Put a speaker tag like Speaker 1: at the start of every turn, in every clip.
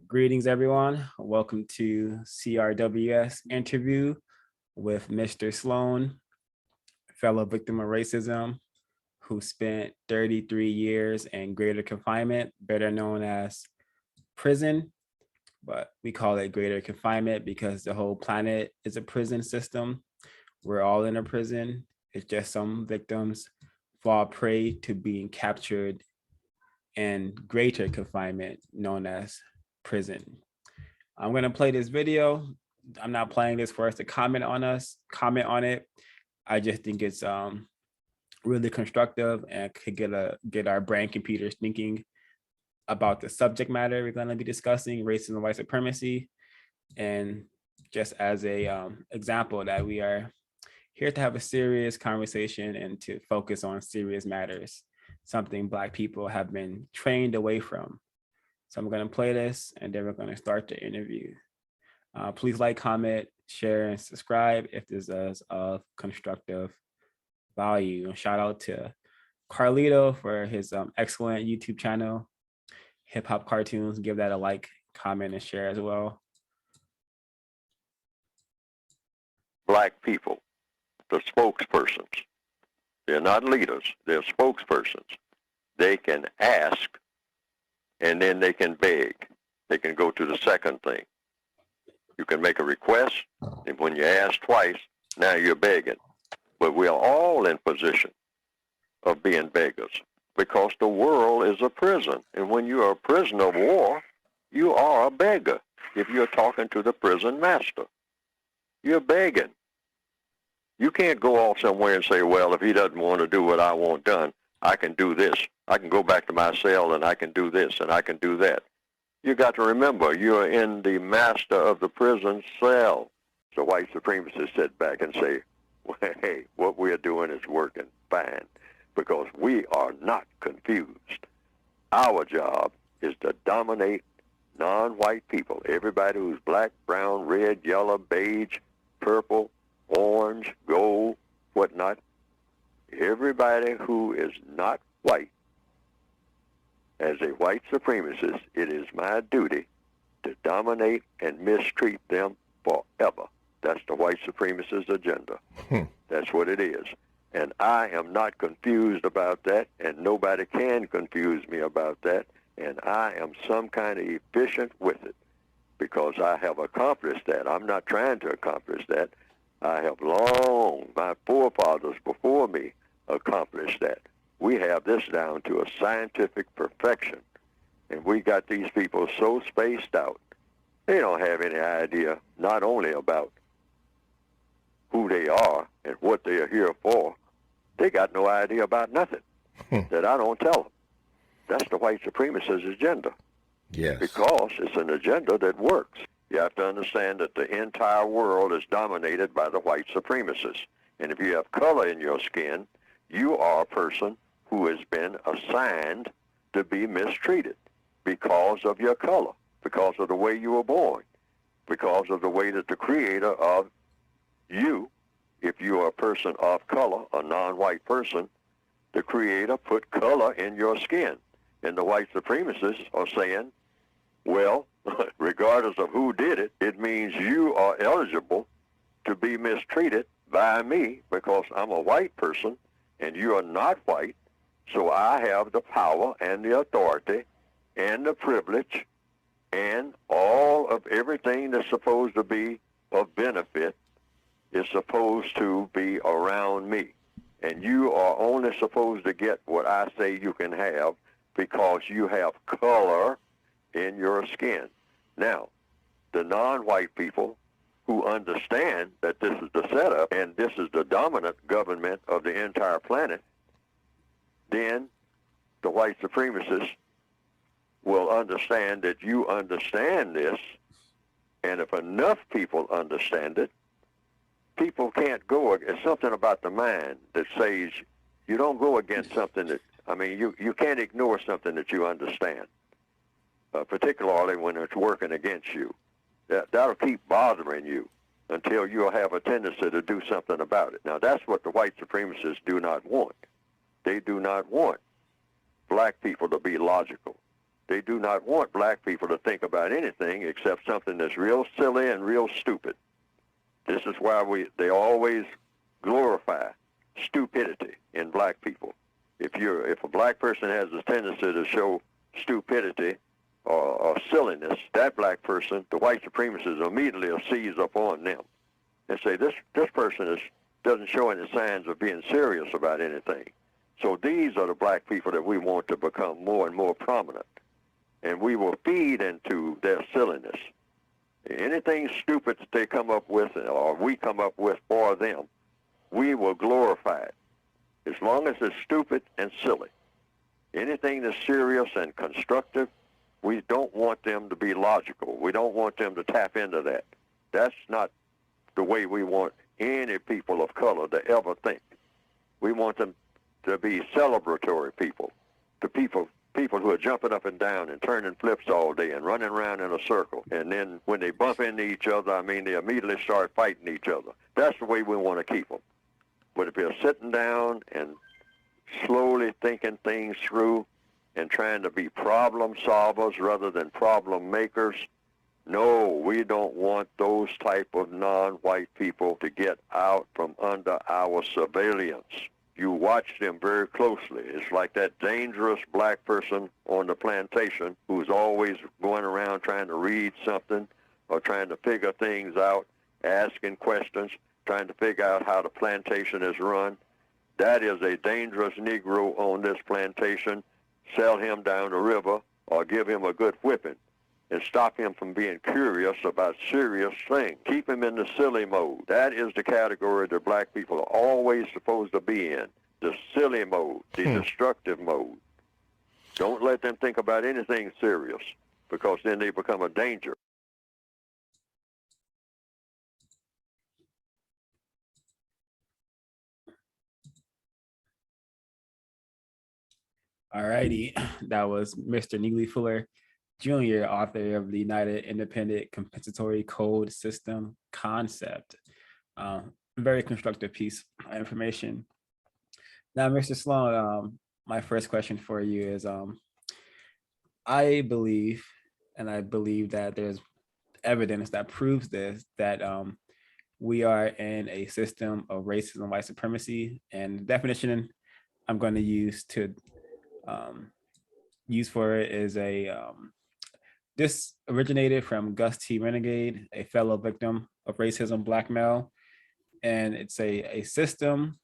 Speaker 1: Greetings, everyone. Welcome to CRWS interview with Mr. Sloan, fellow victim of racism, who spent 33 years in Greater Confinement, better known as prison, but we call it Greater Confinement because the whole planet is a prison system. We're all in a prison. It's just some victims fall prey to being captured in greater confinement, known as prison. I'm going to play this video. I'm not playing this for us to comment on it. I just think it's really constructive and could get our brain computers thinking about the subject matter we're going to be discussing, racism and white supremacy. And just as a example that we are here to have a serious conversation and to focus on serious matters, something Black people have been trained away from. So I'm going to play this and then we're going to start the interview. Please like, comment, share, and subscribe if this is of constructive value. And shout out to Carlito for his excellent YouTube channel, Hip Hop Cartoons. Give that a like, comment, and share as well.
Speaker 2: Black people, the spokespersons, they're not leaders, they're spokespersons. They can ask and then they can beg. They can go to the second thing. You can make a request, and when you ask twice, now you're begging. But we are all in position of being beggars because the world is a prison. And when you are a prisoner of war, you are a beggar if you're talking to the prison master. You're begging. You can't go off somewhere and say, well, if he doesn't want to do what I want done, I can do this. I can go back to my cell and I can do this and I can do that. You got to remember, you're in the master of the prison cell. So white supremacists sit back and say, well, hey, what we're doing is working fine because we are not confused. Our job is to dominate non-white people, everybody who's black, brown, red, yellow, beige, purple, orange, gold, whatnot. Everybody who is not white. As a white supremacist, it is my duty to dominate and mistreat them forever. That's the white supremacist agenda. That's what it is. And I am not confused about that, and nobody can confuse me about that, and I am some kind of efficient with it because I have accomplished that. I'm not trying to accomplish that. I have long, my forefathers before me accomplished that. We have this down to a scientific perfection. And we got these people so spaced out, they don't have any idea not only about who they are and what they are here for, they got no idea about nothing that I don't tell them. That's the white supremacist agenda.
Speaker 3: Yes.
Speaker 2: Because it's an agenda that works. You have to understand that the entire world is dominated by the white supremacists. And if you have color in your skin, you are a person who has been assigned to be mistreated because of your color, because of the way you were born, because of the way that the creator of you, if you are a person of color, a non-white person, the creator put color in your skin. And the white supremacists are saying, well, regardless of who did it, it means you are eligible to be mistreated by me because I'm a white person and you are not white. So I have the power and the authority and the privilege and all of everything that's supposed to be of benefit is supposed to be around me. And you are only supposed to get what I say you can have because you have color in your skin. Now, the non-white people who understand that this is the setup and this is the dominant government of the entire planet, then the white supremacists will understand that you understand this, and if enough people understand it, people can't go, it's something about the mind that says you don't go against something that, I mean, you can't ignore something that you understand, particularly when it's working against you. That'll keep bothering you until you'll have a tendency to do something about it. Now, that's what the white supremacists do not want. They do not want black people to be logical. They do not want black people to think about anything except something that's real silly and real stupid. This is why they always glorify stupidity in black people. If a black person has a tendency to show stupidity or silliness, that black person, the white supremacists immediately will seize upon them and say, this person doesn't show any signs of being serious about anything. So these are the black people that we want to become more and more prominent. And we will feed into their silliness. Anything stupid that they come up with, or we come up with for them, we will glorify it, as long as it's stupid and silly. Anything that's serious and constructive, we don't want them to be logical. We don't want them to tap into that. That's not the way we want any people of color to ever think. We want them to be celebratory people, people who are jumping up and down and turning flips all day and running around in a circle. And then when they bump into each other, I mean, they immediately start fighting each other. That's the way we want to keep them. But if they're sitting down and slowly thinking things through and trying to be problem solvers rather than problem makers, no, we don't want those type of non-white people to get out from under our surveillance. You watch them very closely. It's like that dangerous black person on the plantation who's always going around trying to read something or trying to figure things out, asking questions, trying to figure out how the plantation is run. That is a dangerous Negro on this plantation. Sell him down the river or give him a good whipping and stop him from being curious about serious things. Keep him in the silly mode. That is the category that black people are always supposed to be in, the silly mode, the destructive mode. Don't let them think about anything serious, because then they become a danger.
Speaker 1: All righty, that was Mr. Neely Fuller Jr., author of the United Independent Compensatory Code System concept. Very constructive piece of information. Now, Mr. Sloan, my first question for you is, I believe that there's evidence that proves this, that we are in a system of racism, white supremacy, and the definition I'm going to use for it is this originated from Gus T. Renegade, a fellow victim of racism, black male. And it's a system,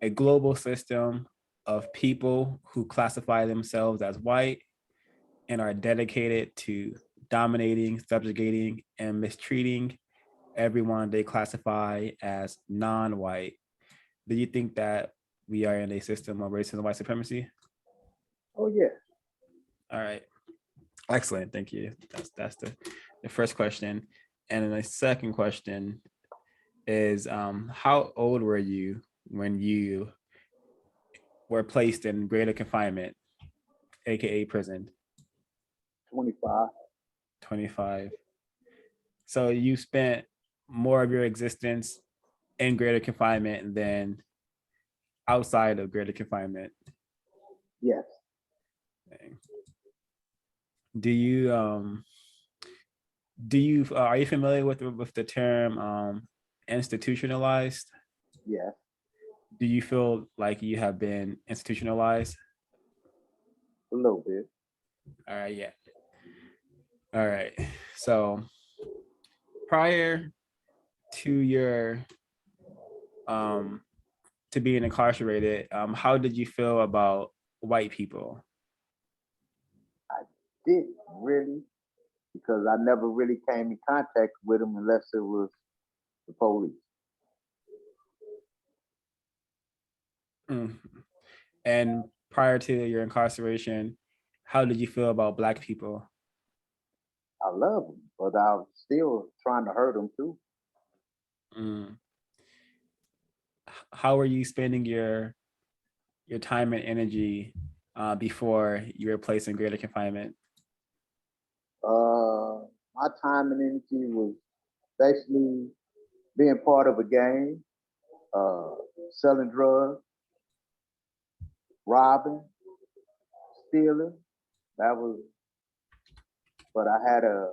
Speaker 1: a global system of people who classify themselves as white and are dedicated to dominating, subjugating, and mistreating everyone they classify as non-white. Do you think that we are in a system of racism, white supremacy?
Speaker 3: Oh, yeah.
Speaker 1: All right. Excellent. Thank you. That's the first question. And then the second question is, how old were you when you were placed in greater confinement, AKA prison?
Speaker 3: 25.
Speaker 1: 25. So you spent more of your existence in greater confinement than outside of greater confinement.
Speaker 3: Yes.
Speaker 1: Do you are you familiar with the term institutionalized?
Speaker 3: Yes.
Speaker 1: Do you feel like you have been institutionalized?
Speaker 3: A little bit.
Speaker 1: All right, yeah. All right. So prior to your to being incarcerated, how did you feel about white people?
Speaker 3: I didn't really, because I never really came in contact with them unless it was the police.
Speaker 1: And prior to your incarceration, how did you feel about black people?
Speaker 3: I love them, but I was still trying to hurt them too.
Speaker 1: How were you spending your time and energy before you were placed in greater confinement?
Speaker 3: My time and energy was basically being part of a gang, selling drugs, robbing, stealing, that was, but I had a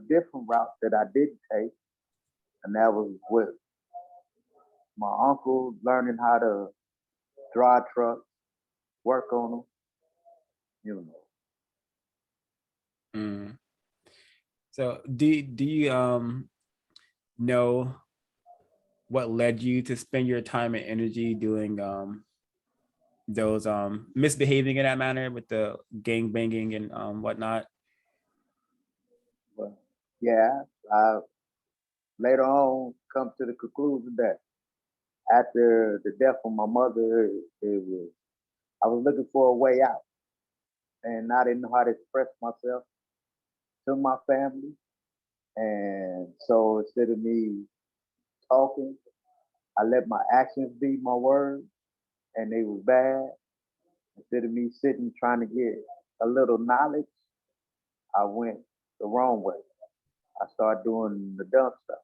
Speaker 3: different route that I didn't take, and that was with my uncle learning how to drive trucks, work on them, you know.
Speaker 1: Mm. So do you know what led you to spend your time and energy doing those misbehaving in that manner with the gang banging and whatnot?
Speaker 3: But yeah, I later on come to the conclusion that after the death of my mother, I was looking for a way out, and I didn't know how to express myself to my family. And so instead of me talking, I let my actions be my words, and they was bad. Instead of me sitting trying to get a little knowledge, I went the wrong way. I started doing the dumb stuff.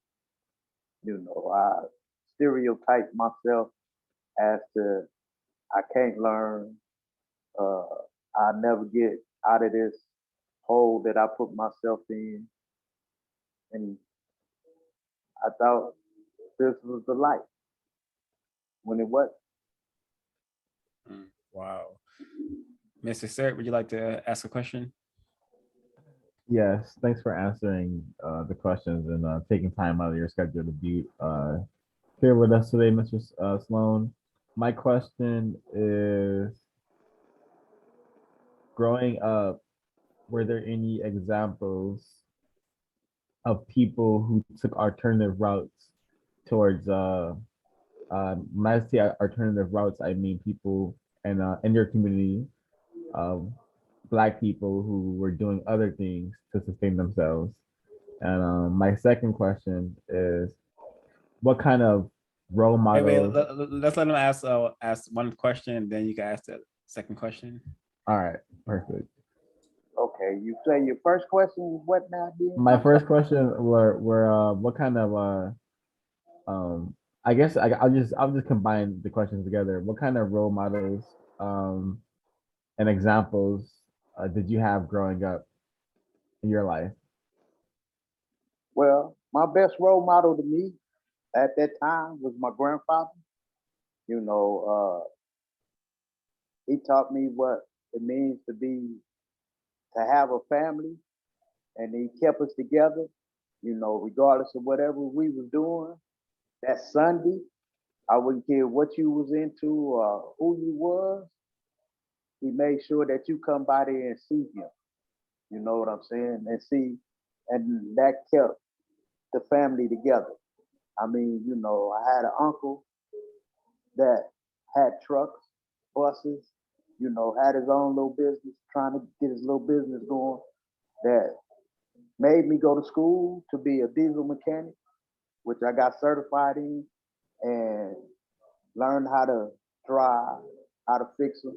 Speaker 3: You know, I stereotyped myself as to I can't learn. Uh, I never get out of this hole that I put myself in, and I thought this was the life when it wasn't.
Speaker 1: Wow. Mr. Sir, would you like to ask a question?
Speaker 4: Yes, thanks for answering the questions and taking time out of your schedule to be here with us today, Mr. Sloan. My question is, growing up, were there any examples of people who took alternative routes towards when I say alternative routes, I mean people in your community, Black people who were doing other things to sustain themselves. And my second question is, what kind of role
Speaker 1: Wait,
Speaker 4: models?
Speaker 1: let's let him ask one question, and then you can ask the second question.
Speaker 4: All right, perfect.
Speaker 3: Okay, you say your first question was what now, dear?
Speaker 4: My first question were what kind of I guess I'll just combine the questions together. What kind of role models um and examples did you have growing up in your life?
Speaker 3: Well, my best role model to me at that time was my grandfather. You know, he taught me what it means to have a family, and he kept us together. You know, regardless of whatever we was doing. That Sunday, I wouldn't care what you was into or who you was. He made sure that you come by there and see him. You know what I'm saying? And that kept the family together. I mean, you know, I had an uncle that had trucks, buses, you know, had his own little business, trying to get his little business going, that made me go to school to be a diesel mechanic, which I got certified in, and learned how to drive, how to fix them.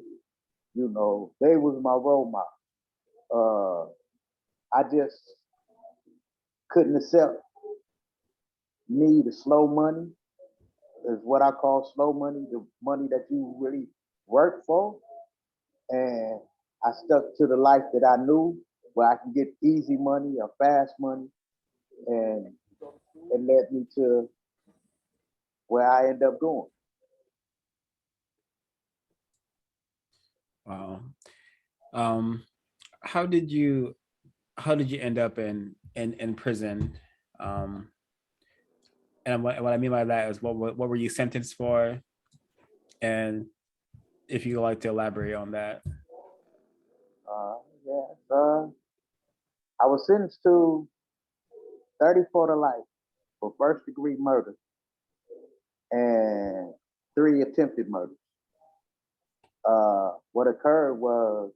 Speaker 3: You know, they was my role model. I just couldn't accept me the slow money, is what I call slow money, the money that you really work for. And I stuck to the life that I knew, where I can get easy money or fast money. And it led me to where I end up going.
Speaker 1: Wow. How did you end up in prison? And what I mean by that is what were you sentenced for? And if you would like to elaborate on that.
Speaker 3: Yes, I was sentenced to 34 to life for first degree murder and 3 attempted murders. What occurred was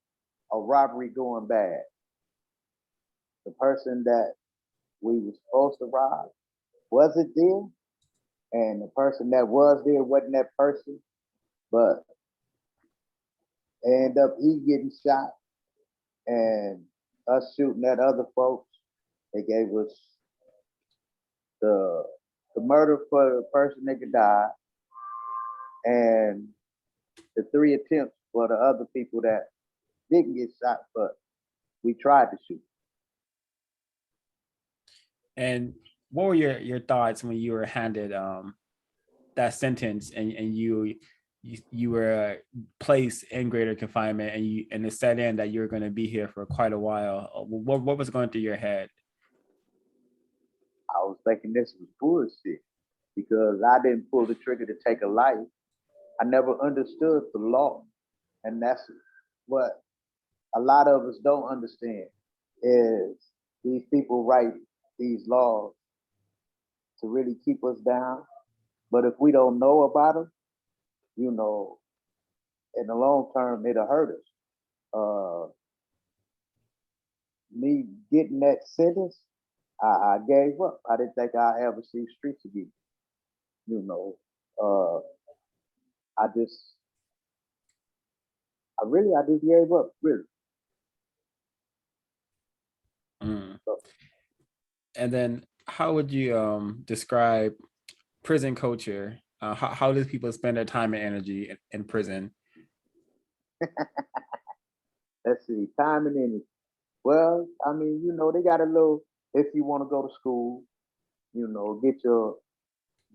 Speaker 3: a robbery going bad. The person that we were supposed to rob wasn't there, and the person that was there wasn't that person, but end up he getting shot and us shooting at other folks. They gave us the murder for the person that could die and the 3 attempts for the other people that didn't get shot, but we tried to shoot.
Speaker 1: And what were your thoughts when you were handed that sentence and you were placed in greater confinement and it set in that you were going to be here for quite a while? What was going through your head?
Speaker 3: I was thinking this was bullshit because I didn't pull the trigger to take a life. I never understood the law. And that's what a lot of us don't understand is these people write these laws to really keep us down. But if we don't know about them, you know, in the long term, it'll hurt us. Me getting that sentence, I gave up. I didn't think I'd ever see streets again. You know, I just gave up, really.
Speaker 1: Mm. And then how would you describe prison culture? How do people spend their time and energy in prison?
Speaker 3: Let's see, time and energy. Well, I mean, you know, they got a little, if you want to go to school, you know, get your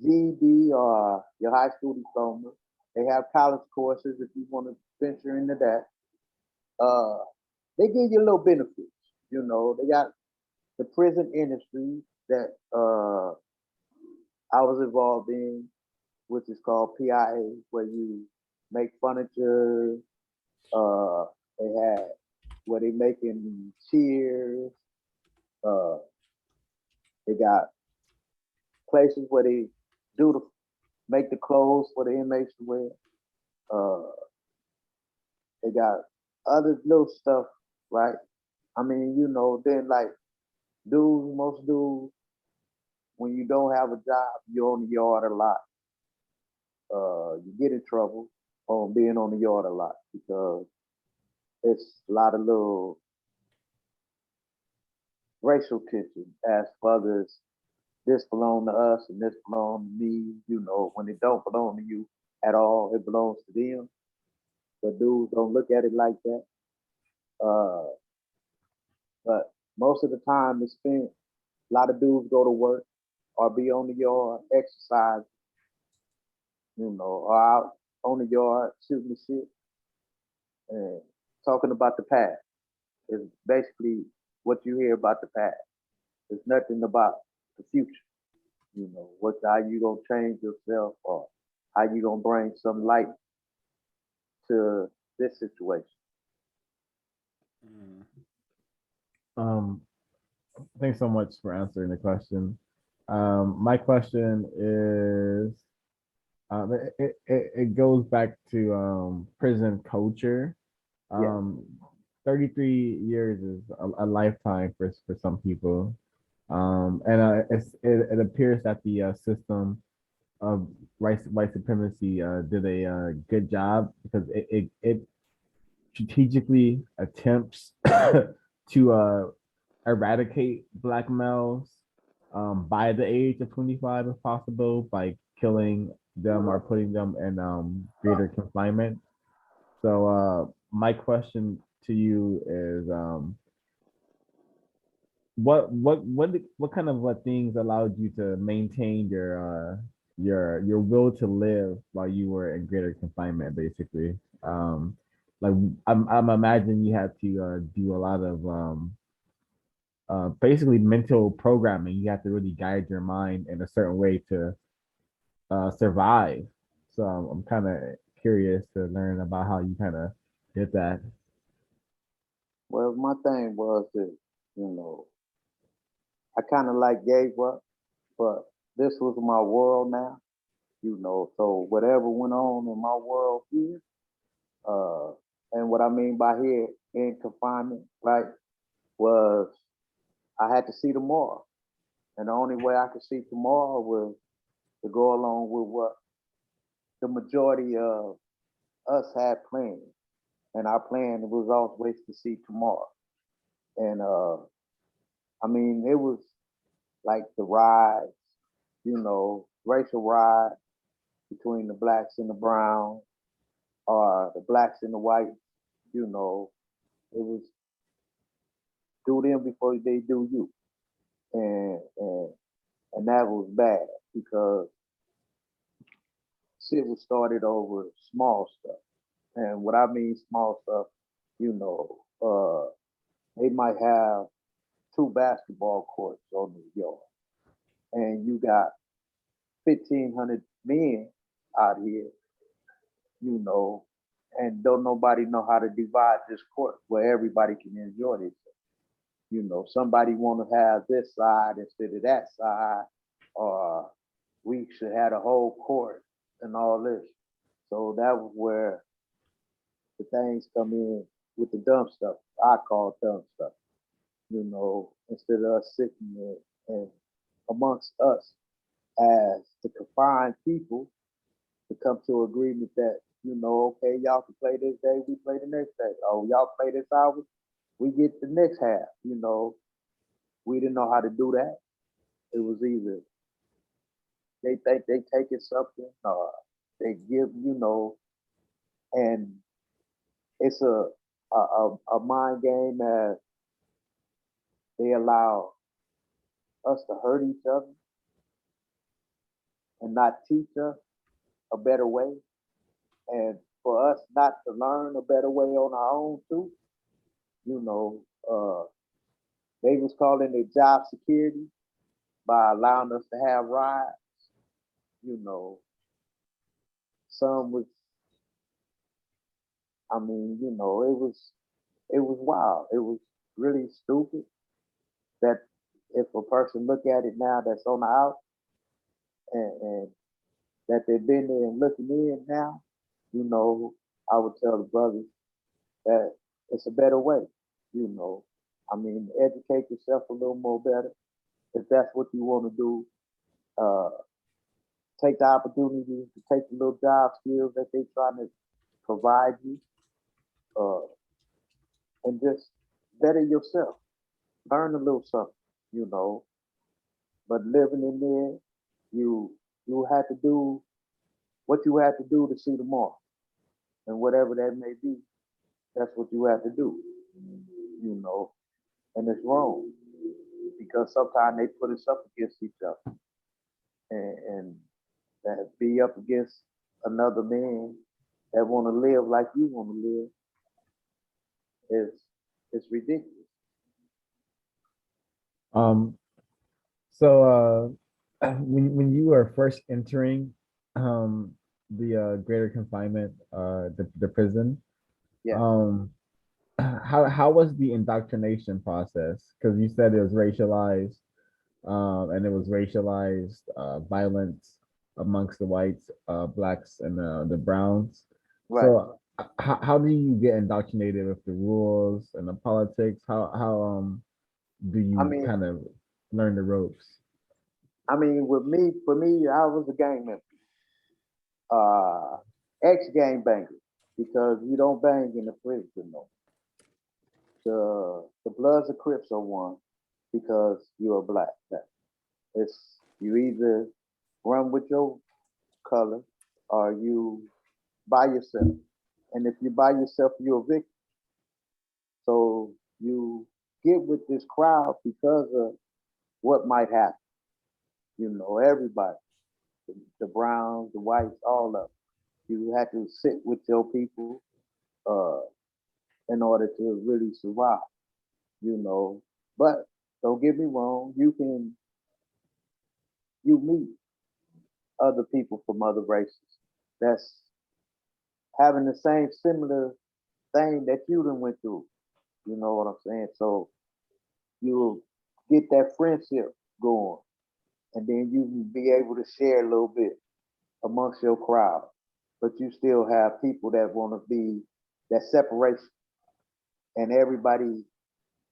Speaker 3: GED or your high school diploma. They have college courses if you want to venture into that. They give you a little benefits. You know, they got the prison industry that I was involved in, which is called PIA, where you make furniture. They had where they making chairs. They got places where they make the clothes for the inmates to wear. They got other little stuff, right? I mean, you know, then like most dudes, when you don't have a job, you're on the yard a lot. You get in trouble on being on the yard a lot because it's a lot of little racial tension as others. This belong to us and this belong to me. You know, when it don't belong to you at all, it belongs to them. But dudes don't look at it like that. But most of the time it's spent, a lot of dudes go to work or be on the yard, exercise, you know, or out on the yard shooting the shit and talking about the past. Is basically what you hear about the past. There's nothing about the future. You know, how you gonna change yourself or how you gonna bring some light to this situation.
Speaker 4: Thanks so much for answering the question. My question is, it goes back to prison culture.
Speaker 3: Yeah.
Speaker 4: 33 years is a lifetime for some people. And it appears that the system of white supremacy did a good job because it strategically attempts to eradicate Black males by the age of 25 if possible by killing them or putting them in greater confinement. So my question to you is what kind of things allowed you to maintain your will to live while you were in greater confinement, basically? Like I'm imagining you had to do a lot of basically mental programming. You have to really guide your mind in a certain way to survive. So I'm kind of curious to learn about how you kind of did that.
Speaker 3: Well, my thing was that, you know, I kind of like gave up, but this was my world now, you know. So whatever went on in my world here, uh, and what I mean by here in confinement, right, was I had to see tomorrow. And the only way I could see tomorrow was to go along with what the majority of us had planned. And our plan was always to see tomorrow. And I mean, it was like the rise, you know, racial rise between the blacks and the browns, or the blacks and the whites, you know. It was do them before they do you. And that was bad because shit was started over small stuff. And what I mean small stuff, they might have 2 basketball courts on the yard, and you got 1,500 men out here, and don't nobody know how to divide this court where everybody can enjoy this. Somebody want to have this side instead of that side, or we should have a whole court and all this. So that was where the things come in with the dumb stuff. I call dumb stuff. Instead of us sitting there and amongst us as the confined people to come to agreement that, okay, y'all can play this day, we play the next day. Oh, y'all play this hour, we get the next half. We didn't know how to do that. It was either they think they taking something, or they give, and it's a mind game as they allow us to hurt each other and not teach us a better way, and for us not to learn a better way on our own too. They was calling it job security by allowing us to have rides. Some was, it was wild. It was really stupid that if a person look at it now that's on the out, and that they've been there and looking in now, I would tell the brothers that it's a better way. Educate yourself a little more better. If that's what you want to do, take the opportunity to take the little job skills that they're trying to provide you, and just better yourself. Learn a little something. But living in there, you had to do what you had to do to see tomorrow, and whatever that may be, that's what you have to do. And it's wrong because sometimes they put us up against each other, and that be up against another man that want to live like you want to live is ridiculous.
Speaker 4: Um, so when you were first entering the Greater Confinement, the prison,
Speaker 3: Yeah.
Speaker 4: How was the indoctrination process? Because you said it was racialized, and it was racialized violence amongst the whites, blacks, and the browns.
Speaker 3: Right.
Speaker 4: So how do you get indoctrinated with the rules and the politics? How do you kind of learn the ropes?
Speaker 3: For me, I was a gang member, ex-gang banger, because you don't bang in the prison no. The Bloods and Crips are one because you're a black. It's you either run with your color or you by yourself. And if you by yourself, you're a victim. So you get with this crowd because of what might happen. Everybody, the browns, the whites, all of them. You have to sit with your people uh, in order to really survive. But don't get me wrong, you meet other people from other races that's having the same similar thing that you done went through. You know what I'm saying? So you'll get that friendship going, and then you can be able to share a little bit amongst your crowd. But you still have people that want to be that separation. And everybody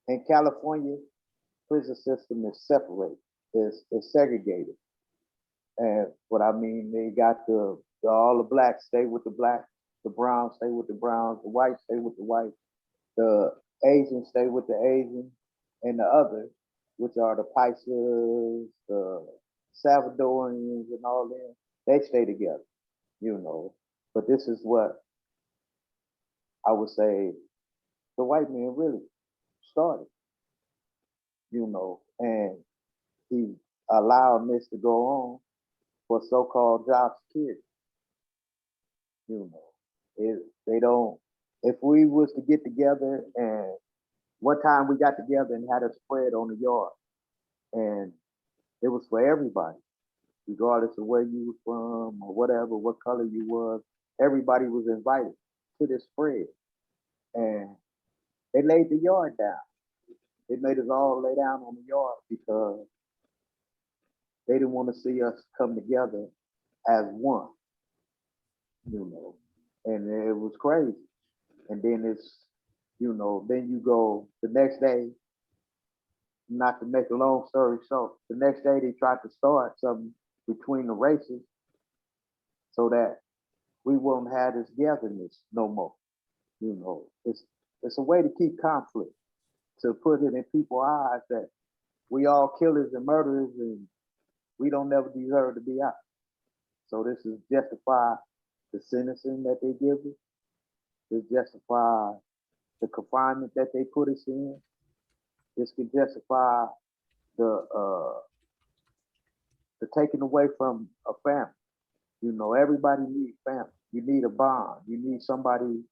Speaker 3: in California, prison system is separated, is segregated. And what I mean, they got all the blacks stay with the blacks, the browns stay with the browns, the whites stay with the whites, the Asians stay with the Asians, and the others, which are the Paisas, the Salvadorians, and all them, they stay together. But this is what I would say the white man really started. and he allowed this to go on for so-called job security. They don't, if we was to get together, and one time we got together and had a spread on the yard, and it was for everybody, regardless of where you was from or whatever, what color you was, everybody was invited to this spread. And they laid the yard down. They made us all lay down on the yard because they didn't want to see us come together as one, and it was crazy. And then then you go the next day, not to make a long story short, the next day they tried to start something between the races so that we won't have this togetherness no more. It's a way to keep conflict, to put it in people's eyes that we all killers and murderers and we don't never deserve to be out. So this is justify the sentencing that they give us. This justify the confinement that they put us in. This can justify the taking away from a family. Everybody needs family. You need a bond. You need somebody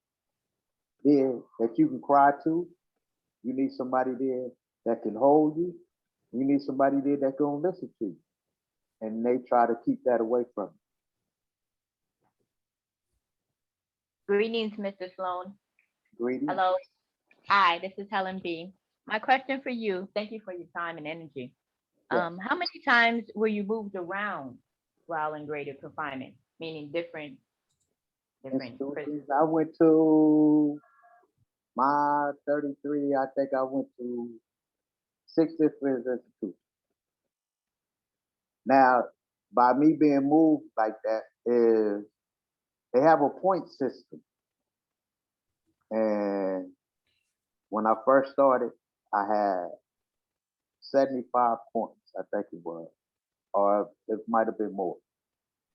Speaker 3: there that you can cry to. You need somebody there that can hold you. You need somebody there that can listen to you. And they try to keep that away from you.
Speaker 5: Greetings, Mr. Sloan.
Speaker 3: Greedy.
Speaker 5: Hello. Hi, this is Helen B. My question for you, thank you for your time and energy.
Speaker 3: Yes.
Speaker 5: How many times were you moved around while in greater confinement, meaning different prisons?
Speaker 3: Institutions. I went to my 33, I think I went to 6 different institutions. Now, by me being moved like that is they have a point system. And when I first started, I had 75 points, I think it was, or it might have been more.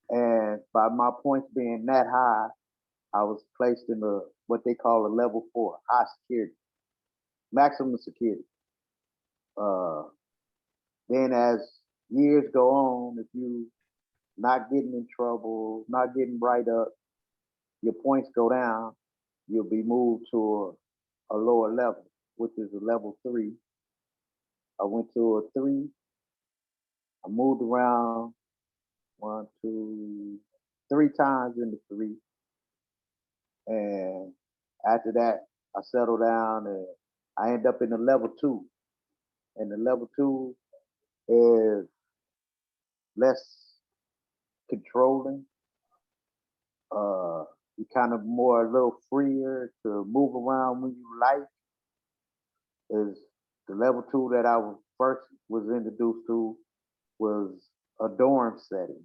Speaker 3: And by my points being that high, I was placed in what they call a level 4, high security, maximum security. Then as years go on, if you not getting in trouble, not getting right up, your points go down, you'll be moved to a lower level, which is a level 3. I went to a 3. I moved around 1, 2, 3 times in the 3. And after that, I settled down and I end up in the level 2. And the level 2 is less controlling. You kind of more a little freer to move around when you like. Is the level 2 that I first was introduced to was a dorm setting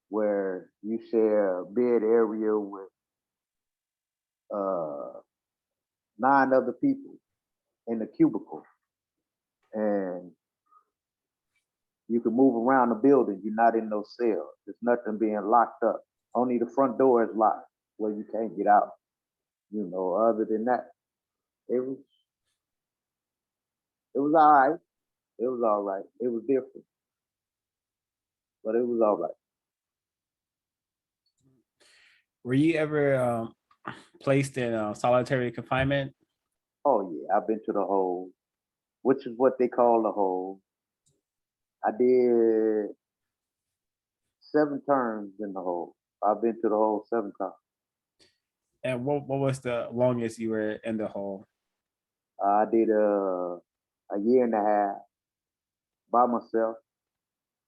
Speaker 3: where you share a bed area with 9 other people in a cubicle, and you can move around the building. You're not in no cell. There's nothing being locked up. Only the front door is locked where you can't get out. Other than that, it was all right. It was all right. It was different, but it was all right.
Speaker 1: Were you ever placed in solitary confinement?
Speaker 3: Oh yeah, I've been to the hole, which is what they call the hole. I did 7 terms in the hole. I've been to the hole 7 times.
Speaker 1: And what was the longest you were in the hole?
Speaker 3: I did a year and a half by myself.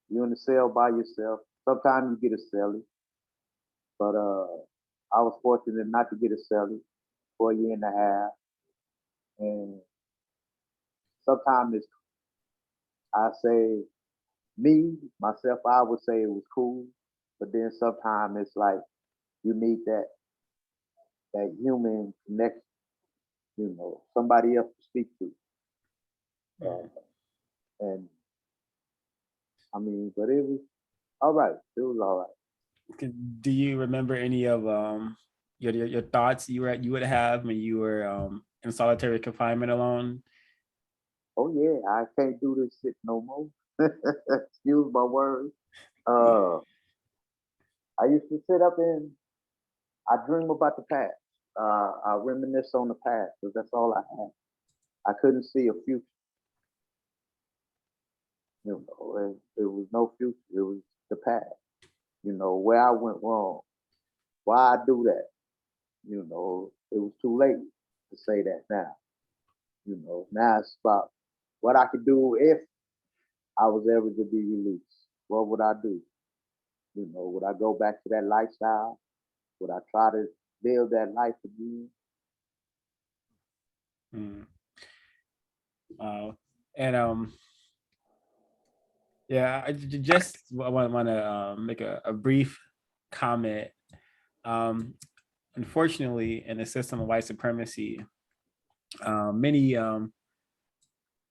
Speaker 3: You in the cell by yourself. Sometimes you get a cellie, but I was fortunate not to get a cellie for a year and a half. And sometimes I say, myself, I would say it was cool, but then sometimes it's like you need that human connection, somebody else to speak to. And I mean, but it was all right. It was all right.
Speaker 1: Do you remember any of your thoughts you would have when you were in solitary confinement alone?
Speaker 3: oh yeah, I can't do this shit no more. Excuse my words. Uh, I used to sit up and I dream about the past. I reminisce on the past because that's all I had. I couldn't see a future. You know, there was no future. It was the past. You know, where I went wrong, why I do that. You know, it was too late to say that now. You know, now it's about what I could do if I was ever to be released. What would I do? You know, would I go back to that lifestyle? Would I try to build that life again?
Speaker 1: Mm. And yeah, I just want to make a brief comment. Unfortunately, in the system of white supremacy, many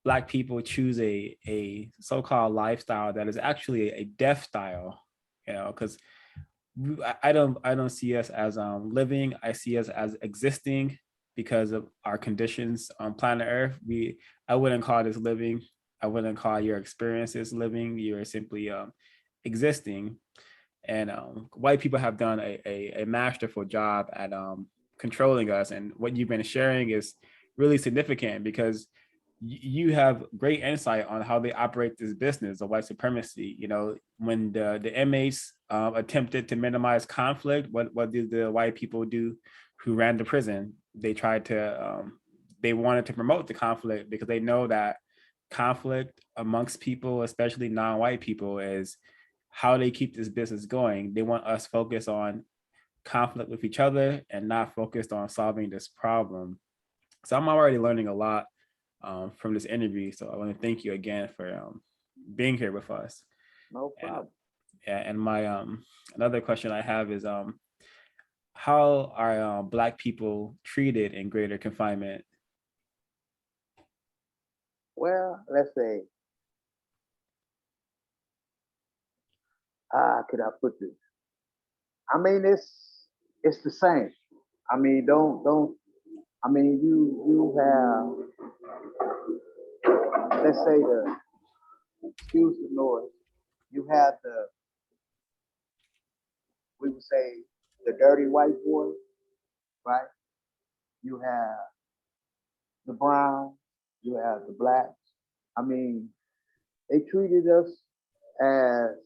Speaker 1: Black people choose a so-called lifestyle that is actually a death style, you know, because I don't see us as living. I see us as existing because of our conditions on planet Earth. I wouldn't call this living. I wouldn't call your experiences living. You're simply existing. And white people have done a masterful job at controlling us. And what you've been sharing is really significant because you have great insight on how they operate this business of white supremacy. You know, when the inmates attempted to minimize conflict, what did the white people do who ran the prison? They tried to they wanted to promote the conflict because they know that conflict amongst people, especially non-white people, is how they keep this business going. They want us focused on conflict with each other and not focused on solving this problem. So I'm already learning a lot from this interview. So I want to thank you again for being here with us.
Speaker 3: No problem.
Speaker 1: And my another question I have is how are Black people treated in greater confinement?
Speaker 3: Well, let's say, how could I put this? I mean, it's the same. I mean, don't. I mean, you have, let's say, the, excuse the noise. You have the, we would say, the dirty white boy, right? You have the brown. You have the blacks. I mean, they treated us as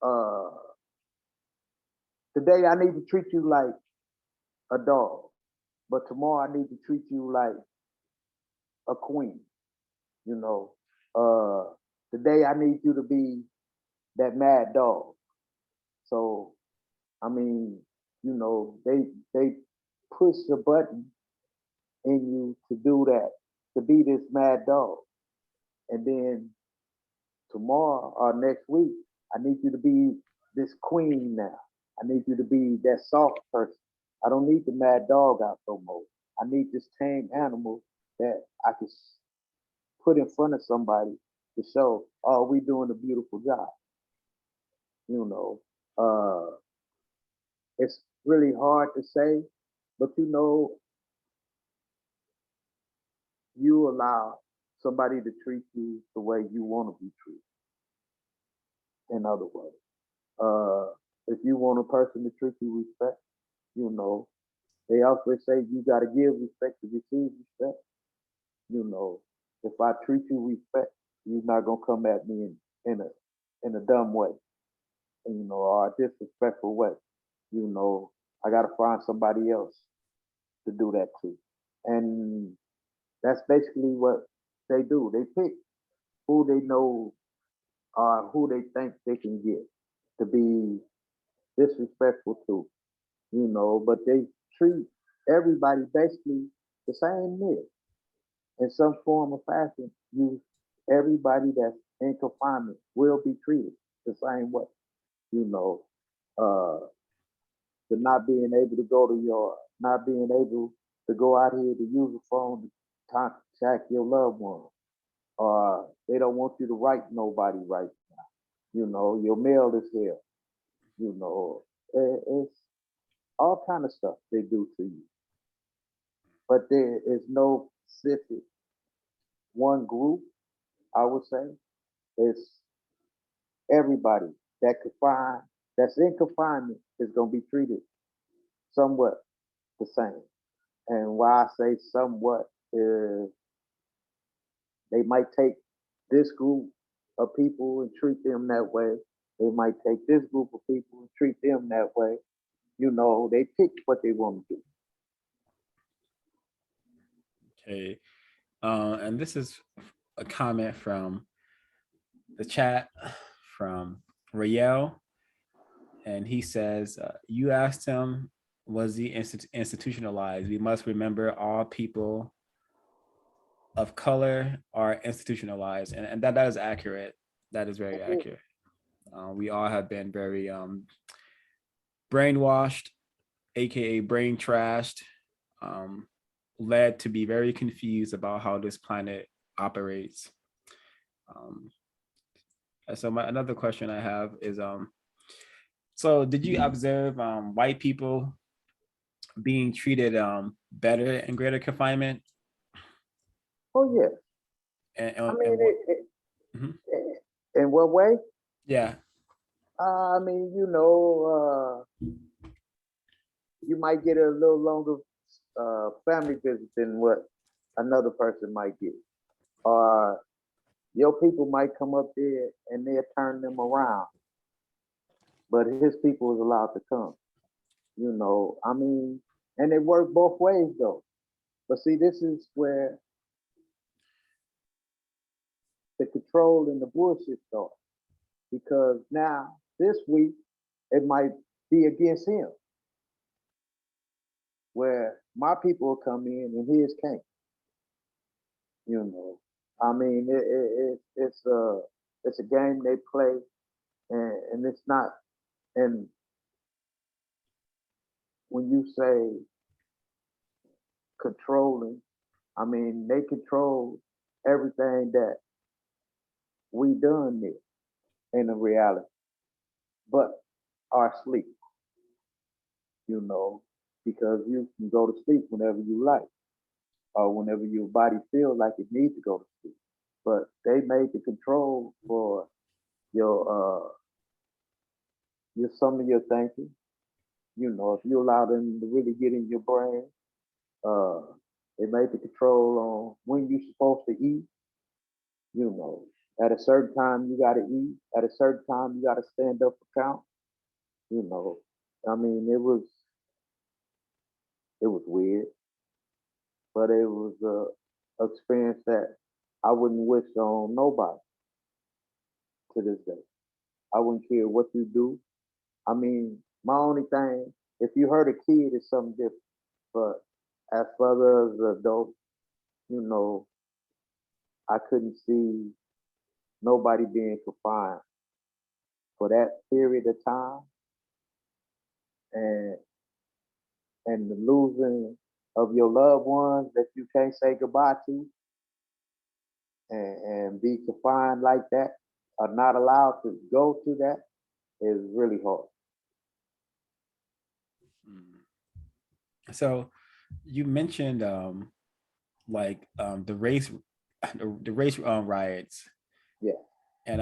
Speaker 3: uh, today I need to treat you like a dog, but tomorrow I need to treat you like a queen. You know, today I need you to be that mad dog. So I mean, you know, they push a button in you to do that, to be this mad dog, and then tomorrow or next week, I need you to be this queen now. I need you to be that soft person. I don't need the mad dog out no more. I need this tame animal that I can put in front of somebody to show, oh, we doing a beautiful job. You know, it's really hard to say, but you know, you allow somebody to treat you the way you want to be treated. In other words, if you want a person to treat you respect, you know, they also say you got to give respect to receive respect. You know, if I treat you respect, you're not gonna come at me in a dumb way, you know, or a disrespectful way. You know, I got to find somebody else to do that to, and that's basically what they do. They pick who they know or who they think they can get to be disrespectful to, you know, but they treat everybody basically the same way. In some form or fashion, everybody that's in confinement will be treated the same way, you know. Uh, the not being able to go to your, not being able to go out here to use a phone to contact your loved one, they don't want you to write nobody right now. You know, your mail is here. You know, it's all kind of stuff they do to you. but there is no specific one group, I would say. It's everybody that's in confinement is going to be treated somewhat the same. And why I say somewhat is they might take this group of people and treat them that way. They might take this group of people and treat them that way. You know, they pick what they want to do.
Speaker 1: Okay. And this is a comment from the chat from Rael. And he says, you asked him, was he institutionalized? We must remember all people of color are institutionalized. And that is accurate. That is very accurate. We all have been very brainwashed, AKA brain trashed, led to be very confused about how this planet operates. So another question I have is, so did you observe white people being treated better in greater confinement?
Speaker 3: Oh yeah. I mean, in what way?
Speaker 1: Yeah.
Speaker 3: I mean, you know, you might get a little longer family visit than what another person might get. Or your people might come up there and they'll turn them around. But his people is allowed to come. You know, I mean, and it worked both ways though. But see, this is where the control and the bullshit start. Because now, this week, it might be against him. Where my people will come in and his can't. You know, I mean, it's a game they play, and it's not. And when you say controlling, I mean they control everything that we done there in the reality, but our sleep. You know, because you can go to sleep whenever you like, or whenever your body feels like it needs to go to sleep. But they made the control for your some of your thinking. You know, if you allow them to really get in your brain, uh, they made the control on when you're supposed to eat. You know, at a certain time you gotta eat. At a certain time you gotta stand up for count. You know, I mean, it was weird, but it was a experience that I wouldn't wish on nobody to this day. I wouldn't care what you do. I mean, my only thing, if you hurt a kid, it's something different. But as for the adults, you know, I couldn't see nobody being confined for that period of time, and the losing of your loved ones that you can't say goodbye to, and be confined like that, or not allowed to go to that, is really hard.
Speaker 1: So you mentioned like the race riots.
Speaker 3: Yeah.
Speaker 1: And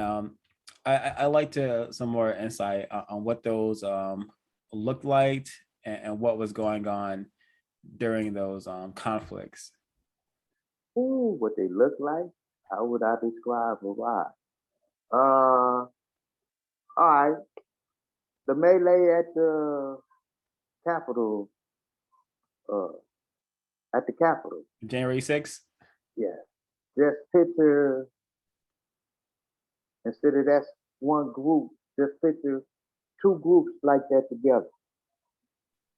Speaker 1: I like to some more insight on what those looked like, and what was going on during those conflicts.
Speaker 3: Ooh, what they look like? How would I describe a why? All right. The melee at the Capitol, uh, at the Capitol.
Speaker 1: January 6th?
Speaker 3: Yeah. Just picture, instead of that one group, just picture two groups like that together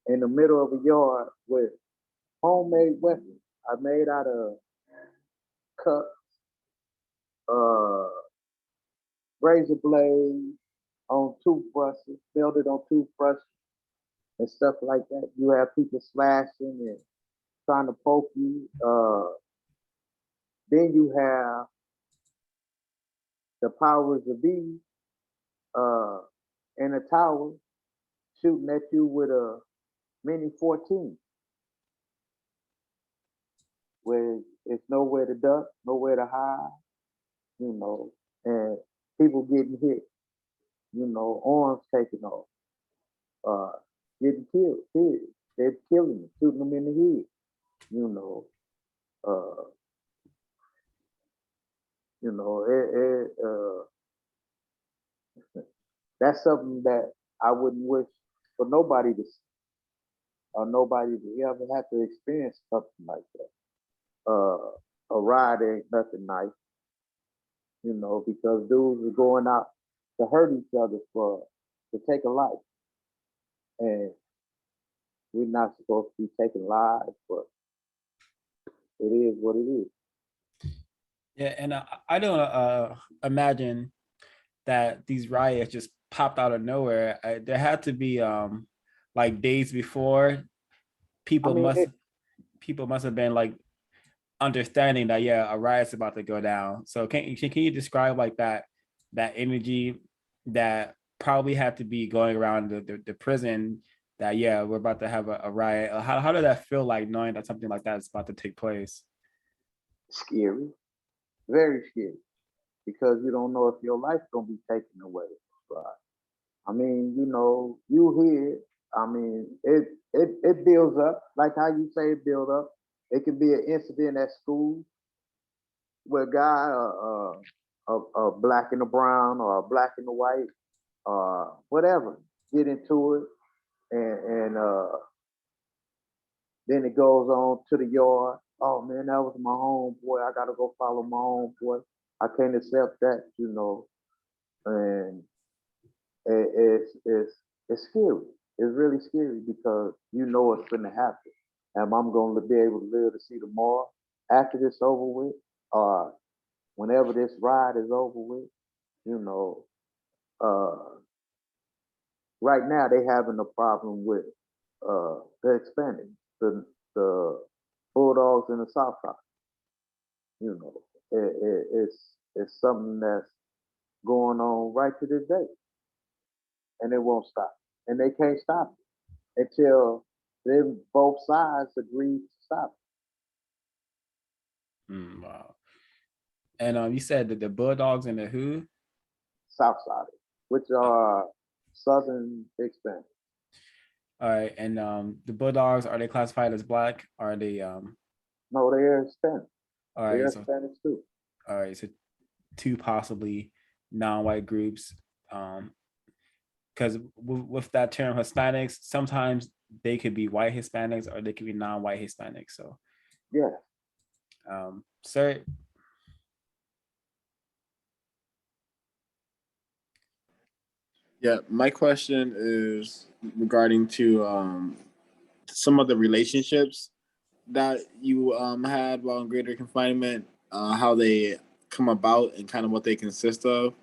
Speaker 3: in the middle of a yard with homemade weapons I made out of cups, uh, razor blades on toothbrushes, melted on toothbrushes and stuff like that. You have people slashing and trying to poke you. Then you have the powers of be uh, in a tower shooting at you with a mini 14. where it's nowhere to duck, nowhere to hide, you know, and people getting hit, you know, arms taken off, uh, getting killed, they're killing them, shooting them in the head, you know, uh, that's something that I wouldn't wish for nobody to see, or nobody to ever have to experience something like that. A ride ain't nothing nice, you know, because dudes are going out to hurt each other to take a life. And we're not supposed to be taking lives, but it is what it is.
Speaker 1: Yeah, and I don't imagine that these riots just popped out of nowhere. There had to be like days before. People
Speaker 3: I mean,
Speaker 1: must people must have been like understanding that a riot's about to go down. So can you describe like that energy that probably had to be going around the prison, that we're about to have a riot? How did that feel like, knowing that something like that is about to take place?
Speaker 3: scary, very scary, because you don't know if your life's gonna be taken away. Right? I mean, you know, you hear. I mean, it builds up, like how you say it build up. It could be an incident at school where a guy, a black and a brown, or a black and a white, whatever, get into it, and then it goes on to the yard. Oh man, that was my homeboy. I gotta go follow my homeboy. I can't accept that, you know. And it's scary. It's really scary because you know it's gonna happen. And I'm gonna be able to live to see tomorrow after this over with, or whenever this ride is over with, you know. Right now they having a problem with the Hispanics, the Bulldogs in the South Side. You know, it's something that's going on right to this day, and it won't stop, and they can't stop it until then both sides agree to stop
Speaker 1: Wow. And you said that the Bulldogs and the who?
Speaker 3: South Side, which are Southern Hispanic.
Speaker 1: All right, and the Bulldogs, are they classified as black? Are they
Speaker 3: No, they're Hispanic.
Speaker 1: all
Speaker 3: They're
Speaker 1: right, so
Speaker 3: Hispanics too.
Speaker 1: all right, so two possibly non-white groups. Because with that term Hispanics, sometimes they could be white Hispanics or they could be non-white Hispanics. So
Speaker 3: Yeah.
Speaker 1: sir.
Speaker 6: Yeah, my question is regarding to some of the relationships that you had while in greater confinement, how they come about and kind of what they consist of.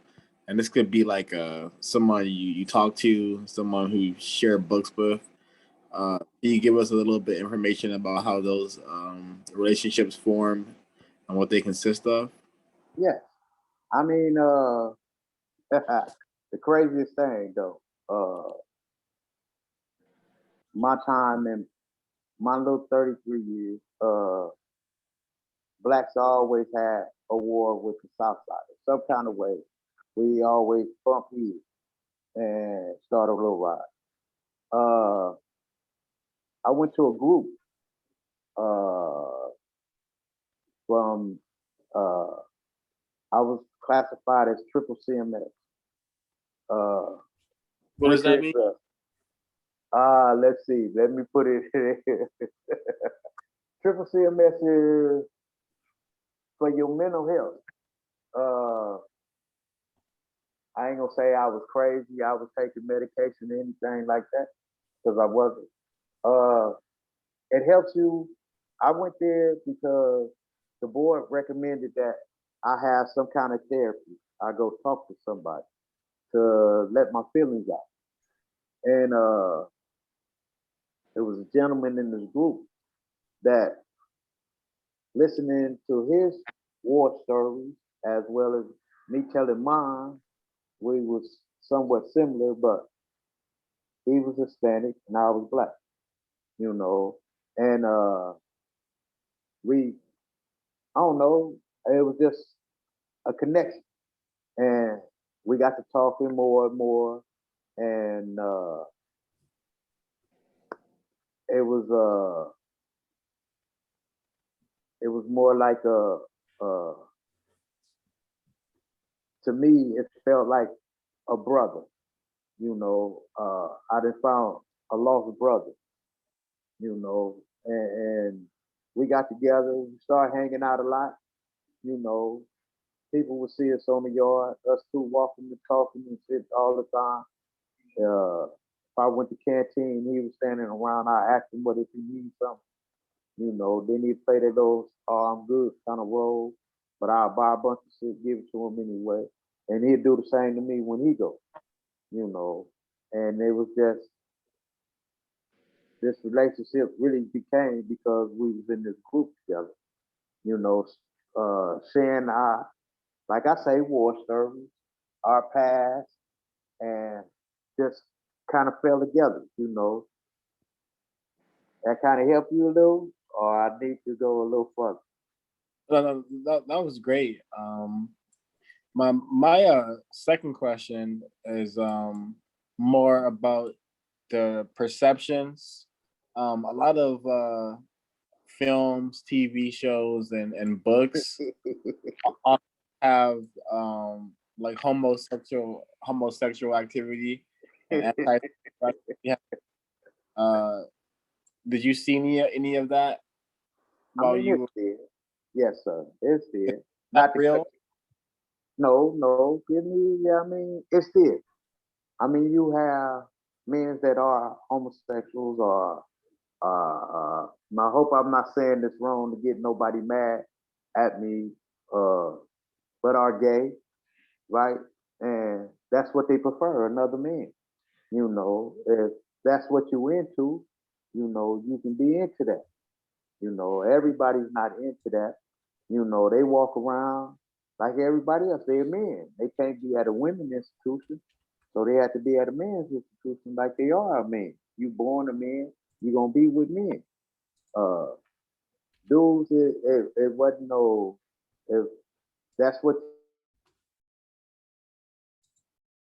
Speaker 6: And this could be like someone you talk to, someone who you share books with. Can you give us a little bit of information about how those relationships form and what they consist of?
Speaker 3: Yeah. I mean, the craziest thing though, my time in my little 33 years, blacks always had a war with the South Side. Some kind of way, we always bump heads and start a little ride. Uh, I went to a group from, uh, I was classified as triple CMS.
Speaker 6: What does that mean?
Speaker 3: Let's see, let me put it. Triple CMS is for your mental health. I ain't gonna say I was crazy. I was taking medication or anything like that, because I wasn't. It helps you. I went there because the board recommended that I have some kind of therapy. I go talk to somebody to let my feelings out. And there was a gentleman in this group that, listening to his war stories as well as me telling mine, we was somewhat similar, but he was Hispanic and I was black, you know, and we I don't know. It was just a connection, and we got to talking more and more, and it was uh it was more like uh to me it felt like a brother. I just found a lost brother. And we got together. We started hanging out a lot. You know, people would see us on the yard, us two walking and talking and shit all the time. If I went to canteen, he was standing around. I asked him what if he needs something. Then he'd play that little "oh, I'm good" kind of role, but I'll buy a bunch of shit, give it to him anyway, and he'd do the same to me when he go. You know, and it was just this relationship really became because we was in this group together. You know, sharing our, like I say, war stories, our past, and just kind of fell together. That kind of helped you a little, or I need to go a little further.
Speaker 6: No, that was great. My second question is more about the perceptions. A lot of films, TV shows, and books often have like homosexual activity and anti. uh, did you see any of that
Speaker 3: I
Speaker 6: while
Speaker 3: mean,
Speaker 6: you
Speaker 3: it's there. Yes, sir. It's there.
Speaker 6: not
Speaker 3: Not to
Speaker 6: real?
Speaker 3: no, no. Give me. Yeah, I mean, it's there. I mean, you have men that are homosexuals, or I hope I'm not saying this wrong to get nobody mad at me, uh, but are gay, right? And that's what they prefer, another man. If that's what you're into, you can be into that. Everybody's not into that. They walk around like everybody else. They're men. They can't be at a women's institution, so they have to be at a men's institution like they are a man. You born a man, you're gonna be with men. Uh, Dudes, it wasn't no. If that's what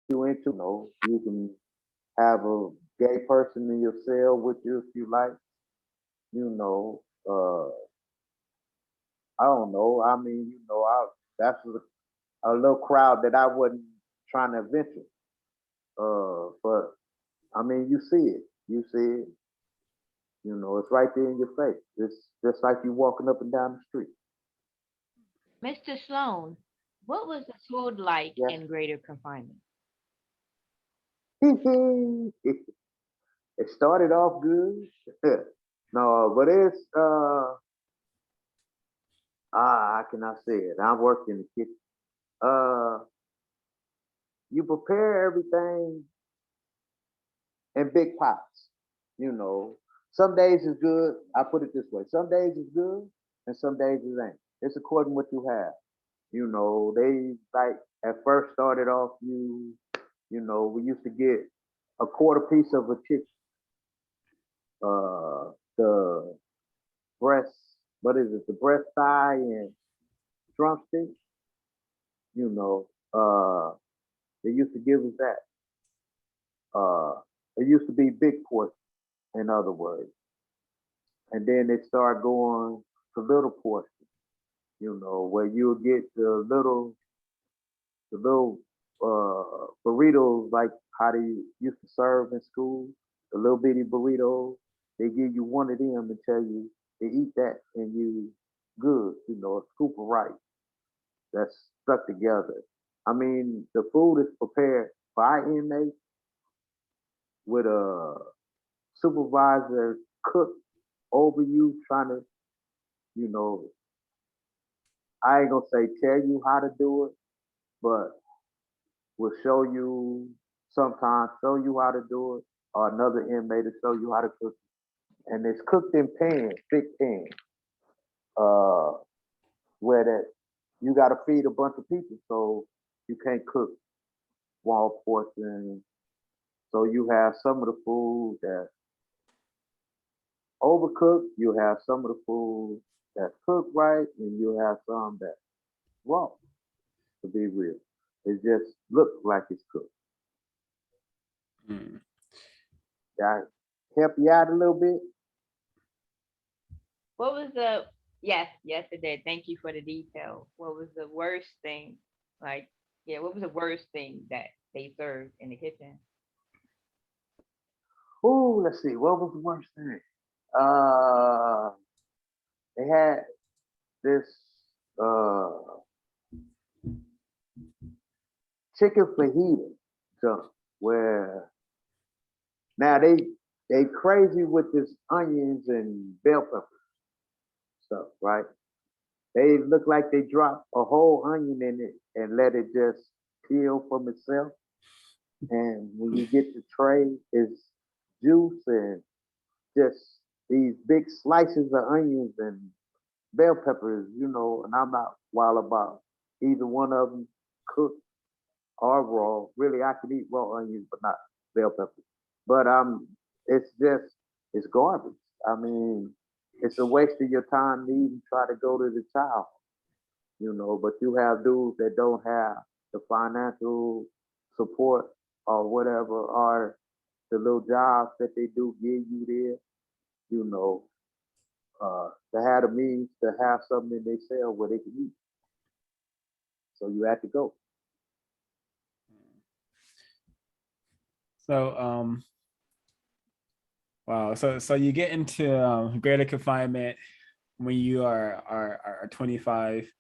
Speaker 3: you into, you can have a gay person in your cell with you if you like. You know, uh, I don't know. I mean, that's a little crowd that I wasn't trying to venture. But I mean, you see it. You see it. It's right there in your face. It's just like you walking up and down the street.
Speaker 5: Mr. Sloan, what was the food like
Speaker 3: Yeah.
Speaker 5: in Greater Confinement?
Speaker 3: It started off good. No, but it's how can I say it? I worked in the kitchen. Uh, you prepare everything in big pots. You know, some days is good. I put it this way: some days is good, and some days it ain't. It's according to what you have. They like at first started off. We used to get a quarter piece of a chicken, the breast. What is it? The breast thigh and drumstick. You know, they used to give us that. It used to be big portions, in other words, and then they start going to little portions. Where you'll get the little burritos like how they used to serve in school, the little bitty burritos. They give you one of them and tell you to eat that and you good. A scoop of rice that's stuck together. I mean, the food is prepared by inmates with a supervisor cook over you trying to, you know, I ain't gonna say tell you how to do it, but will show you sometimes show you how to do it, or another inmate to show you how to cook it. And it's cooked in pans, big pans, uh, where that you gotta feed a bunch of people, so you can't cook small portions. So you have some of the food that overcooked, you have some of the food that's cooked right, and you have some that raw. To be real, it just looks like it's cooked.
Speaker 1: Mm.
Speaker 3: That help you out a little bit.
Speaker 5: What was the, yes, yes, it did. Thank you for the detail. What was the worst thing? Like, yeah, what was the worst thing that they served in the kitchen?
Speaker 3: Ooh, let's see. What was the worst thing? Uh, they had this uh chicken fajita jump where now they crazy with this onions and bell pepper stuff, right? They look like they dropped a whole onion in it and let it just peel from itself. And when you get the tray, it's juice and just these big slices of onions and bell peppers, and I'm not wild about either one of them cooked or raw. Really, I can eat raw onions, but not bell peppers. But it's just it's garbage. I mean, it's a waste of your time to even try to go to the child, But you have dudes that don't have the financial support or whatever, or the little jobs that they do give you there, to have the means to have something in they sell where they can eat. So you have to go.
Speaker 1: So wow. So you get into greater confinement when you are 25.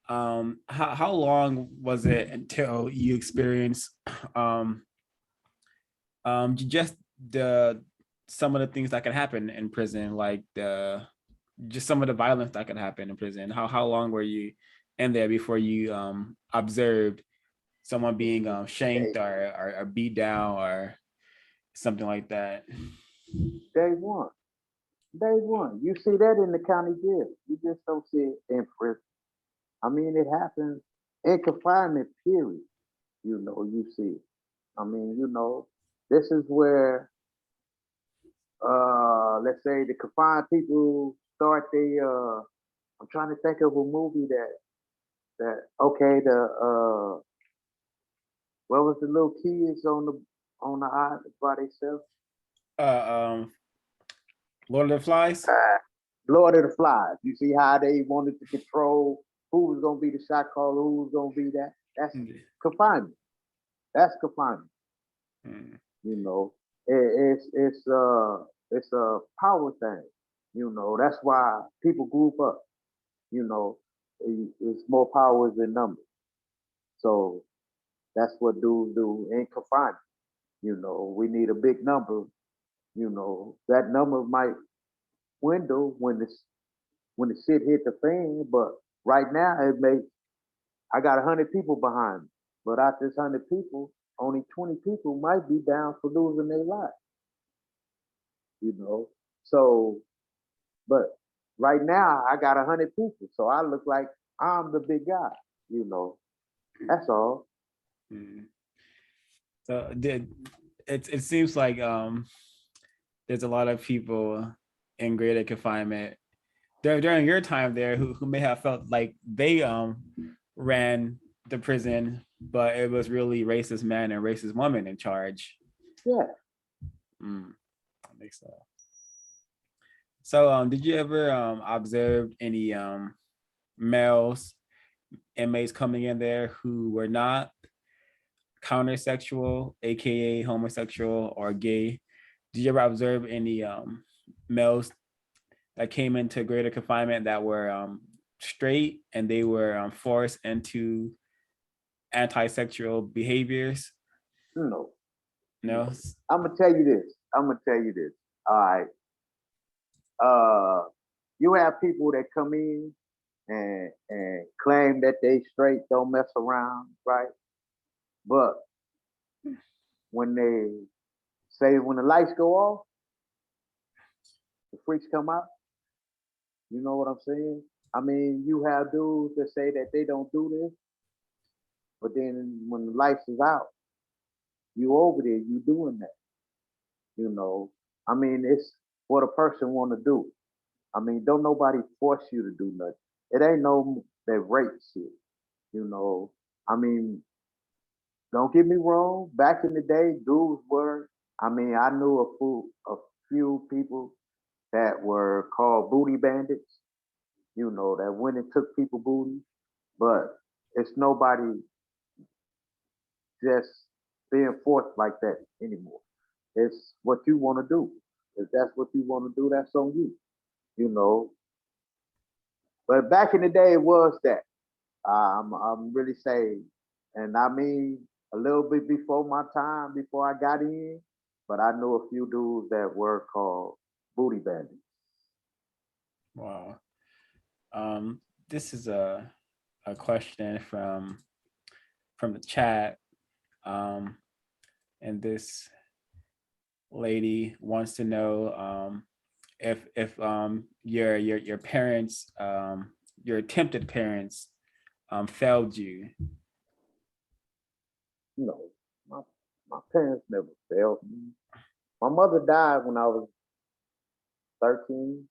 Speaker 1: How long was it until you experienced just the some of the things that can happen in prison, like just some of the violence that can happen in prison? How long were you in there before you observed someone being shanked or beat down or something like that?
Speaker 3: Day one. Day one. You see that in the county jail. You just don't see it in prison. I mean, it happens in confinement, period. You see it. I mean, this is where let's say the confined people start I'm trying to think of a movie that okay, the what was the little kids on the island by themselves?
Speaker 1: Uh, Lord of the Flies.
Speaker 3: Lord of the Flies. You see how they wanted to control who was gonna be the shot caller, who was gonna be that. That's confinement. That's confinement.
Speaker 1: Mm.
Speaker 3: It's a power thing. That's why people group up. It's more powers than numbers. So that's what dudes do in confinement. We need a big number. That number might dwindle when the shit hit the fan, but right now I got 100 people behind me. But out this 100 people, only 20 people might be down for losing their life. So, but right now I got 100 people, so I look like I'm the big guy. That's all.
Speaker 1: Mm. So it seems like there's a lot of people in greater confinement during your time there who may have felt like they ran the prison, but it was really racist man and racist woman in charge.
Speaker 3: Yeah.
Speaker 1: That makes sense. So did you ever observe any males inmates coming in there who were not countersexual, aka homosexual or gay? Did you ever observe any males that came into greater confinement that were straight and they were forced into anti-sexual behaviors?
Speaker 3: No.
Speaker 1: No.
Speaker 3: I'm gonna tell you this. All right. You have people that come in and claim that they straight, don't mess around, right? But when they say when the lights go off, the freaks come out. You know what I'm saying? I mean, you have dudes that say that they don't do this, but then when the lights is out, you over there, you doing that. I mean, it's what a person want to do. I mean, don't nobody force you to do nothing. It ain't no that rape shit, you know. I mean, don't get me wrong. Back in the day, dudes were. I mean, I knew a few people that were called booty bandits. You know, that went and took people booty, but it's nobody just being forced like that anymore. It's what you want to do. If that's what you want to do, that's on you. You know. But back in the day, it was that. I'm really saying, and I mean a little bit before my time, before I got in, but I knew a few dudes that were called booty bandits.
Speaker 1: Wow. This is a question from the chat. And this lady wants to know if your parents, your attempted parents, failed you.
Speaker 3: You know, my parents never failed me. My mother died when I was 13.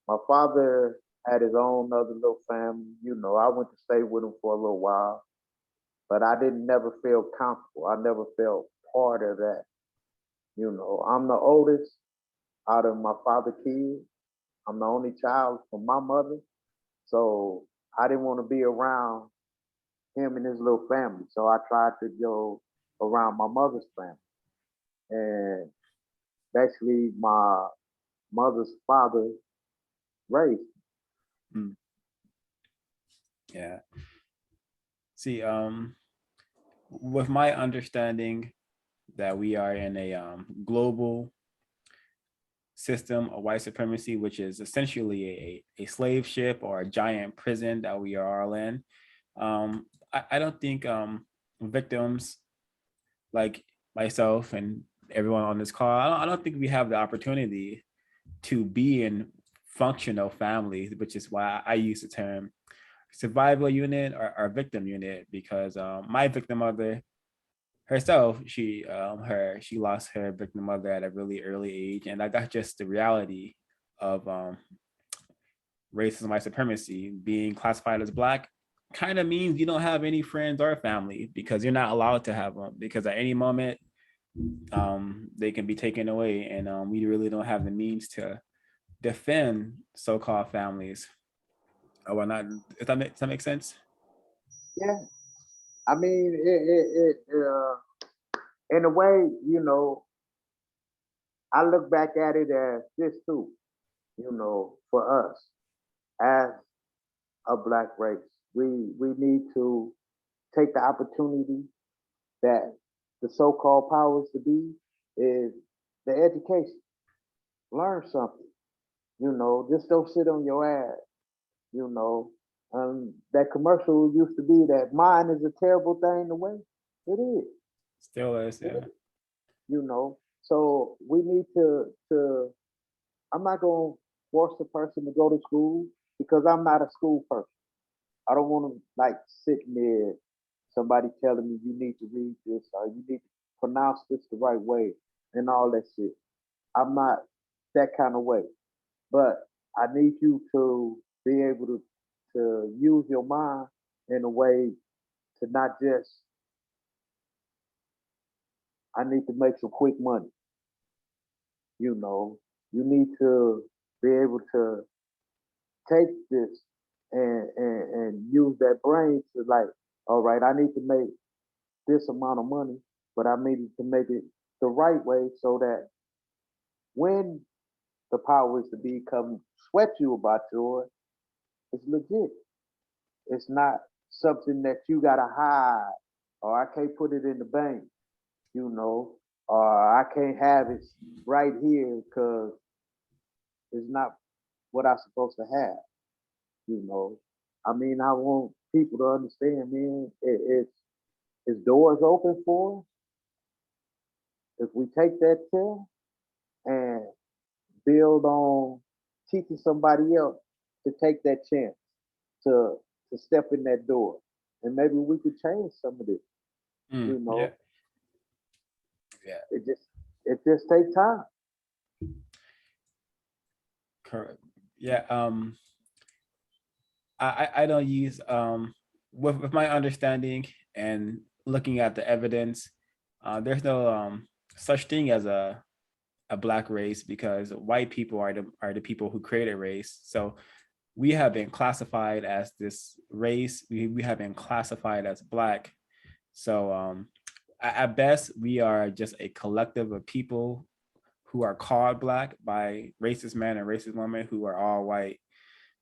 Speaker 3: My father had his own other little family. You know, I went to stay with him for a little while, but I didn't never feel comfortable. I never felt part of that. You know, I'm the oldest out of my father's kids. I'm the only child from my mother. So I didn't want to be around him and his little family. So I tried to go around my mother's family. And basically my mother's father raised me.
Speaker 1: Mm. Yeah. See, with my understanding that we are in a global system of white supremacy, which is essentially a slave ship or a giant prison that we are all in. I don't think victims like myself and everyone on this call, I don't think we have the opportunity to be in functional families, which is why I use the term survival unit or victim unit, because my victim mother herself, she lost her victim mother at a really early age, and that's just the reality of racism, white supremacy. Being classified as Black kind of means you don't have any friends or family, because you're not allowed to have them, because at any moment they can be taken away, and we really don't have the means to defend so-called families or whatnot. Does that make sense?
Speaker 3: Yeah. I mean, in a way, you know, I look back at it as this too, you know, for us as a Black race, we need to take the opportunity that the so-called powers to be is the education. Learn something, you know, just don't sit on your ass, you know. That commercial used to be that mine is a terrible thing to waste. It is.
Speaker 1: Still is,
Speaker 3: It
Speaker 1: yeah.
Speaker 3: is, you know. So we need to I'm not gonna force a person to go to school because I'm not a school person. I don't want to like sit near somebody telling me you need to read this or you need to pronounce this the right way and all that shit. I'm not that kind of way. But I need you to be able to use your mind in a way to not just I need to make some quick money. You know, you need to be able to take this and use that brain to like, all right, I need to make this amount of money, but I need to make it the right way so that when the powers to be come sweat you about yours, it's legit. It's not something that you gotta hide or I can't put it in the bank, you know, or I can't have it right here because it's not what I'm supposed to have, you know. I mean, I want people to understand, man, it's doors open for us. If we take that chance and build on teaching somebody else to take that chance to step in that door, and maybe we could change some of this. You
Speaker 1: Yeah.
Speaker 3: know,
Speaker 1: Yeah.
Speaker 3: it just takes time.
Speaker 1: Correct. Yeah. I don't use with my understanding and looking at the evidence, there's no such thing as a black race, because white people are the people who created race. So we have been classified as this race. We have been classified as black. So at best, we are just a collective of people who are called black by racist men and racist women who are all white.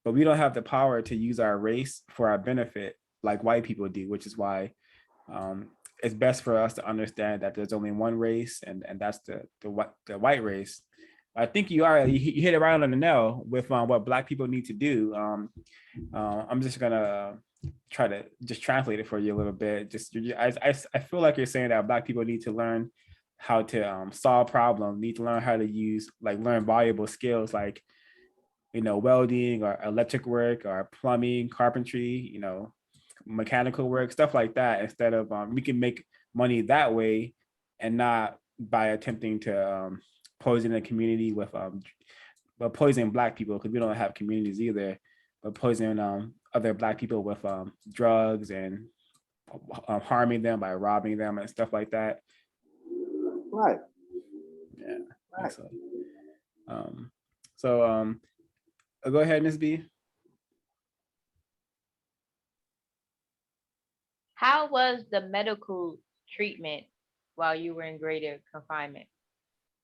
Speaker 1: But we don't have the power to use our race for our benefit like white people do, which is why it's best for us to understand that there's only one race, and that's the white race. I think you hit it right on the nail with what black people need to do. I'm just gonna try to just translate it for you a little bit. I feel like you're saying that black people need to learn how to solve problems, need to learn how to learn valuable skills like welding or electric work or plumbing, carpentry, mechanical work, stuff like that. Instead of we can make money that way, and not by attempting to poison the community with but poisoning black people, because we don't have communities either, but poisoning other black people with drugs and harming them by robbing them and stuff like that.
Speaker 3: Right.
Speaker 1: Yeah.
Speaker 3: Right.
Speaker 1: So go ahead, Ms. B.
Speaker 5: How was the medical treatment while you were in greater confinement?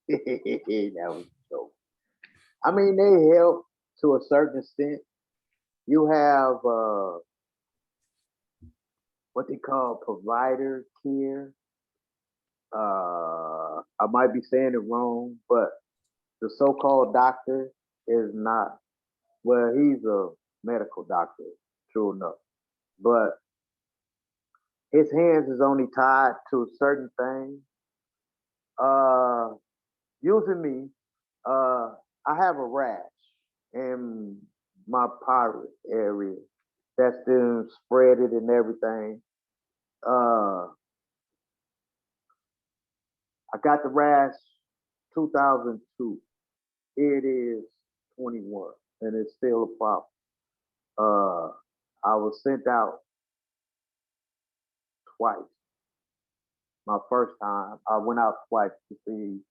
Speaker 3: That was dope. I mean, they help to a certain extent. You have what they call provider care. I might be saying it wrong, but the so-called doctor is not, well, he's a medical doctor, true enough, but his hands is only tied to certain things. Using me, I have a rash in my pirate area that's been spreaded and everything. I got the rash 2002. It is 21, and it's still a problem. I was sent out twice. My first time, I went out twice to see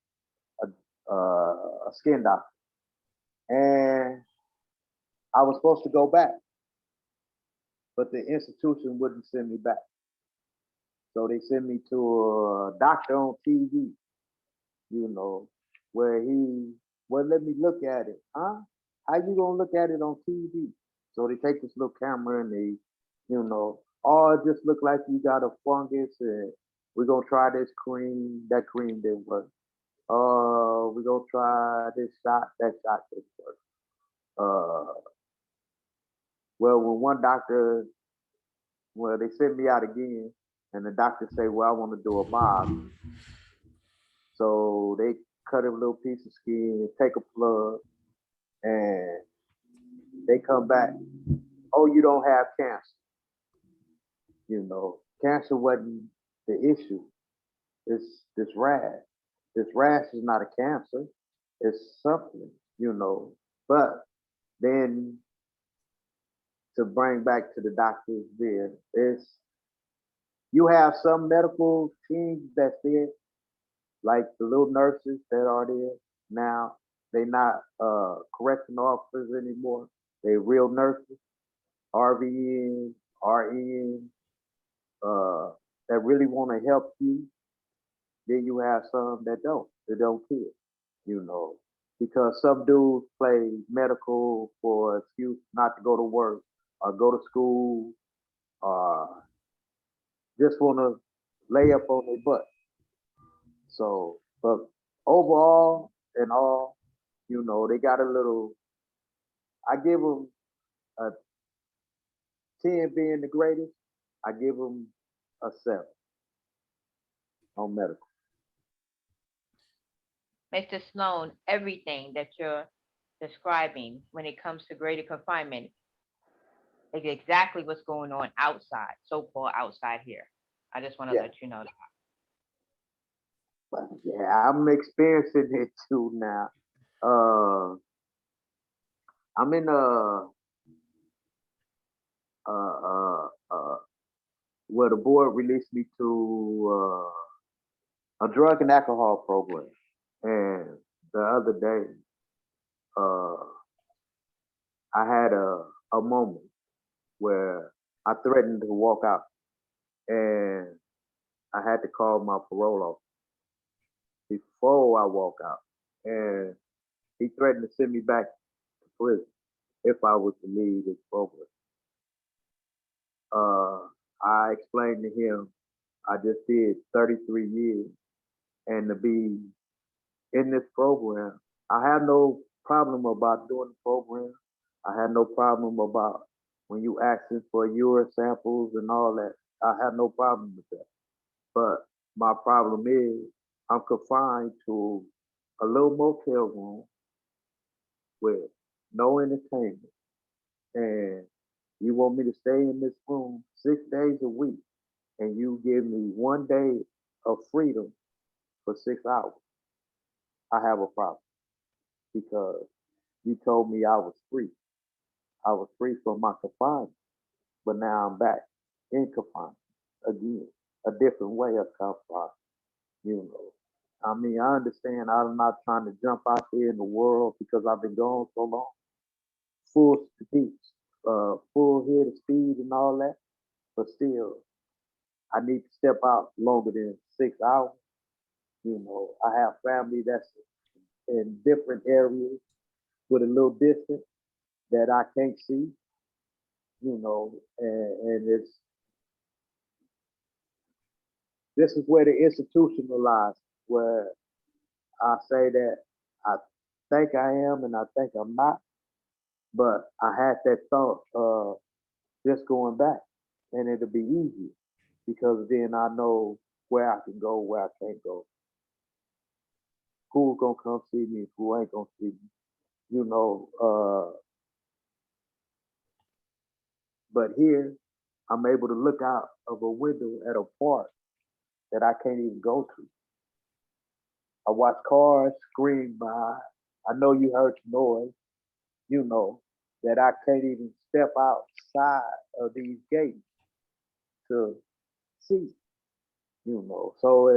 Speaker 3: a skin doctor, and I was supposed to go back, but the institution wouldn't send me back. So they sent me to a doctor on TV, where let me look at it. Huh? How you gonna look at it on TV? So they take this little camera and they, oh, it just look like you got a fungus, and we're gonna try this cream. That cream didn't work. We're gonna try this shot. That shot didn't work. Well, they sent me out again, and the doctor say, well, I want to do a biopsy. So they cut a little piece of skin, take a plug, and they come back. Oh, you don't have cancer. Cancer wasn't the issue. It's this rash. This rash is not a cancer. It's something, But then to bring back to the doctor's bed, you have some medical teams that's there, like the little nurses that are there now. They're not correctional officers anymore. They're real nurses, RVN, RN, that really want to help you. Then you have some that don't. They don't care, because some dudes play medical for excuse not to go to work or go to school or just want to lay up on their butt. So, but overall and all, they got a little. I give them a 10 being the greatest. I give them a 7 on medical.
Speaker 5: Mr. Sloan, everything that you're describing when it comes to greater confinement is exactly what's going on outside, so-called outside here. I just want to let you know that.
Speaker 3: But yeah, I'm experiencing it too now. I'm in where the board released me to a drug and alcohol program. And the other day, I had a moment where I threatened to walk out, and I had to call my parole officer before I walk out, and he threatened to send me back to prison if I was to leave this program. I explained to him I just did 33 years, and to be in this program, I have no problem about doing the program. I have no problem about when you asking for urine samples and all that. I have no problem with that. But my problem is I'm confined to a little motel room with no entertainment. And you want me to stay in this room 6 days a week, and you give me 1 day of freedom for 6 hours. I have a problem because you told me I was free. I was free from my confinement, but now I'm back in confinement again, a different way of confinement. You know, I mean, I understand I'm not trying to jump out there in the world because I've been gone so long, full speed, full head of speed and all that, but still, I need to step out longer than 6 hours. You know, I have family that's in different areas with a little distance that I can't see, you know, and this is where the institutionalized, where I say that I think I am and I think I'm not, but I had that thought of just going back, and it'll be easy because then I know where I can go, where I can't go, who's gonna come see me, who ain't gonna see me, you know. But here, I'm able to look out of a window at a park that I can't even go to. I watch cars scream by. I know you heard the noise, you know, that I can't even step outside of these gates to see, you know. So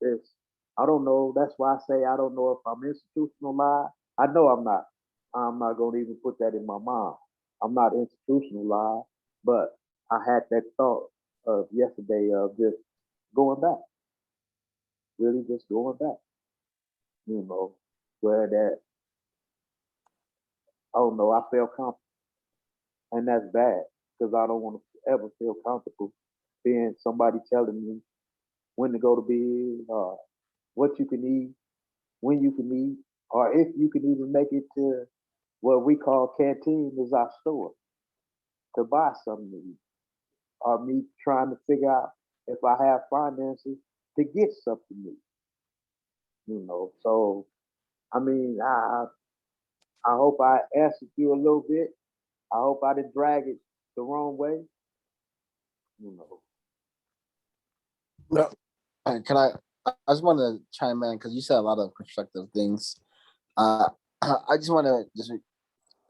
Speaker 3: it's I don't know. That's why I say I don't know if I'm institutionalized. I know I'm not. I'm not gonna even put that in my mind. I'm not institutionalized, but I had that thought of yesterday of just going back, really just going back, you know, where that I don't know, I felt comfortable. And that's bad because I don't want to ever feel comfortable being somebody telling me when to go to bed, what you can eat, when you can eat, or if you can even make it to what we call canteen is our store to buy something to eat, or me trying to figure out if I have finances to get something to eat, you know. So, I mean, I hope I answered you a little bit. I hope I didn't drag it the wrong way, you know.
Speaker 6: No. Can I just want to chime in because you said a lot of constructive things. I just want to just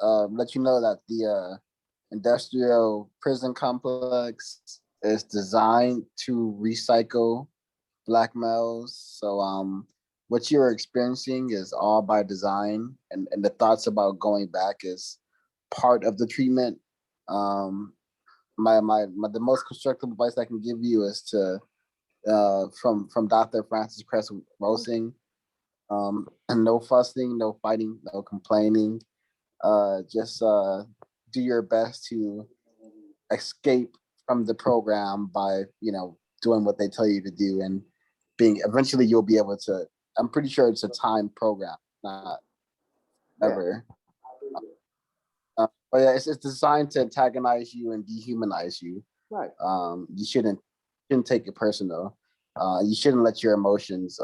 Speaker 6: let you know that the industrial prison complex is designed to recycle black males. So what you're experiencing is all by design, and the thoughts about going back is part of the treatment. The most constructive advice I can give you is to from Dr. Francis Cress Rosing, and no fussing, no fighting, no complaining. Just do your best to escape from the program by doing what they tell you to do, and being eventually you'll be able to. I'm pretty sure it's a time program, not ever. But yeah, it's designed to antagonize you and dehumanize you.
Speaker 3: Right.
Speaker 6: You shouldn't take it personal. You shouldn't let your emotions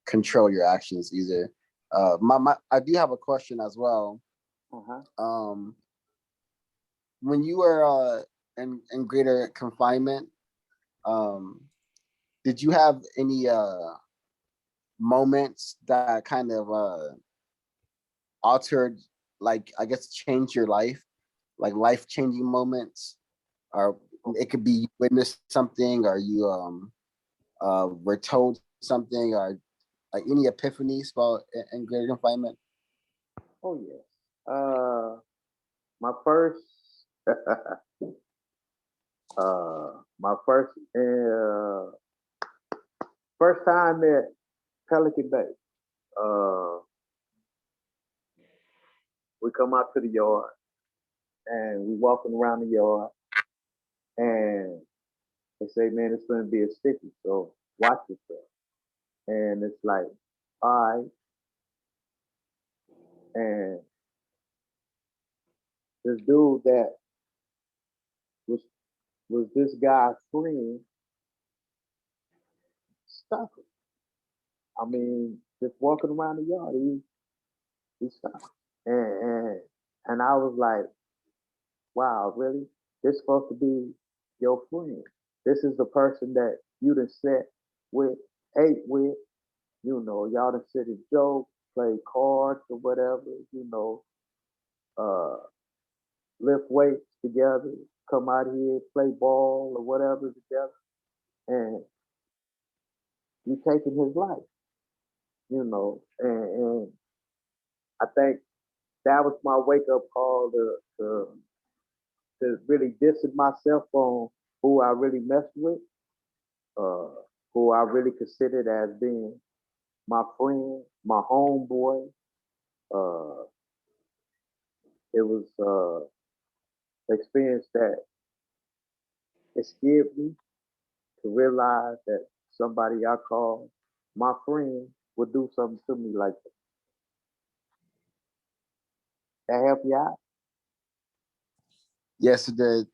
Speaker 6: control your actions either. I do have a question as well. When you were in greater confinement, did you have any moments that kind of altered
Speaker 7: like, I guess, change your life, like life-changing moments, or it could be you witnessed something, or you were told something, or like any epiphanies about in greater confinement?
Speaker 3: Oh yes. My first, my first time at Pelican Bay. We come out to the yard and we walking around the yard, and they say, "Man, it's going to be a sticky, so watch yourself." And it's like, all right. And this dude that was this guy's friend stuck him. I mean, just walking around the yard, he stopped. And I was like, wow, really? This supposed to be your friend. This is the person that you done sat with, ate with, y'all done sit and joke, play cards or whatever, uh, lift weights together, come out here, play ball or whatever together, and you taking his life, and I think that was my wake up call to really distance myself on who I really messed with, uh, who I really considered as being my friend, my homeboy. Uh, it was experience that it scared me to realize that somebody I call my friend would do something to me like that. That help you out?
Speaker 7: Yes, it did.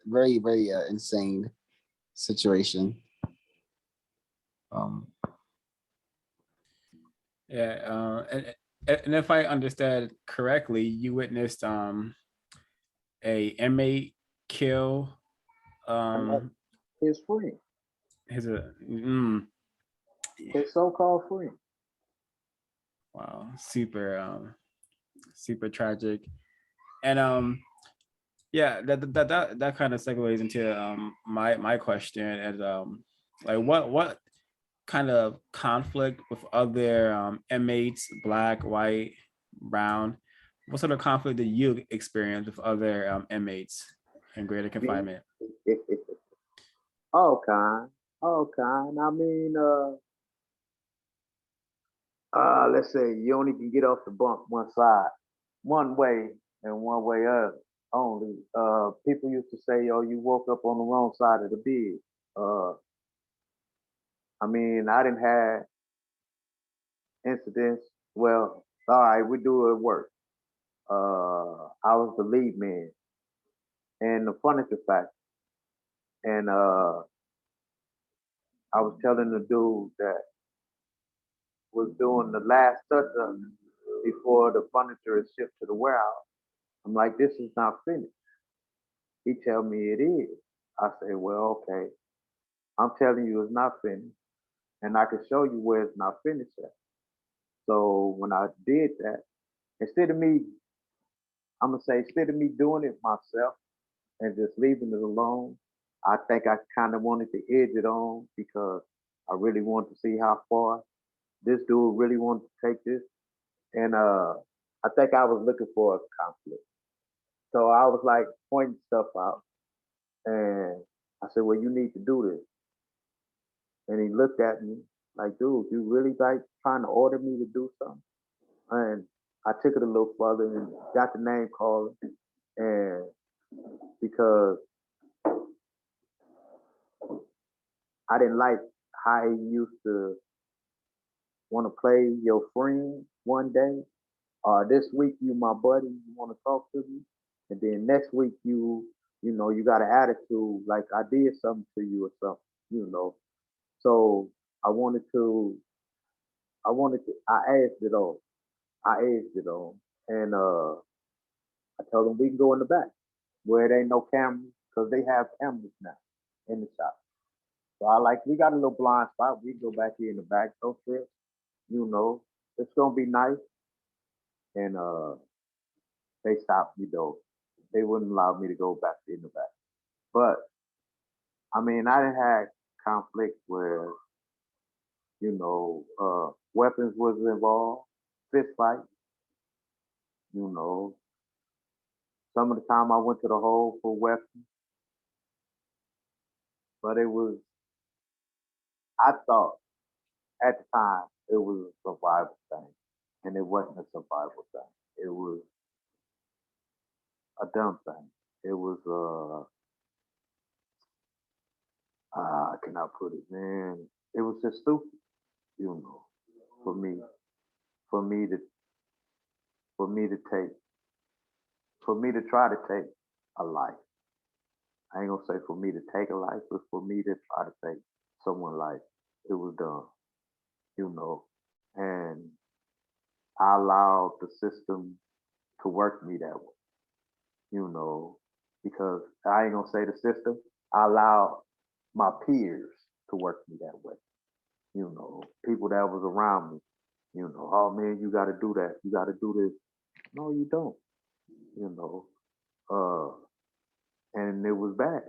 Speaker 7: Very, very insane situation. Um,
Speaker 1: Yeah, and if I understand correctly, you witnessed a inmate kill
Speaker 3: His friend,
Speaker 1: his
Speaker 3: his so-called friend.
Speaker 1: wow, super tragic. And yeah, that kind of segues into my question is like what kind of conflict with other inmates, black, white, brown, what sort of conflict did you experience with other inmates in greater confinement?
Speaker 3: All kind, all kind. I mean, let's say you only can get off the bunk one side, one way, and one way up only. People used to say, "Oh, you woke up on the wrong side of the bed." Uh, I mean, I didn't have incidents. Well, all right, we do it at work. I was the lead man and the furniture factory, and I was telling the dude that was doing the last touch up before the furniture is shipped to the warehouse. I'm like, this is not finished. He tell me it is. I say, well, okay. I'm telling you it's not finished, and I can show you where it's not finished at. So when I did that, instead of me, I'm gonna say, instead of me doing it myself and just leaving it alone, I think I kind of wanted to edge it on because I really wanted to see how far this dude really wanted to take this. And I think I was looking for a conflict. So I was like pointing stuff out. And I said, well, you need to do this. And he looked at me like, dude, you really like trying to order me to do something? And I took it a little further and got the name called. And because I didn't like how he used to want to play your friend one day. This week you my buddy, you want to talk to me, and then next week you got an attitude like I did something to you or something. So I wanted to, I asked it on, and I told him we can go in the back where it ain't no cameras because they have cameras now in the shop. So I like we got a little blind spot. We can go back here in the back, no trip. It's gonna be nice. and they stopped me though. They wouldn't allow me to go back in the back. But I mean, I done had conflict where weapons was involved, fist fight. You know, some of the time I went to the hole for weapons, but it was I thought at the time it was a survival thing, and it wasn't a survival thing. It was a dumb thing. It was I cannot put it, man. It was just stupid, for me, for me to, for me to take, for me to try to take a life. I ain't gonna say for me to take a life, but for me to try to take someone's life. It was dumb, you know, and I allowed the system to work me that way, you know, because I ain't gonna say the system. I allowed my peers to work me that way, people that was around me, oh man, you got to do that, you got to do this. No, you don't, you know, uh, and it was bad.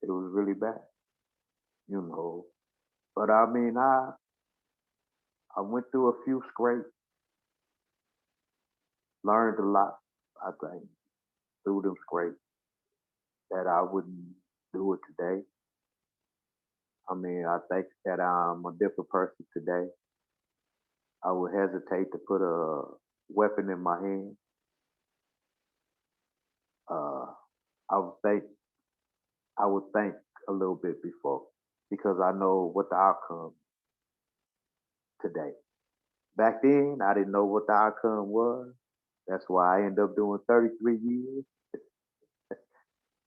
Speaker 3: It was really bad, you know. But I mean, I went through a few scrapes, learned a lot. I think through them scrapes that I wouldn't do it today. I mean, I think that I'm a different person today. I would hesitate to put a weapon in my hand. Uh, I would think I would think a little bit before because I know what the outcome today. Back then, I didn't know what the outcome was. That's why I ended up doing 33 years.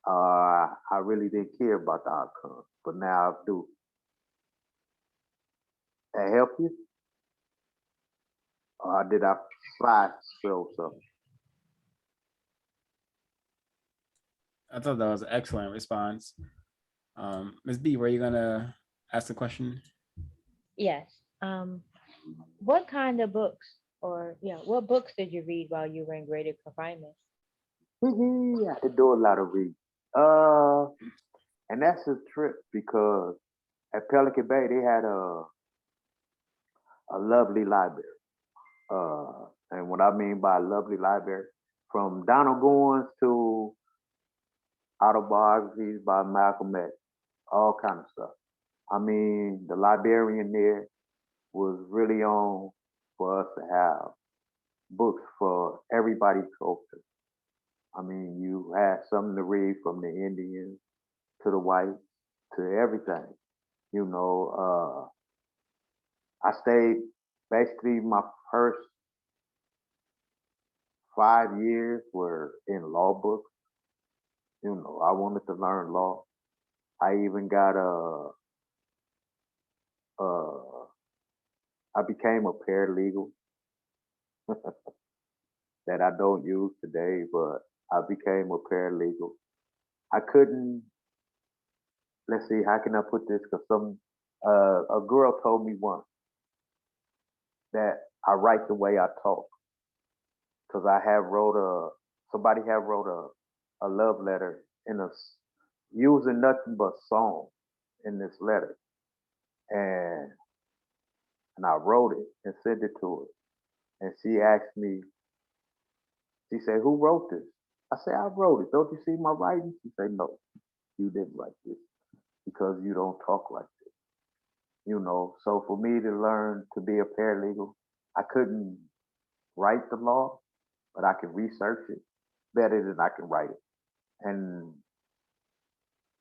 Speaker 3: I really didn't care about the outcome, but now I do. That help you? Or did I fly throw something?
Speaker 1: I thought that was an excellent response. Ms. B, were you gonna ask the question?
Speaker 5: Yes. What kind of books or what books did you read while you were in greater confinement?
Speaker 3: I had to do a lot of reading. Uh, and that's a trip because at Pelican Bay they had a lovely library. And what I mean by lovely library, from Donald Goins to autobiographies by Malcolm X, all kind of stuff. I mean, the librarian there was really on for us to have books for everybody's culture. I mean, you had something to read from the Indians to the whites to everything. I stayed basically my first 5 years were in law books. I wanted to learn law. I even got uh, I became a paralegal that I don't use today, but I became a paralegal. I couldn't, let's see, how can I put this? Because a girl told me once that I write the way I talk. Because somebody have wrote a love letter using nothing but song in this letter. And I wrote it and sent it to her. And she asked me, she said, who wrote this? I said, I wrote it. Don't you see my writing? She said, no, you didn't write this because you don't talk like this. So for me to learn to be a paralegal, I couldn't write the law, but I could research it better than I can write it. And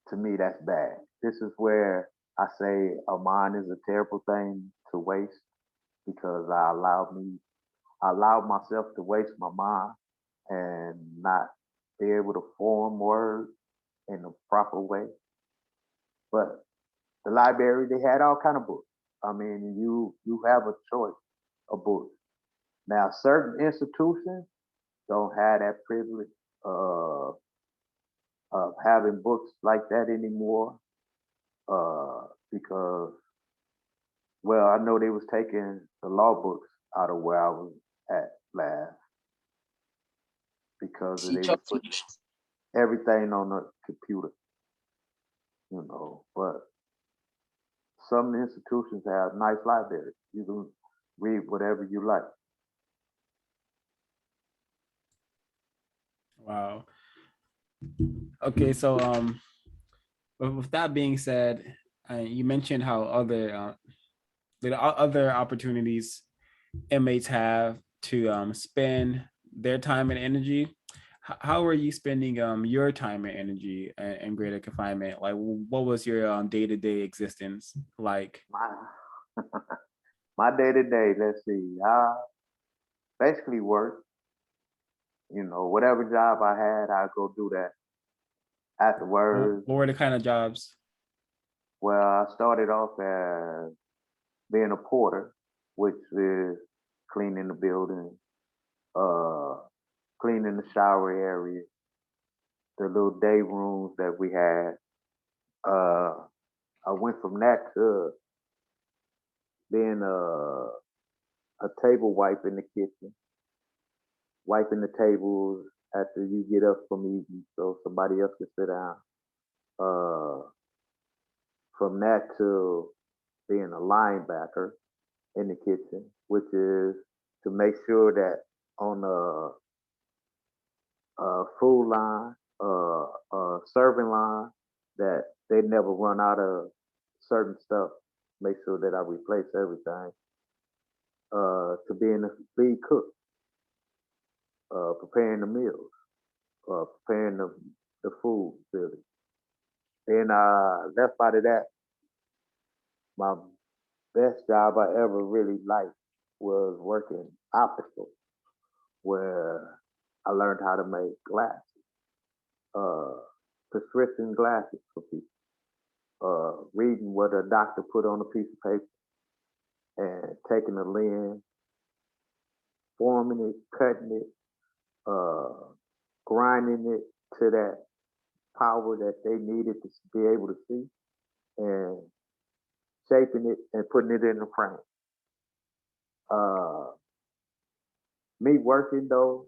Speaker 3: to me, that's bad. This is where I say a mind is a terrible thing to waste because I allowed myself to waste my mind and not be able to form words in a proper way. But the library, they had all kind of books. I mean, you have a choice of books. Now, certain institutions don't have that privilege of having books like that anymore because, well, I know they was taking the law books out of where I was at last. because they was putting everything on the computer, you know. But some institutions have nice libraries. You can read whatever you like.
Speaker 1: Wow. Okay, so with that being said, you mentioned how other opportunities inmates have to spend their time and energy. How are you spending your time and energy in greater confinement? Like, what was your day-to-day existence like?
Speaker 3: My day to day, let's see, I basically work, you know, whatever job I had, I go do that afterwards.
Speaker 1: What were the kind of jobs?
Speaker 3: Well, I started off as being a porter, which is cleaning the building, uh, cleaning the shower area, the little day rooms that we had. I went from that to being a table wipe in the kitchen, wiping the tables after you get up from eating so somebody else can sit down. Uh, from that to being a linebacker in the kitchen, which is to make sure that on the food line, serving line, that they never run out of certain stuff. Make sure that I replace everything. To being a lead cook, preparing the meals, preparing the food, really. And left out of that, my best job I ever really liked was working optical, where I learned how to make glasses, prescription glasses for people, reading what a doctor put on a piece of paper and taking a lens, forming it, cutting it, grinding it to that power that they needed to be able to see, and shaping it and putting it in the frame. Me working though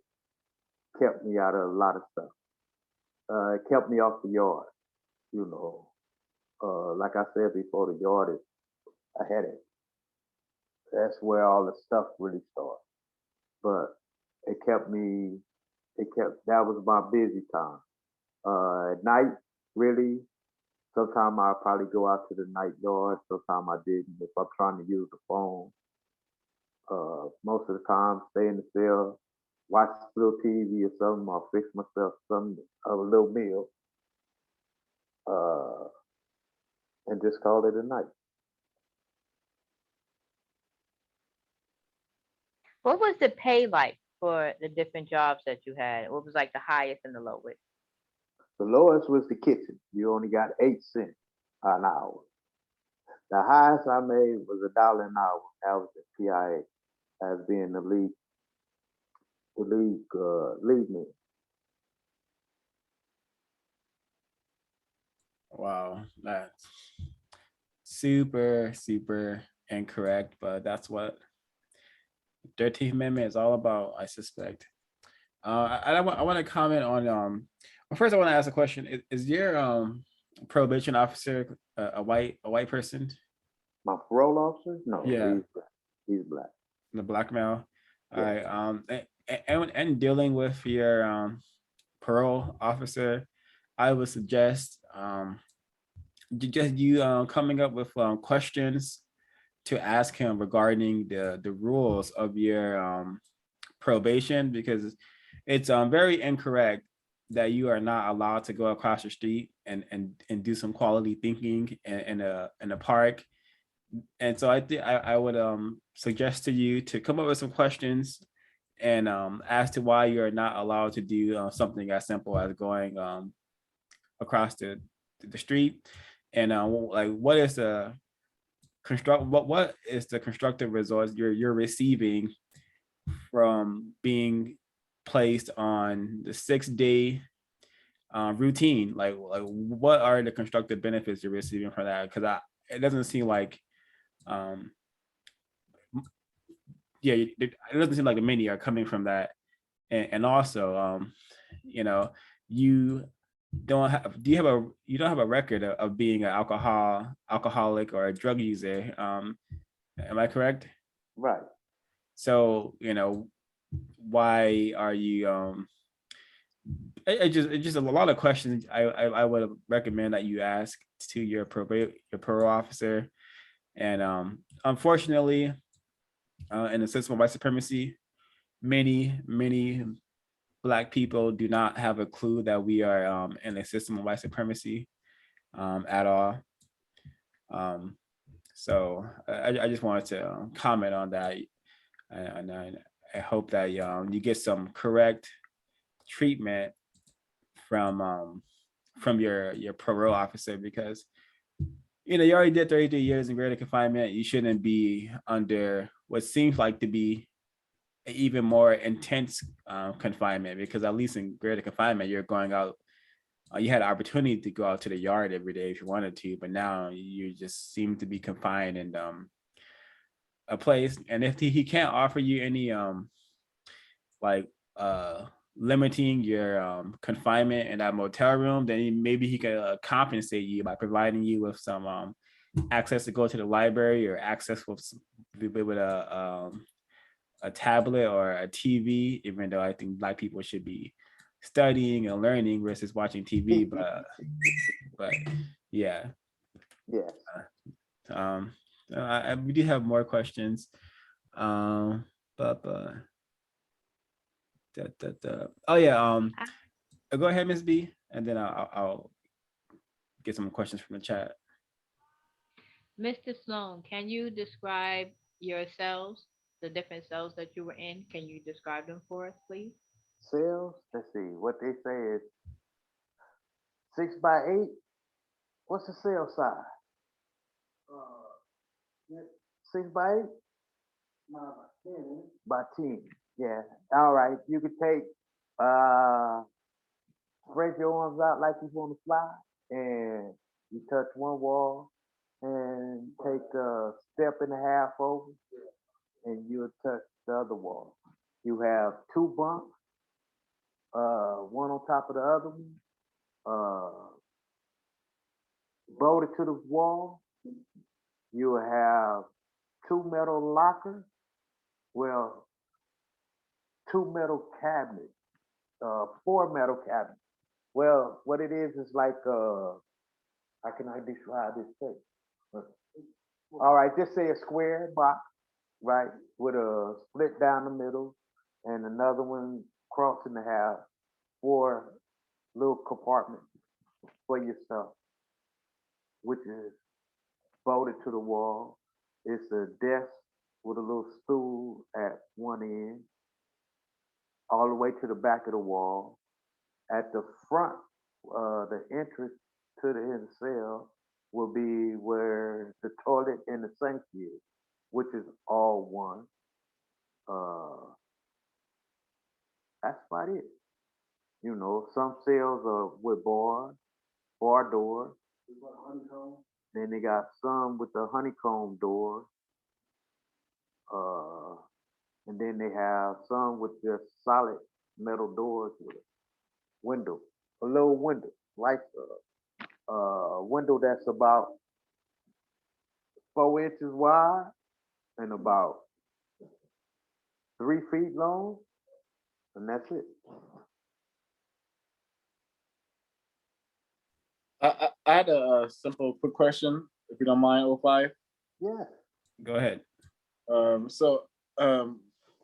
Speaker 3: kept me out of a lot of stuff. It kept me off the yard, you know. Like I said before, the yard is a headache. That's where all the stuff really starts. But that was my busy time. At night, really, sometimes I'll probably go out to the night yard, sometimes I didn't. If I'm trying to use the phone, most of the time, stay in the cell, watch a little TV or something, or fix myself some a little meal, and just call it a night.
Speaker 5: What was the pay like for the different jobs that you had? What was like the highest and the lowest?
Speaker 3: The lowest was the kitchen. You only got 8 cents an hour. The highest I made was $1 an hour. That was the PIA as being the lead man.
Speaker 1: Wow, that's super, super incorrect, but that's what 13th Amendment is all about, I suspect. I want to comment on well, first I want to ask a question. Is your probation officer a white person?
Speaker 3: My parole officer? No,
Speaker 1: Yeah,
Speaker 3: he's black.
Speaker 1: the black male. All
Speaker 3: Yeah.
Speaker 1: right. And dealing with your parole officer, I would suggest just you coming up with questions to ask him regarding the rules of your probation, because it's very incorrect that you are not allowed to go across the street and do some quality thinking in a park. And so I would suggest to you to come up with some questions and as to why you're not allowed to do something as simple as going across the street, and like what is the constructive results you're receiving from being placed on the 6-day routine. Like what are the constructive benefits you're receiving from that? Because it doesn't seem like it doesn't seem like the many are coming from that. and also, you know, you don't have, do you don't have a record of being an alcoholic or a drug user. Am I correct?
Speaker 3: Right.
Speaker 1: So, you know, why are you, it's just a lot of questions I would recommend that you ask to your parole officer. And unfortunately, in the system of white supremacy, many Black people do not have a clue that we are in a system of white supremacy at all. So I just wanted to comment on that, and I hope that you get some correct treatment from your parole officer, because you know you already did 33 years in greater confinement. You shouldn't be under what seems like to be even more intense confinement, because at least in greater confinement you're going out, you had an opportunity to go out to the yard every day if you wanted to, but now you just seem to be confined in a place. And if he can't offer you any like limiting your confinement in that motel room, then maybe he could compensate you by providing you with some access to go to the library, or access with a tablet or a TV, even though I think Black people should be studying and learning versus watching TV. But yeah.
Speaker 3: Yes.
Speaker 1: We do have more questions. But oh yeah. Go ahead, Ms. B, and then I'll get some questions from the chat.
Speaker 5: Mr. Sloan, can you describe your cells, the different cells that you were in? Can you describe them for us, please?
Speaker 3: Cells, let's see, what they say is 6x8. What's the cell size? 6x8? By 10. Yeah. All right. You could take, spread your arms out like you want to fly, and you touch one wall, and take a step and a half over, and you'll touch the other wall. You have two bumps, one on top of the other one, bolted to the wall. You have two metal lockers, well, two metal cabinets, four metal cabinets. Well, what it is like, how can I describe this thing? All right, just say a square box, right, with a split down the middle, and another one crossing the half, four little compartments for yourself, which is bolted to the wall. It's a desk with a little stool at one end, all the way to the back of the wall. At the front, the entrance to the cell will be where the toilet and the sink is, which is all one. That's about it. You know, some cells are with bar doors. Then they got some with the honeycomb door. And then they have some with just solid metal doors with a window, a little window, like a window that's about 4 inches wide and about 3 feet long, and that's it.
Speaker 6: I had a simple quick question, if you don't mind, O5.
Speaker 3: Yeah.
Speaker 1: Go ahead.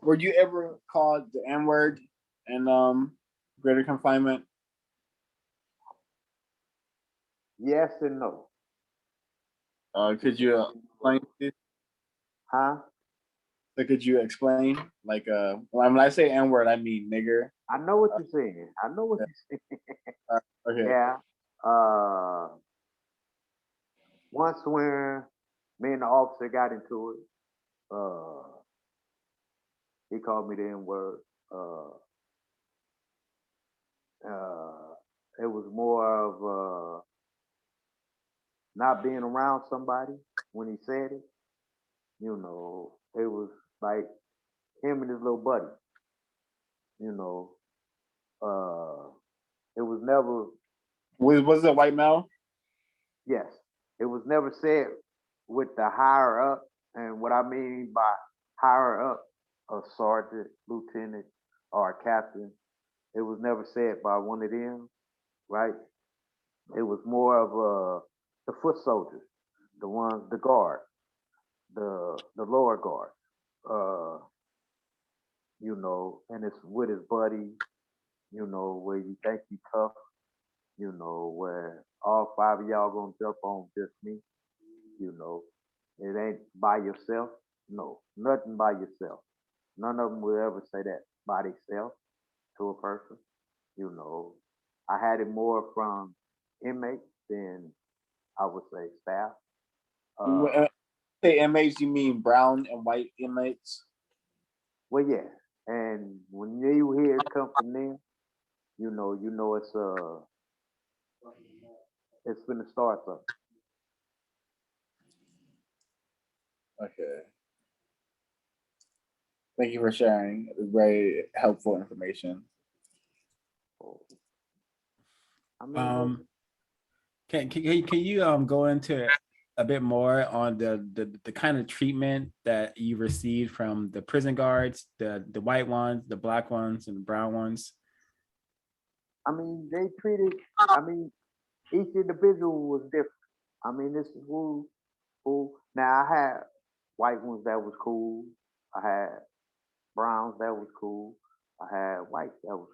Speaker 6: Were you ever called the N-word in greater confinement?
Speaker 3: Yes and no.
Speaker 6: Could you explain this?
Speaker 3: Huh?
Speaker 6: So could you explain? Like, when I say N-word, I mean nigger.
Speaker 3: I know what you're saying. I know what you're saying.
Speaker 6: Okay.
Speaker 3: Yeah. Once when me and the officer got into it, he called me the N-word. It was more of not being around somebody when he said it. You know, it was like him and his little buddy. You know, it was never,
Speaker 6: Was it a white male?
Speaker 3: yes, it was never said with the higher up. And what I mean by higher up, a sergeant, lieutenant, or a captain, it was never said by one of them, right? It was more of the foot soldiers, the ones, the guard, the lower guard, uh, you know, and it's with his buddy, you know, where you think you tough, you know, where all five of y'all gonna jump on just me, you know. It ain't by yourself. No, nothing by yourself. None of them will ever say that by themselves to a person. You know, I had it more from inmates than I would say staff.
Speaker 6: When
Speaker 3: Uh,
Speaker 6: say inmates, you mean brown and white inmates?
Speaker 3: well, yeah. And when you hear it come from them, you know it's gonna start something.
Speaker 6: Okay. Thank you for sharing. It's very helpful information.
Speaker 3: I mean,
Speaker 1: Can you go into a bit more on the kind of treatment that you received from the prison guards, the white ones, the black ones, and the brown ones?
Speaker 3: I mean, they treated. I mean, each individual was different. I mean, this is who. Now I had white ones that was cool. I had browns that was cool. I had whites that was,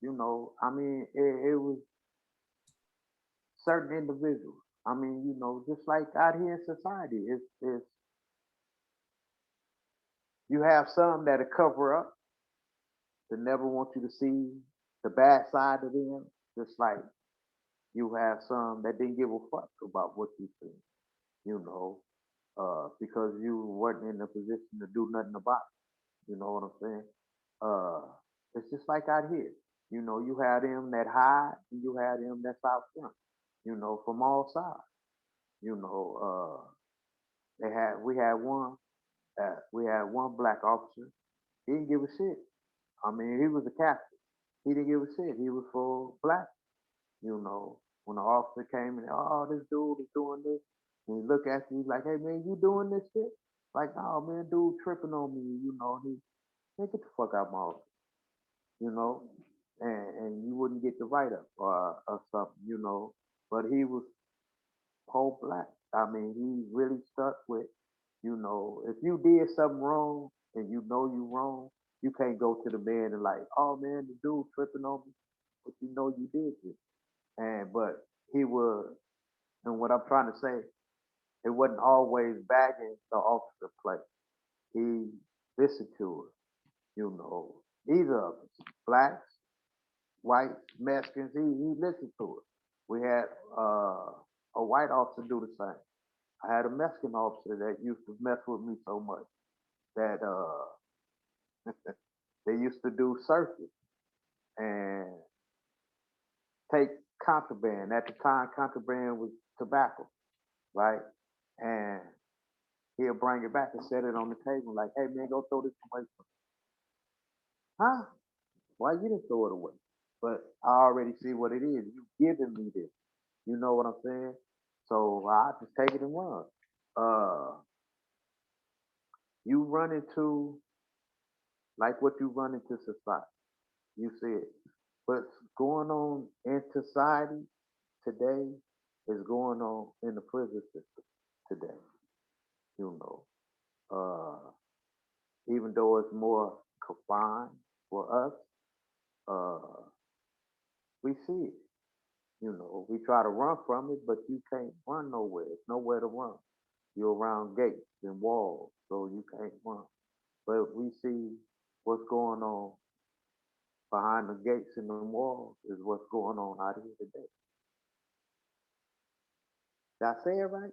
Speaker 3: you know. I mean, it was certain individuals. I mean, you know, just like out here in society, it's you have some that cover up, that never want you to see the bad side of them. Just like you have some that didn't give a fuck about what you think, you know, because you weren't in a position to do nothing about it. You know what I'm saying? Uh, it's just like out here. You know, you had them that hide and you had them that's out front, you know, from all sides. You know, we had one black officer. He didn't give a shit. I mean, he was a captain. He didn't give a shit. He was for black. You know, when the officer came in, oh, this dude is doing this. And he look at you, he's like, hey man, you doing this shit? Like, oh man, dude tripping on me, you know. He, man, get the fuck out my office, you know. And you wouldn't get the write up or something, you know. But he was whole black. I mean, he really stuck with, you know, if you did something wrong and you know you wrong, you can't go to the man and like, oh man, the dude tripping on me, but you know you did this. And but he would, and what I'm trying to say, it wasn't always bagging the officer play. He listened to us, you know, either of us, blacks, whites, Mexicans. He listened to us. We had a white officer do the same. I had a Mexican officer that used to mess with me so much that they used to do searches and take contraband. At the time, contraband was tobacco, right? And he'll bring it back and set it on the table like, hey man, go throw this away. Huh? Why you didn't throw it away? But I already see what it is. You giving me this. You know what I'm saying? So I just take it and run. Uh, you run into like what you run into society. You see it. What's going on in society today is going on in the prison system today. You know, even though it's more confined for us, uh, we see it. You know, we try to run from it, but you can't run nowhere. It's nowhere to run. You're around gates and walls, so you can't run. But we see what's going on behind the gates and the walls is what's going on out here today. Did I say it right?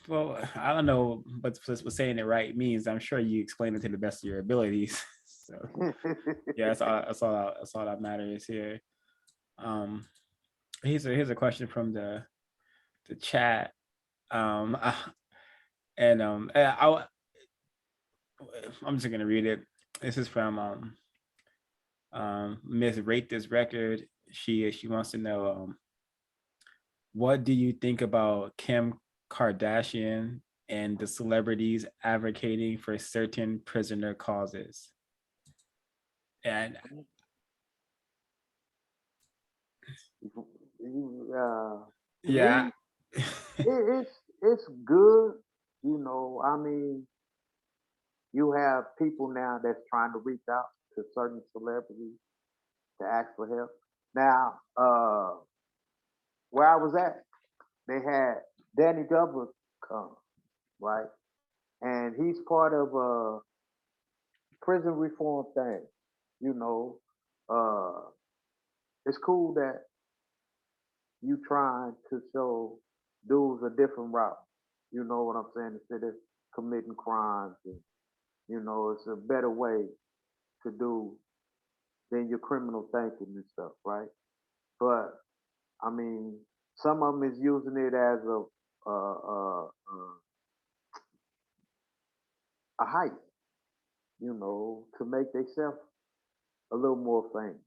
Speaker 1: Well, I don't know what saying it right means. I'm sure you explained it to the best of your abilities. So yeah, that's all that matters here. Here's a question from the chat. And I I'm just gonna read it. This is from Miss Rate This Record. She wants to know, what do you think about Kim Kardashian and the celebrities advocating for certain prisoner causes? And
Speaker 3: To
Speaker 1: yeah.
Speaker 3: me, it's good. You know, I mean, you have people now that's trying to reach out to certain celebrities to ask for help. Now, where I was at, they had Danny Glover come, right? And he's part of a prison reform thing. You know, it's cool that you trying to show dudes a different route. You know what I'm saying? Instead of committing crimes, and you know, it's a better way to do than your criminal thinking and stuff, right? But I mean, some of them is using it as a hype, you know, to make themselves a little more famous.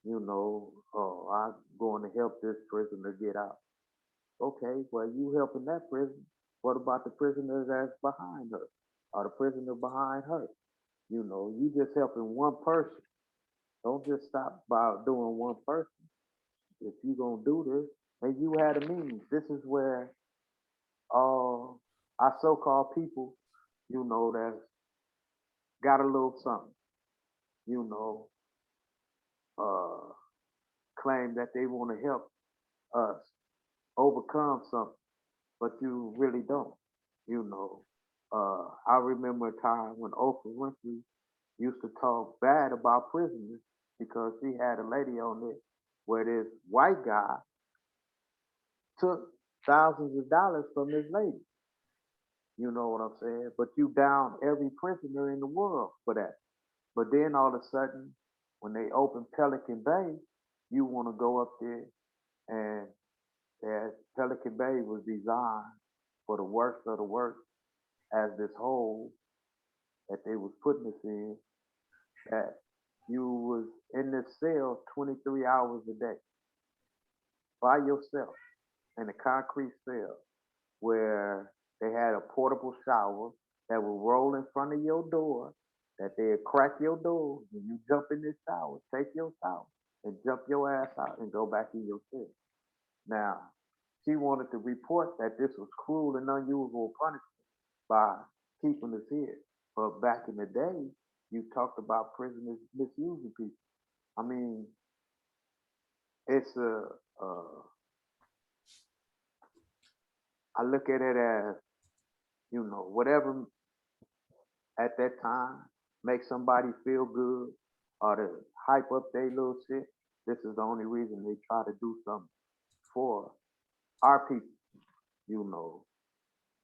Speaker 3: You know, oh, I'm going to help this prisoner get out. Okay, well, you helping that prison. What about the prisoner that's behind her, or the prisoner behind her? You know, you just helping one person. Don't just stop by doing one person. If you gonna do this, and you had a means, this is where all our so-called people, you know, that's got a little something, you know, uh, claim that they want to help us overcome something, but you really don't. You know, I remember a time when Oprah Winfrey used to talk bad about prisoners because she had a lady on it where this white guy took thousands of dollars from this lady. You know what I'm saying? But you down every prisoner in the world for that. But then all of a sudden, when they open Pelican Bay, you want to go up there, and that Pelican Bay was designed for the worst of the worst as this hole that they was putting us in, that you was in this cell 23 hours a day by yourself in a concrete cell where they had a portable shower that would roll in front of your door, that they'd crack your door and you jump in this shower, take your shower, and jump your ass out and go back in your cell. Now, she wanted to report that this was cruel and unusual punishment by keeping us here. But back in the day, you talked about prisoners misusing people. I mean, it's I look at it as, you know, whatever at that time make somebody feel good or to hype up their little shit. This is the only reason they try to do something for our people, you know.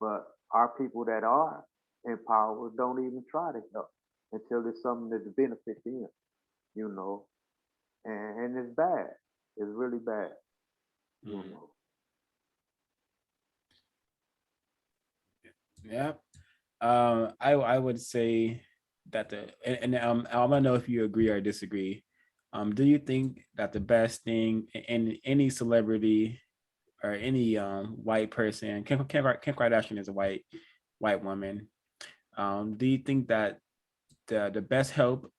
Speaker 3: But our people that are in power don't even try to help until it's something that benefits them, you know. And it's bad. It's really bad, you know.
Speaker 1: Yeah. I would say that I want to know if you agree or disagree. Do you think that the best thing in any celebrity or any white person, Kim Kardashian is a white woman. Do you think that the best help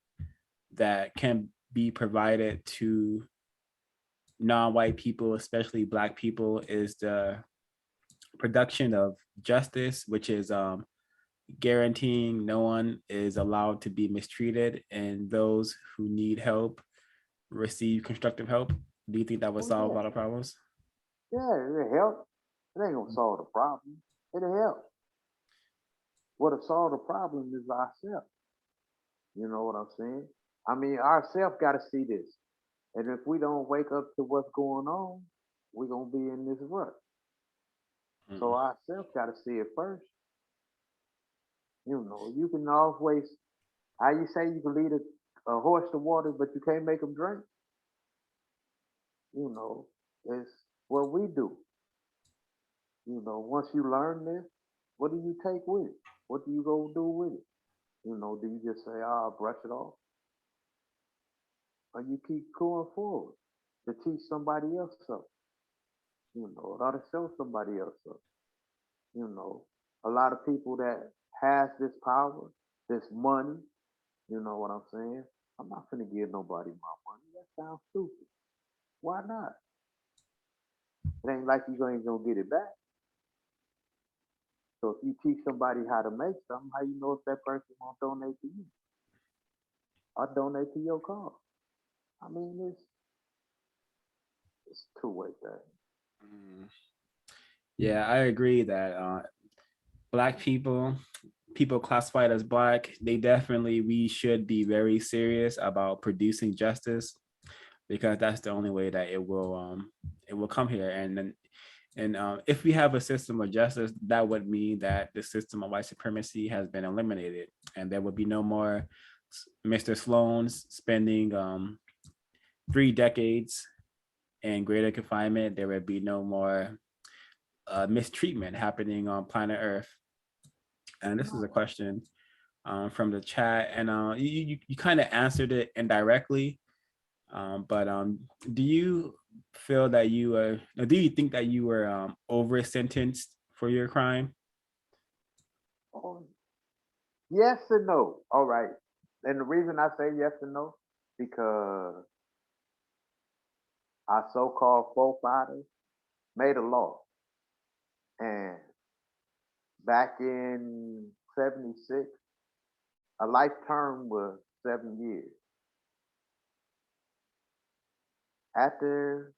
Speaker 1: that can be provided to non-white people, especially Black people, is the production of justice, which is guaranteeing no one is allowed to be mistreated and those who need help receive constructive help? Do you think that would
Speaker 3: Oh
Speaker 1: solve a
Speaker 3: yeah,
Speaker 1: lot of problems?
Speaker 3: yeah, it'll help. It ain't gonna solve the problem. It'll help. What'll solve the problem is ourselves. You know what I'm saying? I mean, ourselves got to see this, and if we don't wake up to what's going on, we're gonna be in this rut. So
Speaker 1: Mm.
Speaker 3: ourselves got to see it first. You know, you can always, how you say, you can lead a horse to water, but you can't make him drink. You know, it's what we do. You know, once you learn this, what do you take with it? What do you go do with it? You know, do you just say, "Ah, brush it off," or you keep going forward to teach somebody else up? You know, or to show somebody else up. You know, a lot of people that has this power, this money. You know what I'm saying? I'm not gonna give nobody my money. That sounds stupid. Why not? It ain't like you ain't gonna get it back. So if you teach somebody how to make something, how you know if that person won't donate to you or donate to your cause? I mean, it's two-way thing.
Speaker 1: Mm. Yeah, I agree that Black people classified as Black, we should be very serious about producing justice, because that's the only way that it will come here. And if we have a system of justice, that would mean that the system of white supremacy has been eliminated, and there would be no more Mr. Sloan's spending 3 decades in greater confinement. There would be no more mistreatment happening on planet Earth. And this is a question from the chat, and you kind of answered it indirectly. But do you feel that you were, or do you think that you were over sentenced for your crime?
Speaker 3: Oh, yes and no. All right. And the reason I say yes and no, because our so-called forefathers made a law. And back in 76, a life term was 7 years. After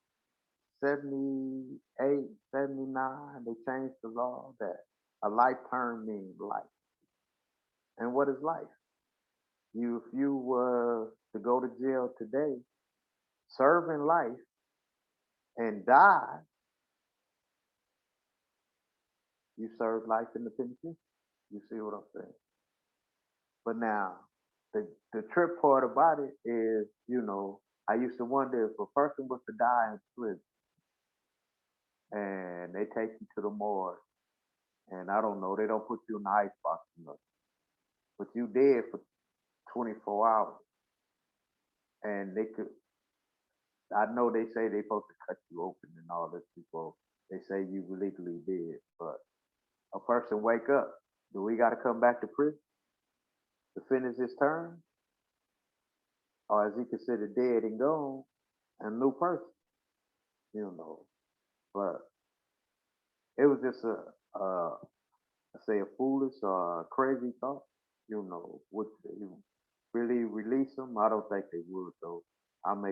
Speaker 3: 78, 79, they changed the law that a life term means life. And what is life? If you were to go to jail today, serving life and die, you serve life in the penitentiary. You see what I'm saying? But now, the trip part about it is, you know, I used to wonder if a person was to die in prison and they take you to the morgue, and I don't know, they don't put you in the icebox or nothing, but you dead for 24 hours, and they could, I know they say they supposed to cut you open and all this before they say you legally dead, but a person wake up, do we got to come back to prison to finish his term? Or is he considered dead and gone and a new person? You know, but it was just I say a foolish or a crazy thought. You know, would they really release him? I don't think they would though. I'm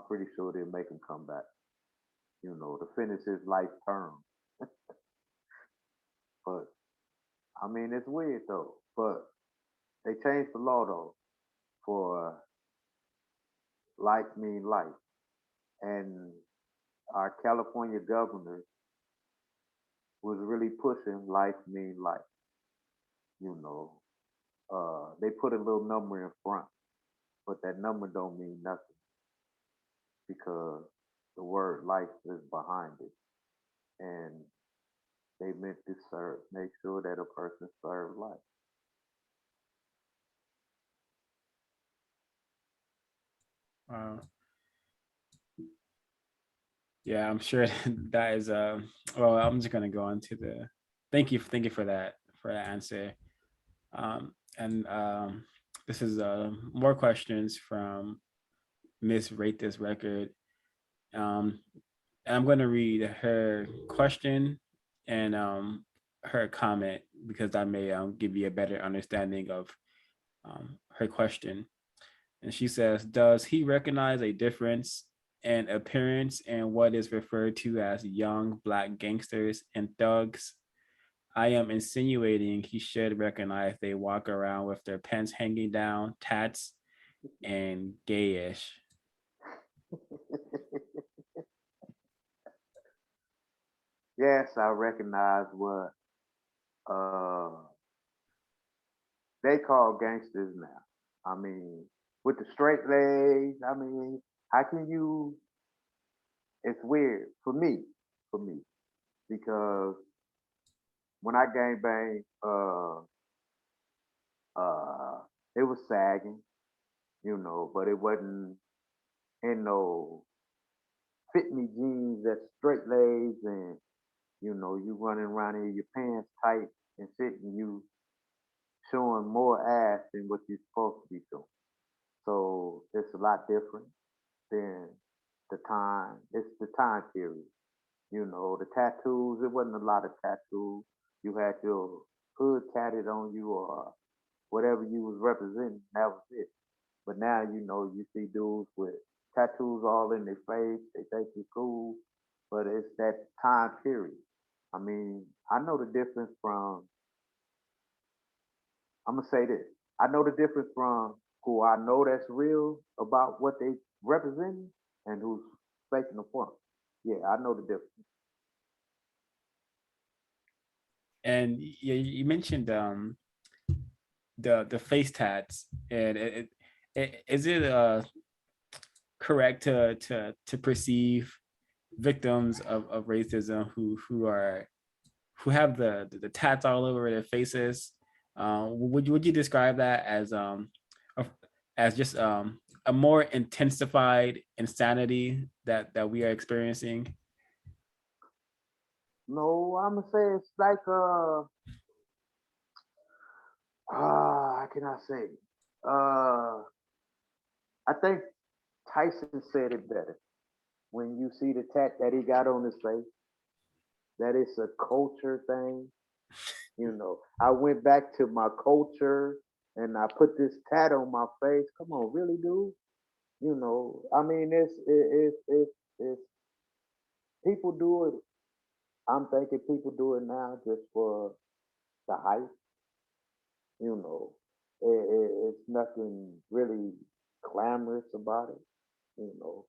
Speaker 3: pretty sure they'll make him come back. You know, to finish his life term. But I mean, it's weird though. But they changed the law though for life mean life, and our California governor was really pushing life mean life. You know, they put a little number in front, but that number don't mean nothing because the word life is behind it, and they meant to serve, make sure that a person served life.
Speaker 1: Uh, yeah, I'm sure that is well, I'm just gonna go on to the thank you for that answer. And this is more questions from Miss Rate This Record. Um, and I'm gonna read her question and her comment, because that may give you a better understanding of her question. And she says, does he recognize a difference in appearance and what is referred to as young Black gangsters and thugs? I am insinuating he should recognize they walk around with their pants hanging down, tats, and gayish.
Speaker 3: Yes, I recognize what uh, they call gangsters now. I mean, with the straight legs, I mean, how can you? It's weird for me, because when I gang bang, It was sagging, but it wasn't in no fit me jeans that's straight legs and you running around in your pants tight and sitting you showing more ass than what you're supposed to be doing. So it's a lot different than the time. It's the time period. The tattoos, it wasn't a lot of tattoos. You had your hood tatted on you or whatever you was representing, that was it. But now, you see dudes with tattoos all in their face. They think it's cool, but it's that time period. I mean, I know the difference from, I'm going to say this. I know the difference from who I know that's real about what they representing and who's faking the front. Yeah, I know the difference.
Speaker 1: And you mentioned the face tats, and is it correct to perceive victims of racism who have the tats all over their faces? Would you describe that as just a more intensified insanity that we are experiencing?
Speaker 3: No, I'm gonna say it's like how can I say? I think Tyson said it better. When you see the tat that he got on his face, that it's a culture thing. I went back to my culture and I put this tat on my face. Come on, really, dude? I mean, it's people do it. I'm thinking people do it now just for the hype. You know, it's nothing really glamorous about it. You know,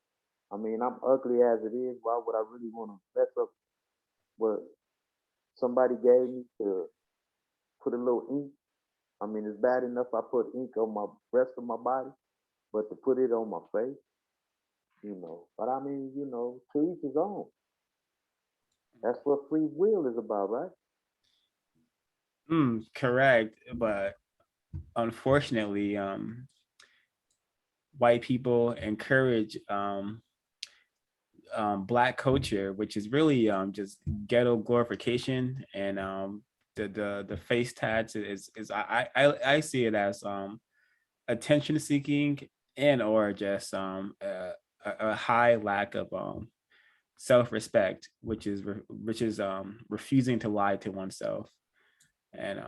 Speaker 3: I mean, I'm ugly as it is. Why would I really want to mess up what somebody gave me to put a little ink? I mean, it's bad enough I put ink on my rest of my body, but to put it on my face, But I mean, to each his own. That's what free will is about, right?
Speaker 1: Correct, but unfortunately, white people encourage Black culture, which is really just ghetto glorification, and the face tats is I see it as attention seeking and or just a high lack of self-respect, which is refusing to lie to oneself. And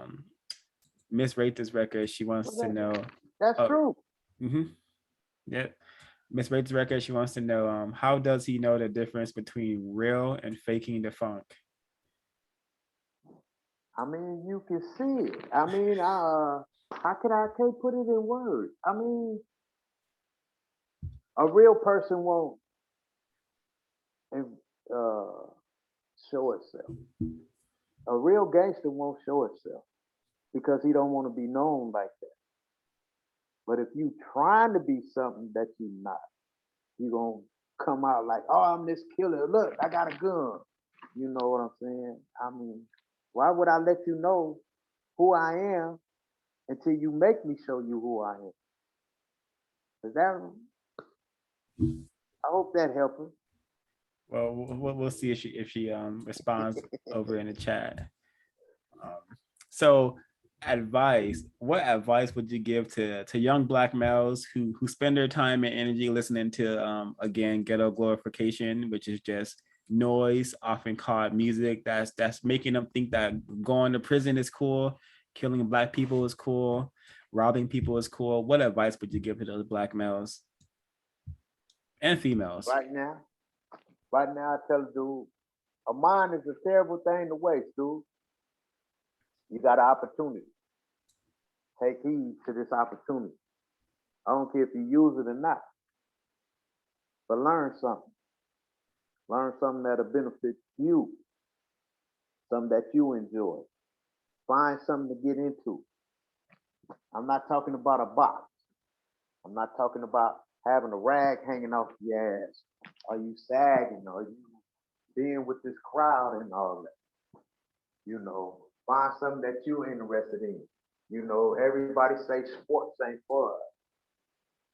Speaker 1: Miss Rate This Record, she wants to know.
Speaker 3: That's true.
Speaker 1: Yeah. Miss Rates Record, she wants to know how does he know the difference between real and faking the funk?
Speaker 3: I mean, you can see it. I mean, I can't put it in words. I mean, a real person won't uh, show itself. A real gangster won't show itself because he don't want to be known like that. But if you trying to be something that you're not, you gonna come out like, oh, I'm this killer. Look, I got a gun. You know what I'm saying? I mean, why would I let you know who I am until you make me show you who I am? Is that? I hope that helps her.
Speaker 1: Well, we'll see if she responds over in the chat. So what advice would you give to young Black males who spend their time and energy listening to again ghetto glorification, which is just noise, often called music that's making them think that going to prison is cool, killing Black people is cool, robbing people is cool? What advice would you give to those Black males and females?
Speaker 3: Right now, I tell a dude, a mind is a terrible thing to waste, dude. You got an opportunity. Take heed to this opportunity. I don't care if you use it or not, but learn something. Learn something that'll benefit you, something that you enjoy. Find something to get into. I'm not talking about a box. I'm not talking about having a rag hanging off your ass. Are you sagging? Are you being with this crowd and all that? Find something that you're interested in. You know, everybody say sports ain't for us.